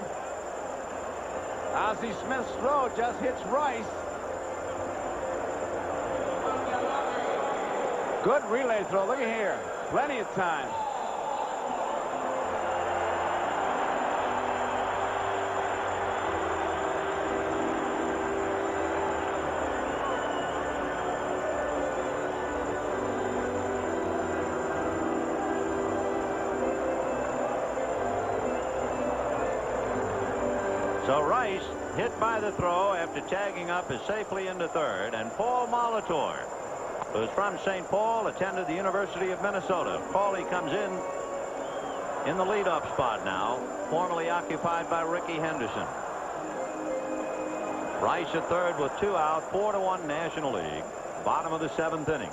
Ozzie Smith's throw just hits Rice. Good relay throw. Look at here. Plenty of time. So Rice, hit by the throw after tagging up, is safely into third, and Paul Molitor, who's from St. Paul, attended the University of Minnesota. Paulie comes in the leadoff spot now, formerly occupied by Ricky Henderson. Rice at third with 2 out, 4-1 National League. Bottom of the 7th inning.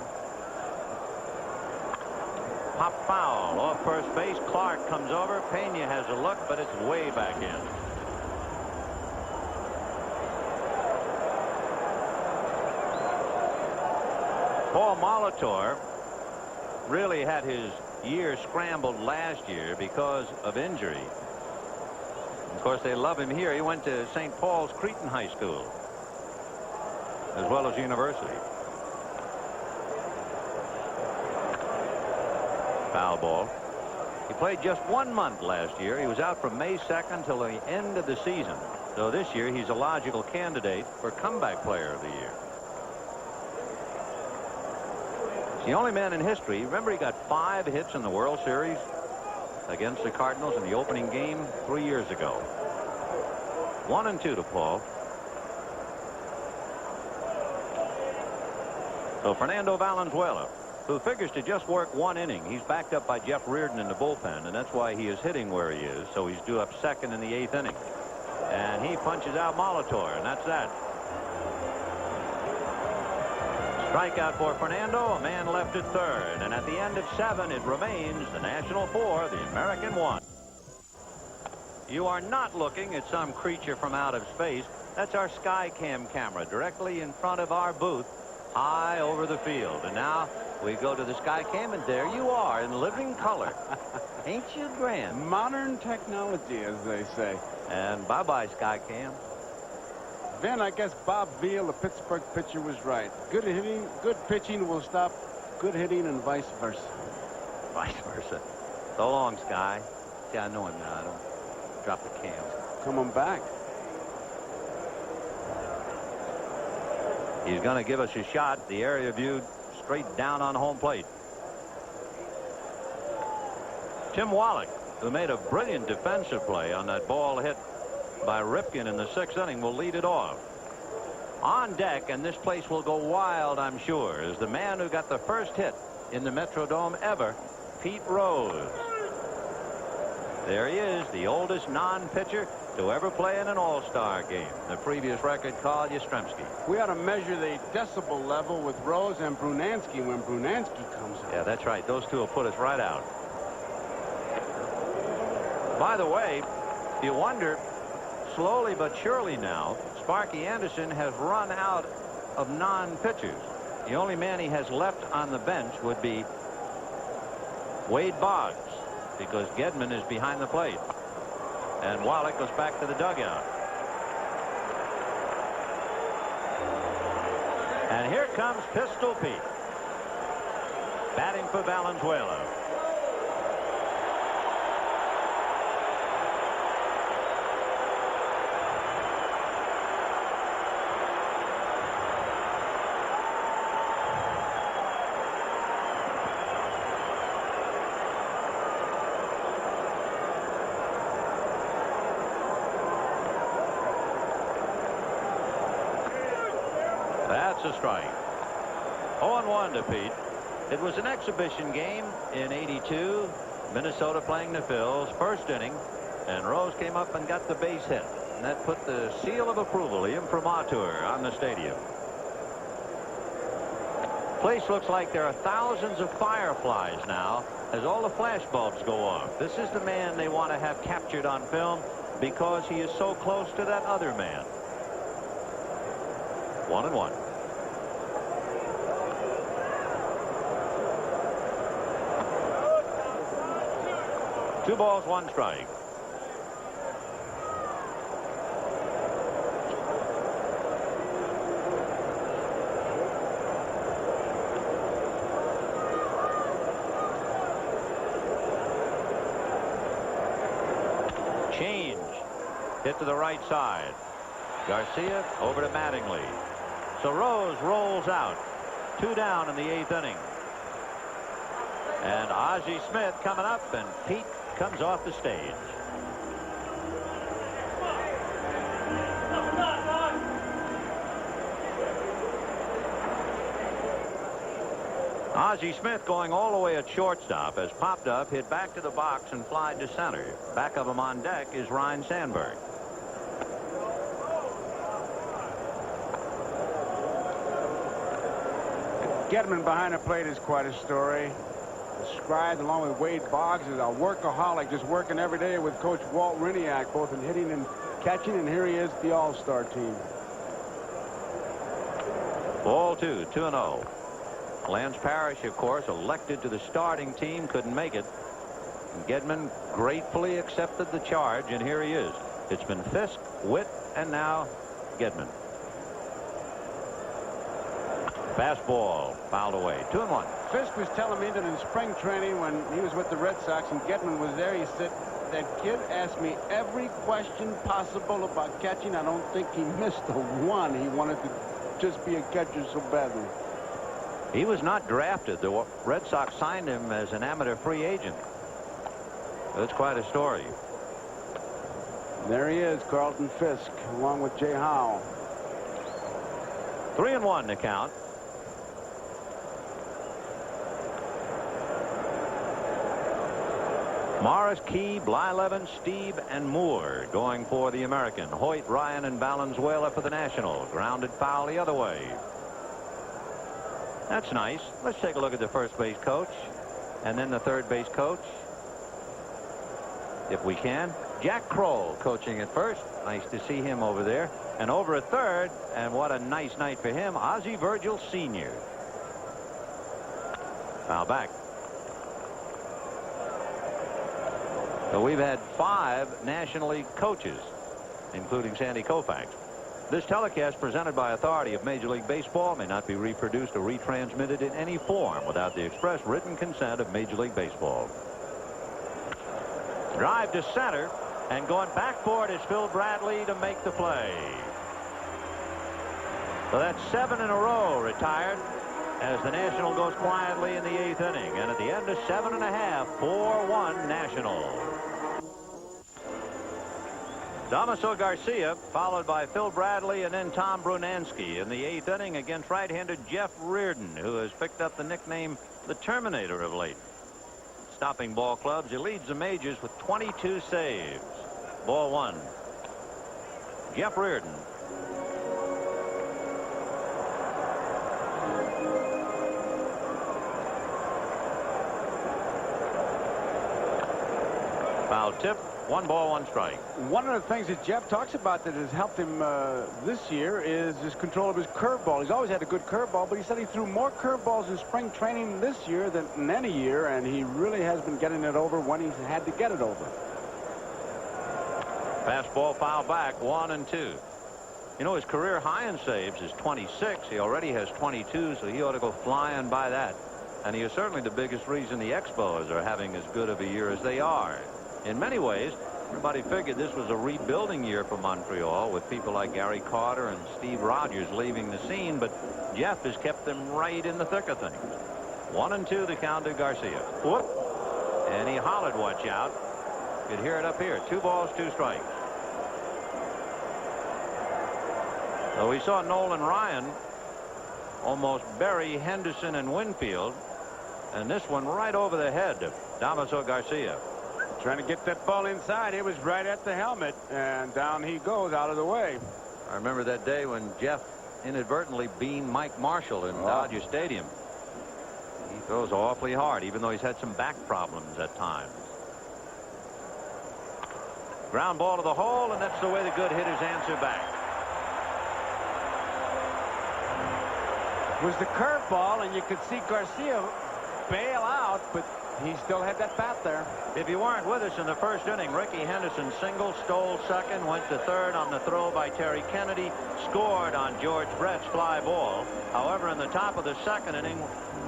Pop foul off first base. Clark comes over. Pena has a look, but it's way back in. Paul Molitor really had his year scrambled last year because of injury. Of course, they love him here. He went to St. Paul's Cretin High School, as well as university. Foul ball. He played just 1 month last year. He was out from May 2nd till the end of the season. So this year, he's a logical candidate for comeback player of the year. He's the only man in history. Remember, he got 5 hits in the World Series against the Cardinals in the opening game 3 years ago. 1-2 to Paul. So Fernando Valenzuela, who figures to just work 1 inning. He's backed up by Jeff Reardon in the bullpen, and that's why he is hitting where he is. So he's due up second in the 8th inning. And he punches out Molitor, and that's that. Strikeout for Fernando, a man left at third. And at the end of 7, it remains the National 4, the American 1. You are not looking at some creature from out of space. That's our Skycam camera directly in front of our booth, high over the field. And now we go to the Skycam, and there you are in living color. Ain't you grand? Modern technology, as they say. And bye-bye, Skycam. Then I guess Bob Veal, the Pittsburgh pitcher, was right. Good hitting, good pitching will stop good hitting, and vice versa. Vice versa. So long, Sky. See, I know him now. I don't drop the cam. Come on back. He's going to give us a shot. The area viewed straight down on home plate. Tim Wallach, who made a brilliant defensive play on that ball hit by Ripken in the 6th inning, will lead it off. On deck, and this place will go wild, I'm sure, is the man who got the first hit in the Metrodome ever, Pete Rose. There he is, the oldest non-pitcher to ever play in an all-star game. The previous record, Carl Yastrzemski. We ought to measure the decibel level with Rose and Brunansky when Brunansky comes out. Yeah, that's right. Those two will put us right out. By the way, you wonder, slowly but surely now, Sparky Anderson has run out of non-pitchers. The only man he has left on the bench would be Wade Boggs, because Gedman is behind the plate. And Wallach goes back to the dugout. And here comes Pistol Pete, batting for Valenzuela. That's a strike. 0-1 to Pete. It was an exhibition game in '82. Minnesota playing the Phils, first inning, and Rose came up and got the base hit. And that put the seal of approval, the imprimatur, on the stadium. Place looks like there are thousands of fireflies now as all the flash bulbs go off. This is the man they want to have captured on film because he is so close to that other man. 1-1. Two balls, one strike. Change. Hit to the right side. Garcia over to Mattingly. So Rose rolls out. 2 down in the 8th inning. And Ozzie Smith coming up, and Pete comes off the stage. Ozzie Smith, going all the way at shortstop, has popped up, hit back to the box, and flied to center. Back of him on deck is Ryne Sandberg. Gedman behind the plate is quite a story. Described along with Wade Boggs as a workaholic, just working every day with Coach Walt Riniak, both in hitting and catching, and here he is, the all-star team. Ball 2, 2-0. Lance Parrish, of course, elected to the starting team, couldn't make it. And Gedman gratefully accepted the charge, and here he is. It's been Fisk, Witt, and now Gedman. Fastball fouled away. 2-1. Fisk was telling me that in spring training when he was with the Red Sox and Gedman was there, he said, that kid asked me every question possible about catching. I don't think he missed a one. He wanted to just be a catcher so badly. He was not drafted. The Red Sox signed him as an amateur free agent. That's quite a story. There he is, Carlton Fisk, along with Jay Howe. 3-1 to count. Morris, Key, Blyleven, Steve, and Moore going for the American. Hoyt, Ryan, and Valenzuela for the National. Grounded foul the other way. That's nice. Let's take a look at the first base coach and then the third base coach, if we can. Jack Kroll coaching at first. Nice to see him over there. And over at third, and what a nice night for him, Ozzie Virgil Sr. Foul back. So we've had 5 National League coaches, including Sandy Koufax. This telecast, presented by authority of Major League Baseball, may not be reproduced or retransmitted in any form without the express written consent of Major League Baseball. Drive to center, and going back for it is Phil Bradley to make the play. So that's 7 in a row retired as the National goes quietly in the 8th inning. And at the end of 7 1/2, 4-1 National. Damaso Garcia followed by Phil Bradley and then Tom Brunansky in the 8th inning against right-handed Jeff Reardon, who has picked up the nickname the Terminator of late. Stopping ball clubs, he leads the majors with 22 saves. Ball 1. Jeff Reardon. Foul tip. 1 ball, 1 strike. One of the things that Jeff talks about that has helped him this year is his control of his curveball. He's always had a good curveball, but he said he threw more curveballs in spring training this year than in any year, and he really has been getting it over when he's had to get it over. Fastball foul back, 1 and 2. You know, his career high in saves is 26. He already has 22, so he ought to go flying by that. And he is certainly the biggest reason the Expos are having as good of a year as they are. In many ways, everybody figured this was a rebuilding year for Montreal with people like Gary Carter and Steve Rogers leaving the scene, but Jeff has kept them right in the thick of things. 1 and 2 the count to Garcia. Whoop. And he hollered, watch out. You could hear it up here. 2 balls, 2 strikes. So we saw Nolan Ryan almost bury Henderson and Winfield, and this one right over the head of Damaso Garcia. Trying to get that ball inside. It was right at the helmet, and down he goes out of the way. I remember that day when Jeff inadvertently beamed Mike Marshall in Dodger Stadium. He throws awfully hard, even though he's had some back problems at times. Ground ball to the hole, and that's the way the good hitters answer back. It was the curveball, and you could see Garcia bail out, but he still had that bat there. If you weren't with us in the first inning, Ricky Henderson singled, stole second, went to third on the throw by Terry Kennedy, scored on George Brett's fly ball. However, in the top of the second inning,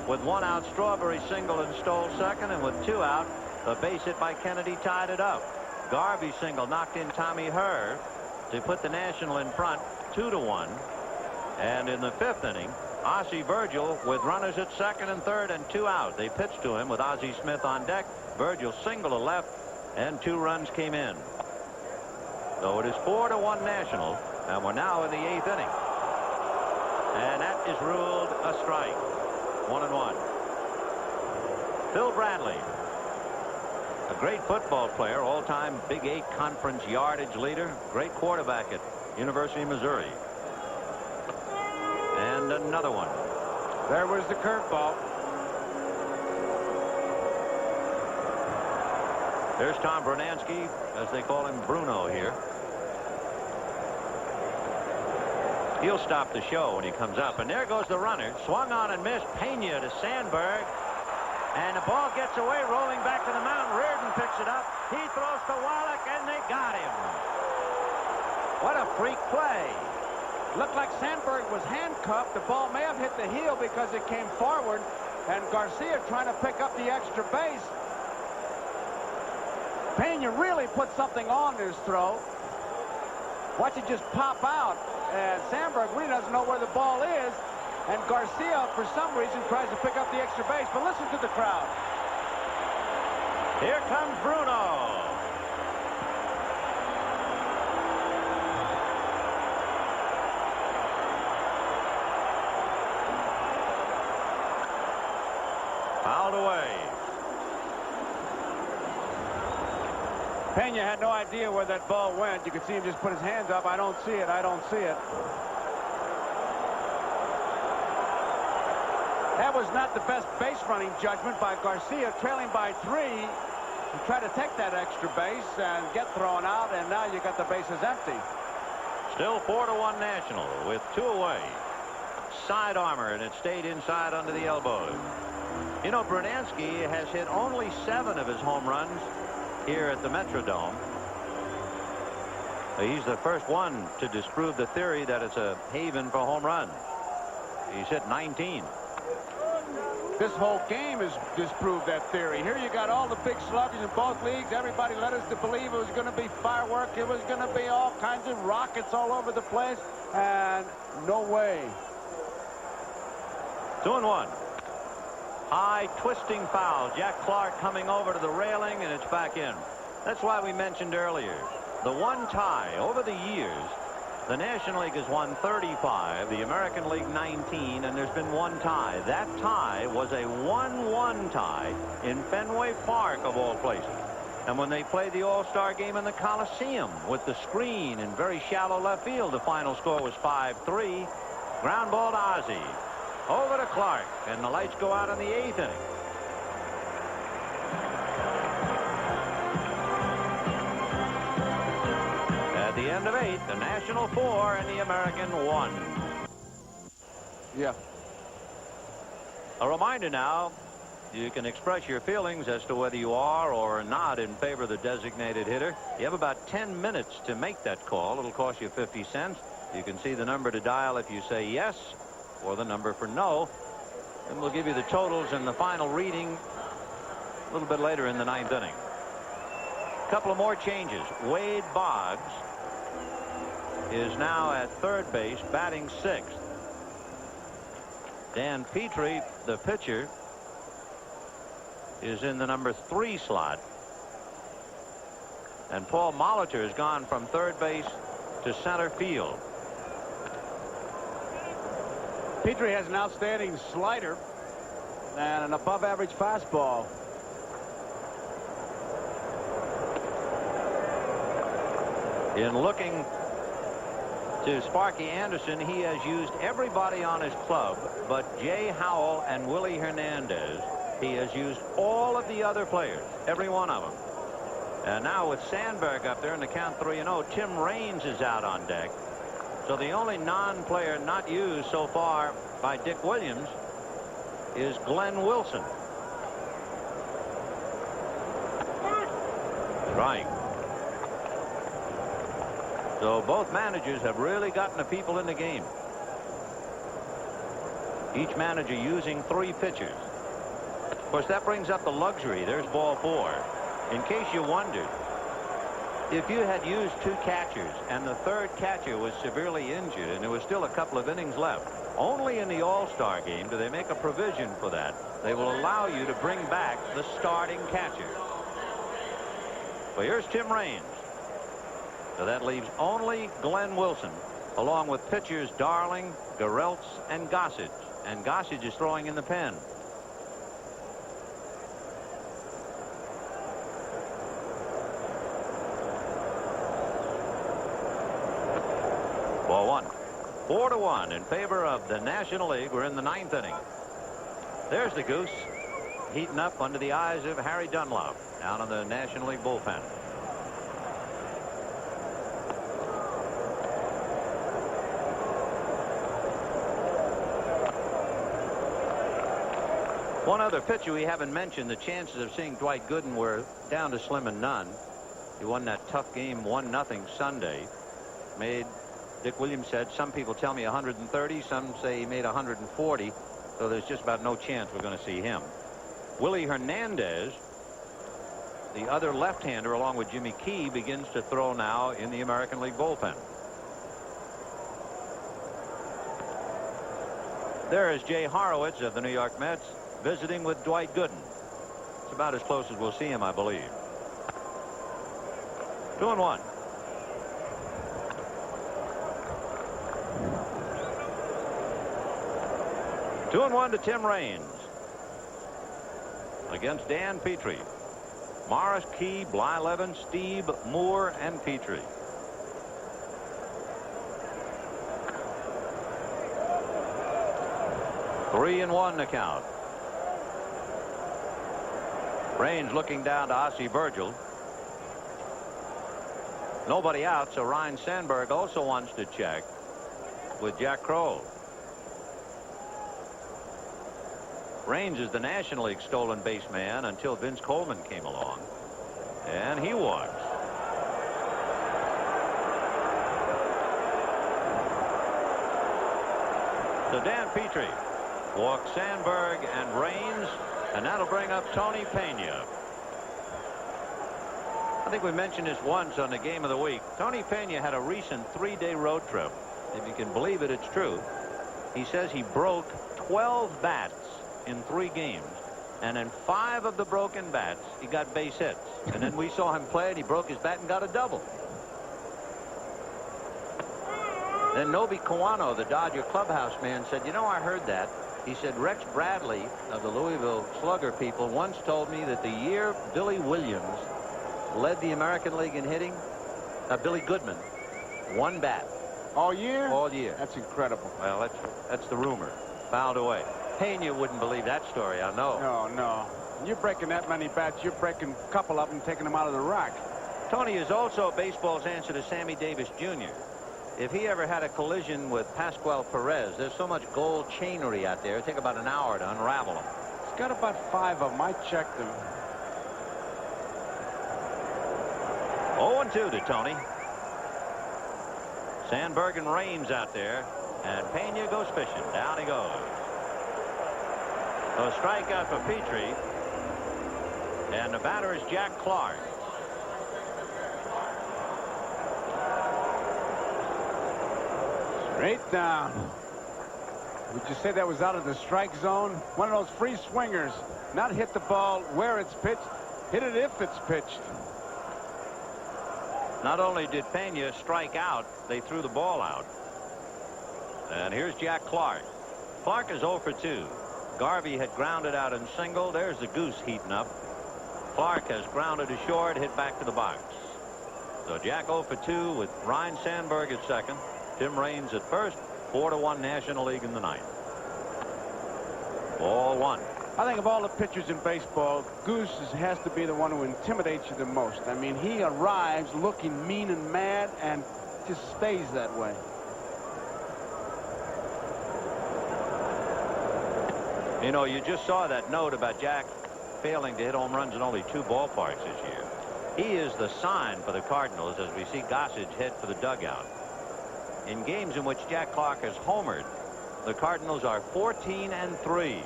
with 1 out, Strawberry singled and stole second, and with 2 out, the base hit by Kennedy tied it up. Garvey single knocked in Tommy Herr to put the National in front 2-1. And in the 5th inning, Ossie Virgil with runners at second and third and 2 out. They pitched to him with Ozzie Smith on deck. Virgil singled to left, and 2 runs came in. So it is 4-1 National, and we're now in the 8th inning. And that is ruled a strike. 1-1. Phil Bradley, a great football player, all-time Big 8 conference yardage leader, great quarterback at University of Missouri. And another one. There was the curveball. There's Tom Brunansky, as they call him, Bruno here. He'll stop the show when he comes up. And there goes the runner. Swung on and missed. Pena to Sandberg. And the ball gets away, rolling back to the mound. Reardon picks it up. He throws to Wallach, and they got him. What a freak play. Looked like Sandberg was handcuffed. The ball may have hit the heel because it came forward, and Garcia trying to pick up the extra base. Pena really put something on his throw. Watch it just pop out, and Sandberg really doesn't know where the ball is, and Garcia for some reason tries to pick up the extra base. But listen to the crowd. Here comes Bruno. Fouled away. Pena had no idea where that ball went. You could see him just put his hands up. I don't see it. I don't see it. That was not the best base running judgment by Garcia, trailing by 3. He tried to take that extra base and get thrown out, and now you got the bases empty. Still 4-1 National with 2 away. Side armor, and it stayed inside under the elbows. You know, Brunansky has hit only 7 of his home runs here at the Metrodome. He's the first one to disprove the theory that it's a haven for home runs. He's hit 19. This whole game has disproved that theory. Here you got all the big sluggers in both leagues. Everybody led us to believe it was going to be fireworks. It was going to be all kinds of rockets all over the place. And no way. 2-1. High twisting foul. Jack Clark coming over to the railing, and it's back in. That's why we mentioned earlier the one tie over the years. The National League has won 35, the American League 19, and there's been one tie. That tie was a 1-1 tie in Fenway Park, of all places. And when they played the All-Star game in the Coliseum with the screen in very shallow left field, the final score was 5-3. Ground ball to Ozzie. Over to Clark, and the lights go out in the 8th inning. At the end of 8, the National 4 and the American 1. Yeah. A reminder now, you can express your feelings as to whether you are or are not in favor of the designated hitter. You have about 10 minutes to make that call. It'll cost you 50 cents. You can see the number to dial if you say yes, or the number for no. And we'll give you the totals and the final reading a little bit later in the 9th inning. A couple of more changes. Wade Boggs is now at third base, batting 6th. Dan Petrie, the pitcher, is in the number 3 slot. And Paul Molitor has gone from third base to center field. Petrie has an outstanding slider and an above-average fastball. In looking to Sparky Anderson, he has used everybody on his club but Jay Howell and Willie Hernandez. He has used all of the other players, every one of them. And now with Sandberg up there in the count 3-0, Tim Raines is out on deck. So the only non-player not used so far by Dick Williams is Glenn Wilson. Right. So both managers have really gotten the people in the game. Each manager using 3 pitchers. Of course, that brings up the luxury. There's ball 4. In case you wondered, if you had used 2 catchers and the third catcher was severely injured and there was still a couple of innings left, only in the All-Star game do they make a provision for that. They will allow you to bring back the starting catcher. Well, here's Tim Raines. So that leaves only Glenn Wilson, along with pitchers Darling, Garrelts, and Gossage. And Gossage is throwing in the pen. Ball 1. 4-1 in favor of the National League. We're in the 9th inning. There's the goose heating up under the eyes of Harry Dunlop down in the National League bullpen. One other pitcher we haven't mentioned, the chances of seeing Dwight Gooden were down to slim and none. He won that tough game 1-0 Sunday. Made, Dick Williams said, some people tell me 130, some say he made 140, so there's just about no chance we're going to see him. Willie Hernandez, the other left-hander, along with Jimmy Key, begins to throw now in the American League bullpen. There is Jay Horowitz of the New York Mets visiting with Dwight Gooden. It's about as close as we'll see him, I believe. 2-1. Two and 1 to Tim Raines against Dan Petrie. Morris, Key, Blyleven, Steve, Moore, and Petrie. Three and 1 to count. Raines looking down to Ossie Virgil. Nobody out, so Ryan Sandberg also wants to check with Jack Kroll. Raines is the National League stolen base man until Vince Coleman came along, and he walks. So Dan Petrie walks Sandberg and Raines, and that'll bring up Tony Pena. I think we mentioned this once on the Game of the Week. Tony Pena had a recent 3-day road trip. If you can believe it, it's true. He says he broke 12 bats in 3 games. And in 5 of the broken bats, he got base hits. And then we saw him play, and he broke his bat and got a double. Then Nobi Kawano, the Dodger clubhouse man, said, you know, I heard that. He said, Rex Bradley of the Louisville Slugger people once told me that the year Billy Williams led the American League in hitting, Billy Goodman, 1 bat. All year? All year. That's incredible. Well, that's the rumor. Fouled away. Pena wouldn't believe that story, I know. No. You're breaking that many bats. You're breaking a couple of them, taking them out of the rack. Tony is also baseball's answer to Sammy Davis Jr. If he ever had a collision with Pascual Perez, there's so much gold chainery out there, it'd take about an hour to unravel them. He's got about 5 of them. I checked them. 0-2 to Tony. Sandberg and Raines out there, and Pena goes fishing. Down he goes. So a strikeout for Petrie, and the batter is Jack Clark. Straight down. Would you say that was out of the strike zone? One of those free swingers. Not hit the ball where it's pitched, hit it if it's pitched. Not only did Pena strike out, they threw the ball out. And here's Jack Clark. Clark is 0 for 2. Garvey had grounded out in single. There's the goose heating up. Clark has grounded to short, hit back to the box. So Jack 0 for 2 with Ryan Sandberg at second. Tim Raines at first. 4-1 National League in the ninth. Ball 1. I think of all the pitchers in baseball, Goose has to be the one who intimidates you the most. I mean, he arrives looking mean and mad and just stays that way. You know, you just saw that note about Jack failing to hit home runs in only 2 ballparks this year. He is the sign for the Cardinals as we see Gossage head for the dugout. In games in which Jack Clark has homered, the Cardinals are 14-3.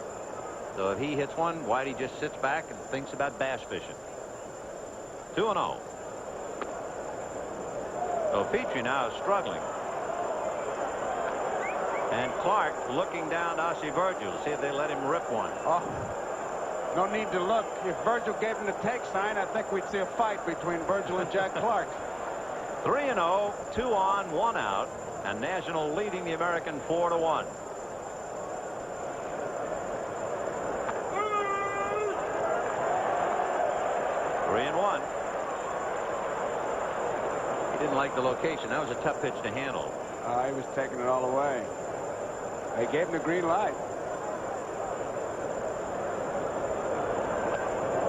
So if he hits one, Whitey just sits back and thinks about bass fishing. 2-0. So Petrie now is struggling. And Clark looking down to Ossie Virgil to see if they let him rip one. Oh, no need to look. If Virgil gave him the take sign, I think we'd see a fight between Virgil and Jack Clark. 3-0, 2 on, 1 out, and National leading the American 4-1. He didn't like the location. That was a tough pitch to handle. He was taking it all away. They gave him the green light.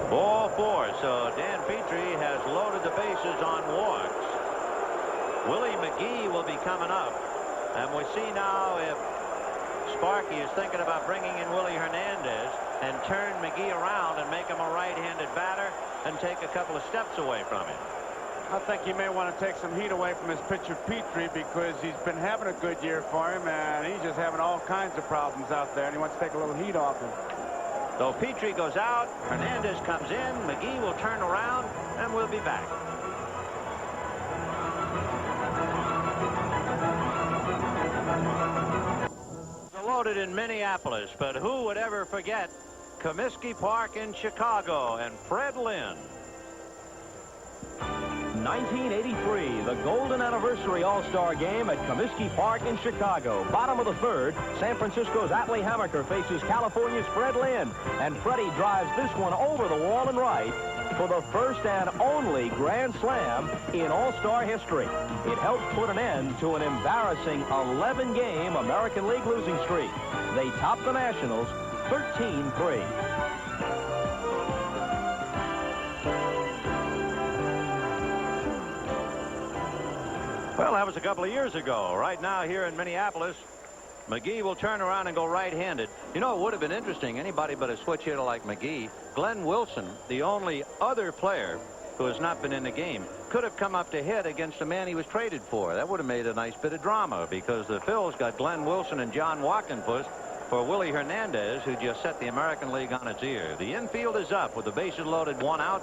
Ball 4. So Dan Petrie has loaded the bases on walks. Willie McGee will be coming up. And we see now if Sparky is thinking about bringing in Willie Hernandez and turn McGee around and make him a right-handed batter and take a couple of steps away from him. I think he may want to take some heat away from his pitcher Petrie because he's been having a good year for him and he's just having all kinds of problems out there and he wants to take a little heat off him. So Petrie goes out, Hernandez comes in, McGee will turn around, and we'll be back. Loaded in Minneapolis, but who would ever forget Comiskey Park in Chicago and Fred Lynn. 1983, the golden anniversary all-star game at Comiskey Park in Chicago. Bottom of the 3rd, San Francisco's Atlee Hammaker faces California's Fred Lynn, and Freddie drives this one over the wall and right for the first and only Grand Slam in all-star history. It helped put an end to an embarrassing 11-game American League losing streak. They topped the Nationals 13-3. Well, that was a couple of years ago. Right now here in Minneapolis, McGee will turn around and go right-handed. You know, it would have been interesting, anybody but a switch hitter like McGee. Glenn Wilson, the only other player who has not been in the game, could have come up to hit against the man he was traded for. That would have made a nice bit of drama because the Phils got Glenn Wilson and John Walkenfuss for Willie Hernandez, who just set the American League on its ear. The infield is up with the bases loaded, 1 out.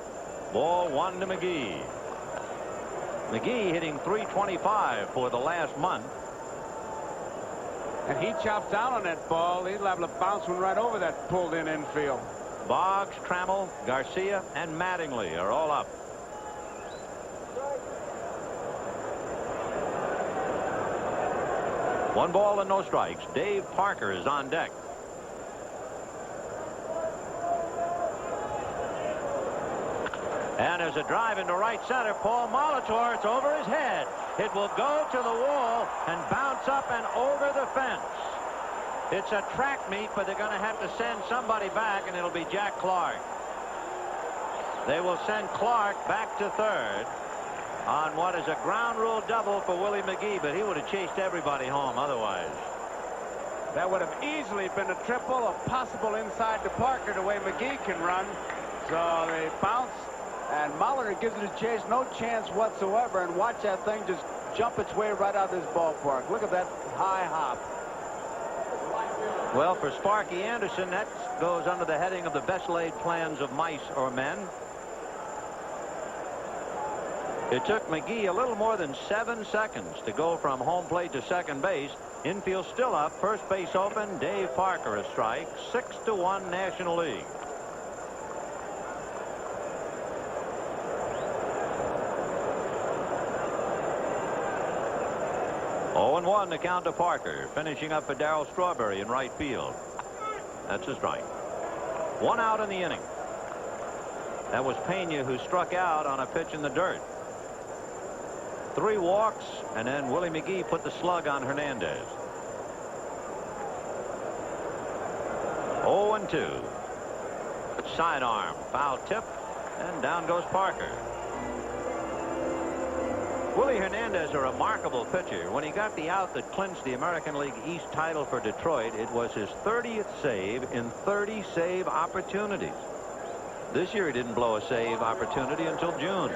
Ball 1 to McGee. McGee hitting .325 for the last month. And he chops down on that ball. He's liable to bounce one right over that pulled-in infield. Boggs, Trammell, Garcia, and Mattingly are all up. One ball and no strikes. Dave Parker is on deck. And there's a drive into right center. Paul Molitor, it's over his head. It will go to the wall and bounce up and over the fence. It's a track meet, but they're going to have to send somebody back, and it'll be Jack Clark. They will send Clark back to third on what is a ground rule double for Willie McGee, but he would have chased everybody home otherwise. That would have easily been a triple, a possible inside to Parker the way McGee can run. So they bounce, and Molitor gives it a chase, no chance whatsoever, and watch that thing just jump its way right out of this ballpark. Look at that high hop. Well, for Sparky Anderson, that goes under the heading of the best laid plans of mice or men. It took McGee a little more than 7 seconds to go from home plate to second base. Infield still up, first base open. Dave Parker a strike. 6-1 National League. Oh, 0-1 to count to Parker. Finishing up for Darryl Strawberry in right field. That's a strike. 1 out in the inning. That was Pena who struck out on a pitch in the dirt. 3 walks, and then Willie McGee put the slug on Hernandez. 0-2. Sidearm, foul tip, and down goes Parker. Willie Hernandez, a remarkable pitcher. When he got the out that clinched the American League East title for Detroit, it was his 30th save in 30 save opportunities. This year he didn't blow a save opportunity until June.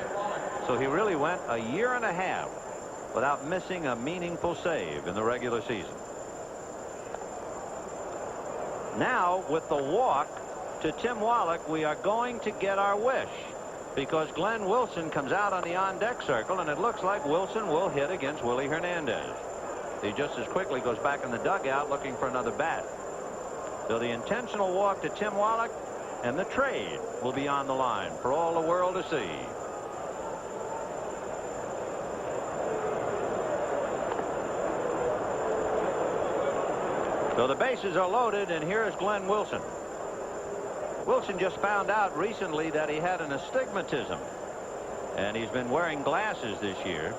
So he really went a year and a half without missing a meaningful save in the regular season. Now, with the walk to Tim Wallach, we are going to get our wish, because Glenn Wilson comes out on the on-deck circle, and it looks like Wilson will hit against Willie Hernandez. He just as quickly goes back in the dugout looking for another bat. So the intentional walk to Tim Wallach and the trade will be on the line for all the world to see. So the bases are loaded, and here's Glenn Wilson. Wilson just found out recently that he had an astigmatism, and he's been wearing glasses this year.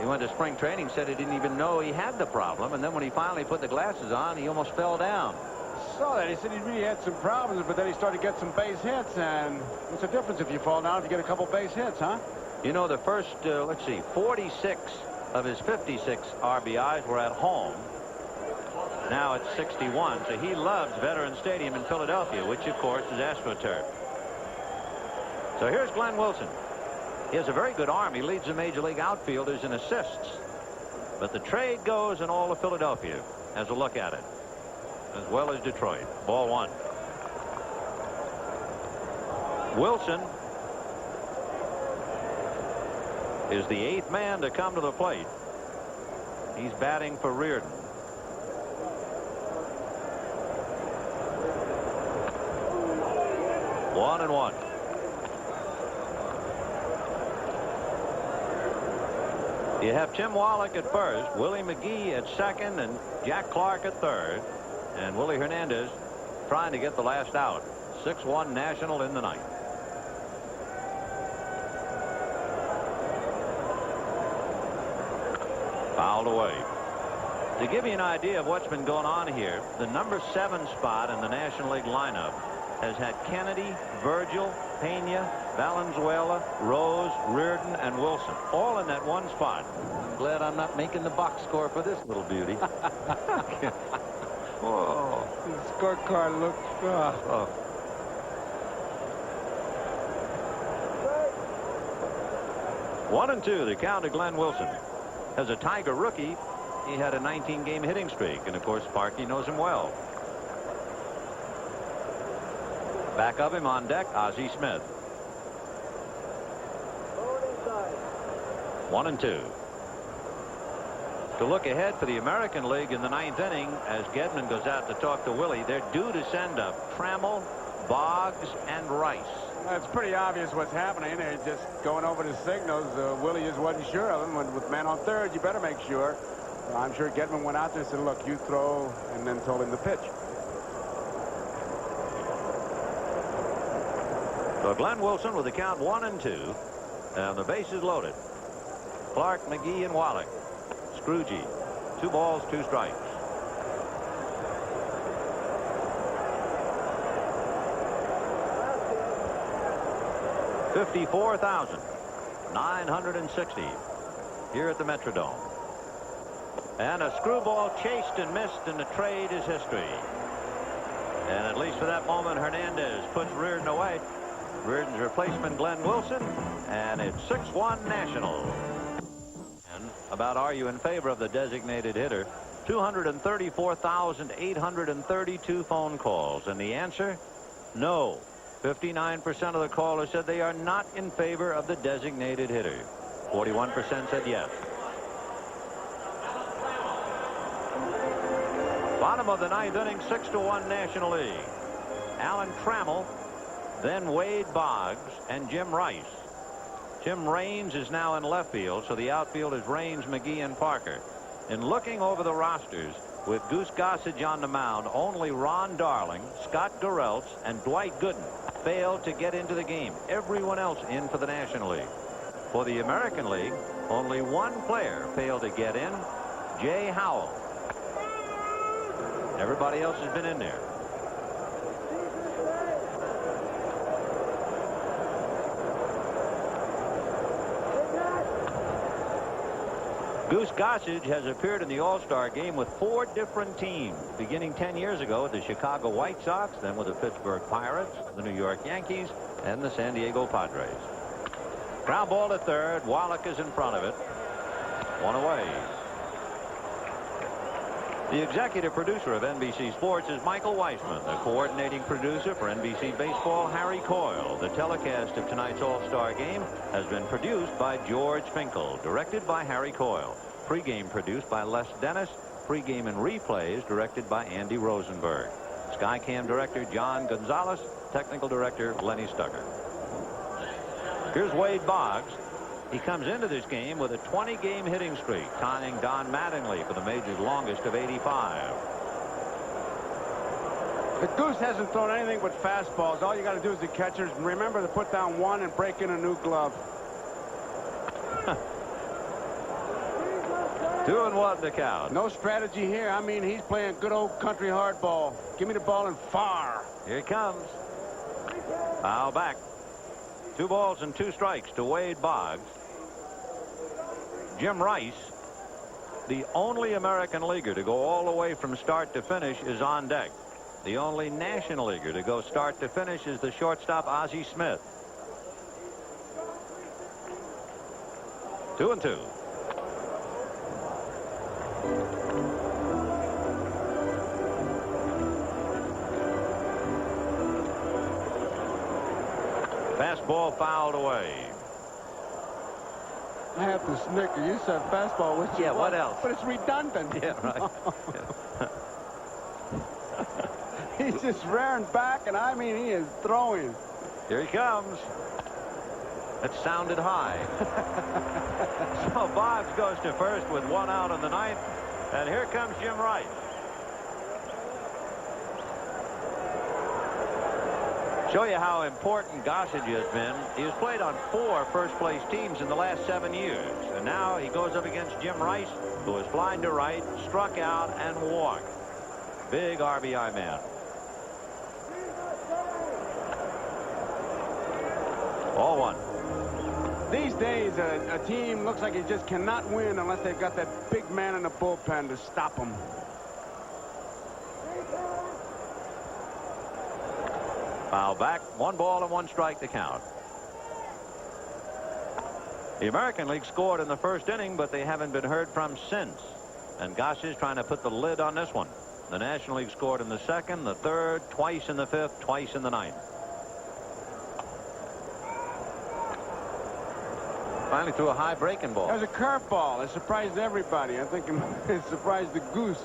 He went to spring training, said he didn't even know he had the problem, and then when he finally put the glasses on, he almost fell down. Saw that. He said he really had some problems, but then he started to get some base hits, and what's the difference if you fall down if you get a couple base hits, huh? You know, the first, 46 of his 56 RBIs were at home. Now it's 61, so he loves Veterans Stadium in Philadelphia, which, of course, is AstroTurf. So here's Glenn Wilson. He has a very good arm. He leads the Major League outfielders in assists. But the trade goes, and all of Philadelphia has a look at it, as well as Detroit. Ball 1. Wilson is the 8th man to come to the plate. He's batting for Reardon. 1-1. You have Tim Wallach at first, Willie McGee at second, and Jack Clark at third, and Willie Hernandez trying to get the last out. 6-1 National in the ninth. Fouled away. To give you an idea of what's been going on here, the number 7 spot in the National League lineup has had Kennedy, Virgil, Pena, Valenzuela, Rose, Reardon, and Wilson, all in that one spot. I'm glad I'm not making the box score for this little beauty. Oh, the scorecard looks rough. Oh. One and two, the count to Glenn Wilson. As a Tiger rookie, he had a 19-game hitting streak, and of course Sparky knows him well. Back of him on deck, Ozzie Smith. 1 and 2. To look ahead for the American League in the 9th inning, as Gedman goes out to talk to Willie, they're due to send up Trammell, Boggs, and Rice. Well, it's pretty obvious what's happening. They're just going over the signals. Willie just wasn't sure of him. With man on third, you better make sure. I'm sure Gedman went out there and said, look, you throw, and then told him to pitch. So Glenn Wilson with the count 1-2, and the bases loaded. Clark, McGee, and Wallach. Scroogey, 2 balls, 2 strikes. $54,960 here at the Metrodome. And a screwball chased and missed, and the trade is history. And at least for that moment, Hernandez puts Reardon away. Reardon's replacement, Glenn Wilson, and it's 6-1 National. And about are you in favor of the designated hitter? 234,832 phone calls, and the answer, no. 59% of the callers said they are not in favor of the designated hitter. 41% said yes. Bottom of the 9th inning, 6-1 National League. Alan Trammell, then Wade Boggs, and Jim Rice. Jim Raines is now in left field, so the outfield is Raines, McGee, and Parker. In looking over the rosters, with Goose Gossage on the mound, only Ron Darling, Scott Garrelts, and Dwight Gooden failed to get into the game. Everyone else in for the National League. For the American League, only one player failed to get in, Jay Howell. Everybody else has been in there. Goose Gossage has appeared in the All-Star game with 4 different teams, beginning 10 years ago with the Chicago White Sox, then with the Pittsburgh Pirates, the New York Yankees, and the San Diego Padres. Ground ball to third. Wallach is in front of it. 1 away. The executive producer of NBC Sports is Michael Weissman. The coordinating producer for NBC Baseball, Harry Coyle. The telecast of tonight's All-Star game has been produced by George Finkel, directed by Harry Coyle. Pre-game produced by Les Dennis. Pre-game and replays directed by Andy Rosenberg. Skycam director John Gonzalez. Technical director Lenny Stucker. Here's Wade Boggs. He comes into this game with a 20-game hitting streak, tying Don Mattingly for the major's longest of 85. The Goose hasn't thrown anything but fastballs. All you got to do as the catcher is remember to put down 1 and break in a new glove. 2-1 the count. No strategy here. I mean, he's playing good old country hardball. Give me the ball and fire. Here it comes. Foul back. 2 balls and 2 strikes to Wade Boggs. Jim Rice, the only American leaguer to go all the way from start to finish, is on deck. The only National Leaguer to go start to finish is the shortstop Ozzie Smith. 2-2. Fastball fouled away. I have to snicker. You said fastball, which yeah, what else? But it's redundant. Yeah, right. He's just rearing back, and I mean, he is throwing. Here he comes. It sounded high. So Boggs goes to first with 1 out in the 9th, and here comes Jim Rice. Show you how important Gossage has been. He has played on 4 first-place teams in the last 7 years. And now he goes up against Jim Rice, who is flying to right, struck out, and walked. Big RBI man. All 1. These days, a team looks like it just cannot win unless they've got that big man in the bullpen to stop them. Foul back. 1 ball and 1 strike to count. The American League scored in the first inning, but they haven't been heard from since. And Gossage trying to put the lid on this one. The National League scored in the 2nd, the 3rd, twice in the 5th, twice in the 9th. finally threw a high breaking ball. That was a curveball. It surprised everybody. I think it surprised the goose.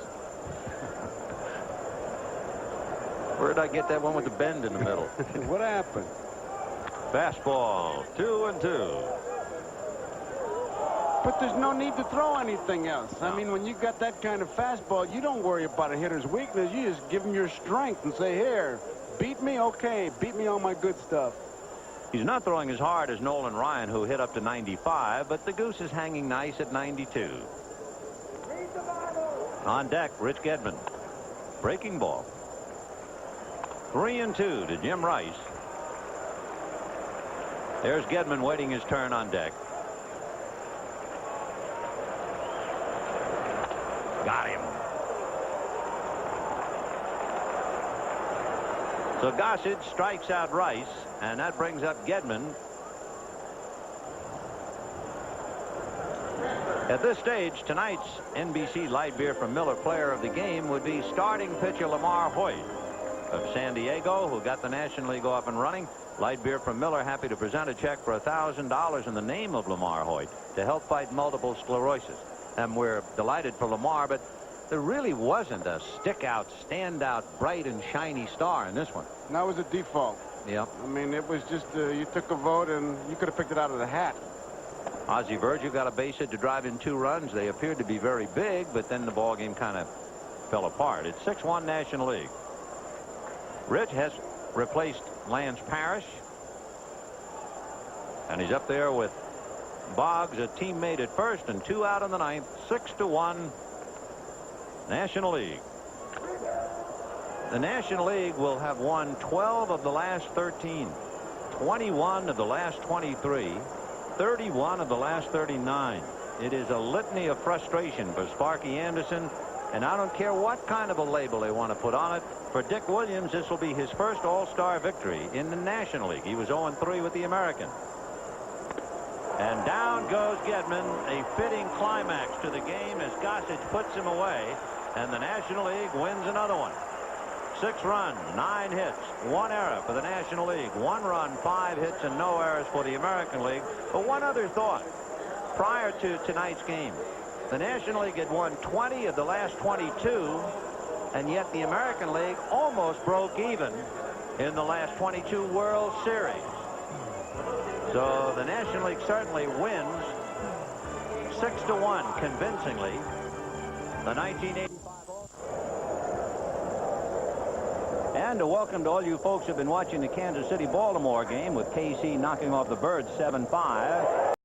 Where did I get that one with the bend in the middle? What happened? Fastball, 2-2. But there's no need to throw anything else. I mean, when you got that kind of fastball, you don't worry about a hitter's weakness. You just give him your strength and say, here, beat me, okay, beat me on my good stuff. He's not throwing as hard as Nolan Ryan, who hit up to 95, but the goose is hanging nice at 92. On deck, Rich Gedman. Breaking ball. 3-2 to Jim Rice. There's Gedman waiting his turn on deck. Got him. So Gossage strikes out Rice, and that brings up Gedman. At this stage, tonight's NBC Light Beer from Miller Player of the Game would be starting pitcher Lamar Hoyt of San Diego, who got the National League off and running. Light Beer from Miller happy to present a check for $1,000 in the name of Lamar Hoyt to help fight multiple sclerosis. And we're delighted for Lamar, but there really wasn't a stick-out, stand-out, bright and shiny star in this one. That was a default. Yep. I mean, it was just, you took a vote and you could have picked it out of the hat. Ozzie Virgil got a base hit to drive in 2 runs. They appeared to be very big, but then the ball game kind of fell apart. It's 6-1 National League. Rich has replaced Lance Parrish, and he's up there with Boggs, a teammate at first, and 2 out in the 9th. 6-1 National League. The National League will have won 12 of the last 13, 21 of the last 23, 31 of the last 39. It is a litany of frustration for Sparky Anderson, and I don't care what kind of a label they want to put on it. For Dick Williams, this will be his first All-Star victory in the National League. He was 0-3 with the American. And down goes Gedman, a fitting climax to the game as Gossage puts him away, and the National League wins another one. 6 runs, 9 hits, 1 error for the National League. 1 run, 5 hits, and no errors for the American League. But one other thought. Prior to tonight's game, the National League had won 20 of the last 22, and yet the American League almost broke even in the last 22 World Series. So the National League certainly wins 6-1 convincingly the 1985. And a welcome to all you folks who've been watching the Kansas City-Baltimore game with KC knocking off the Birds 7-5.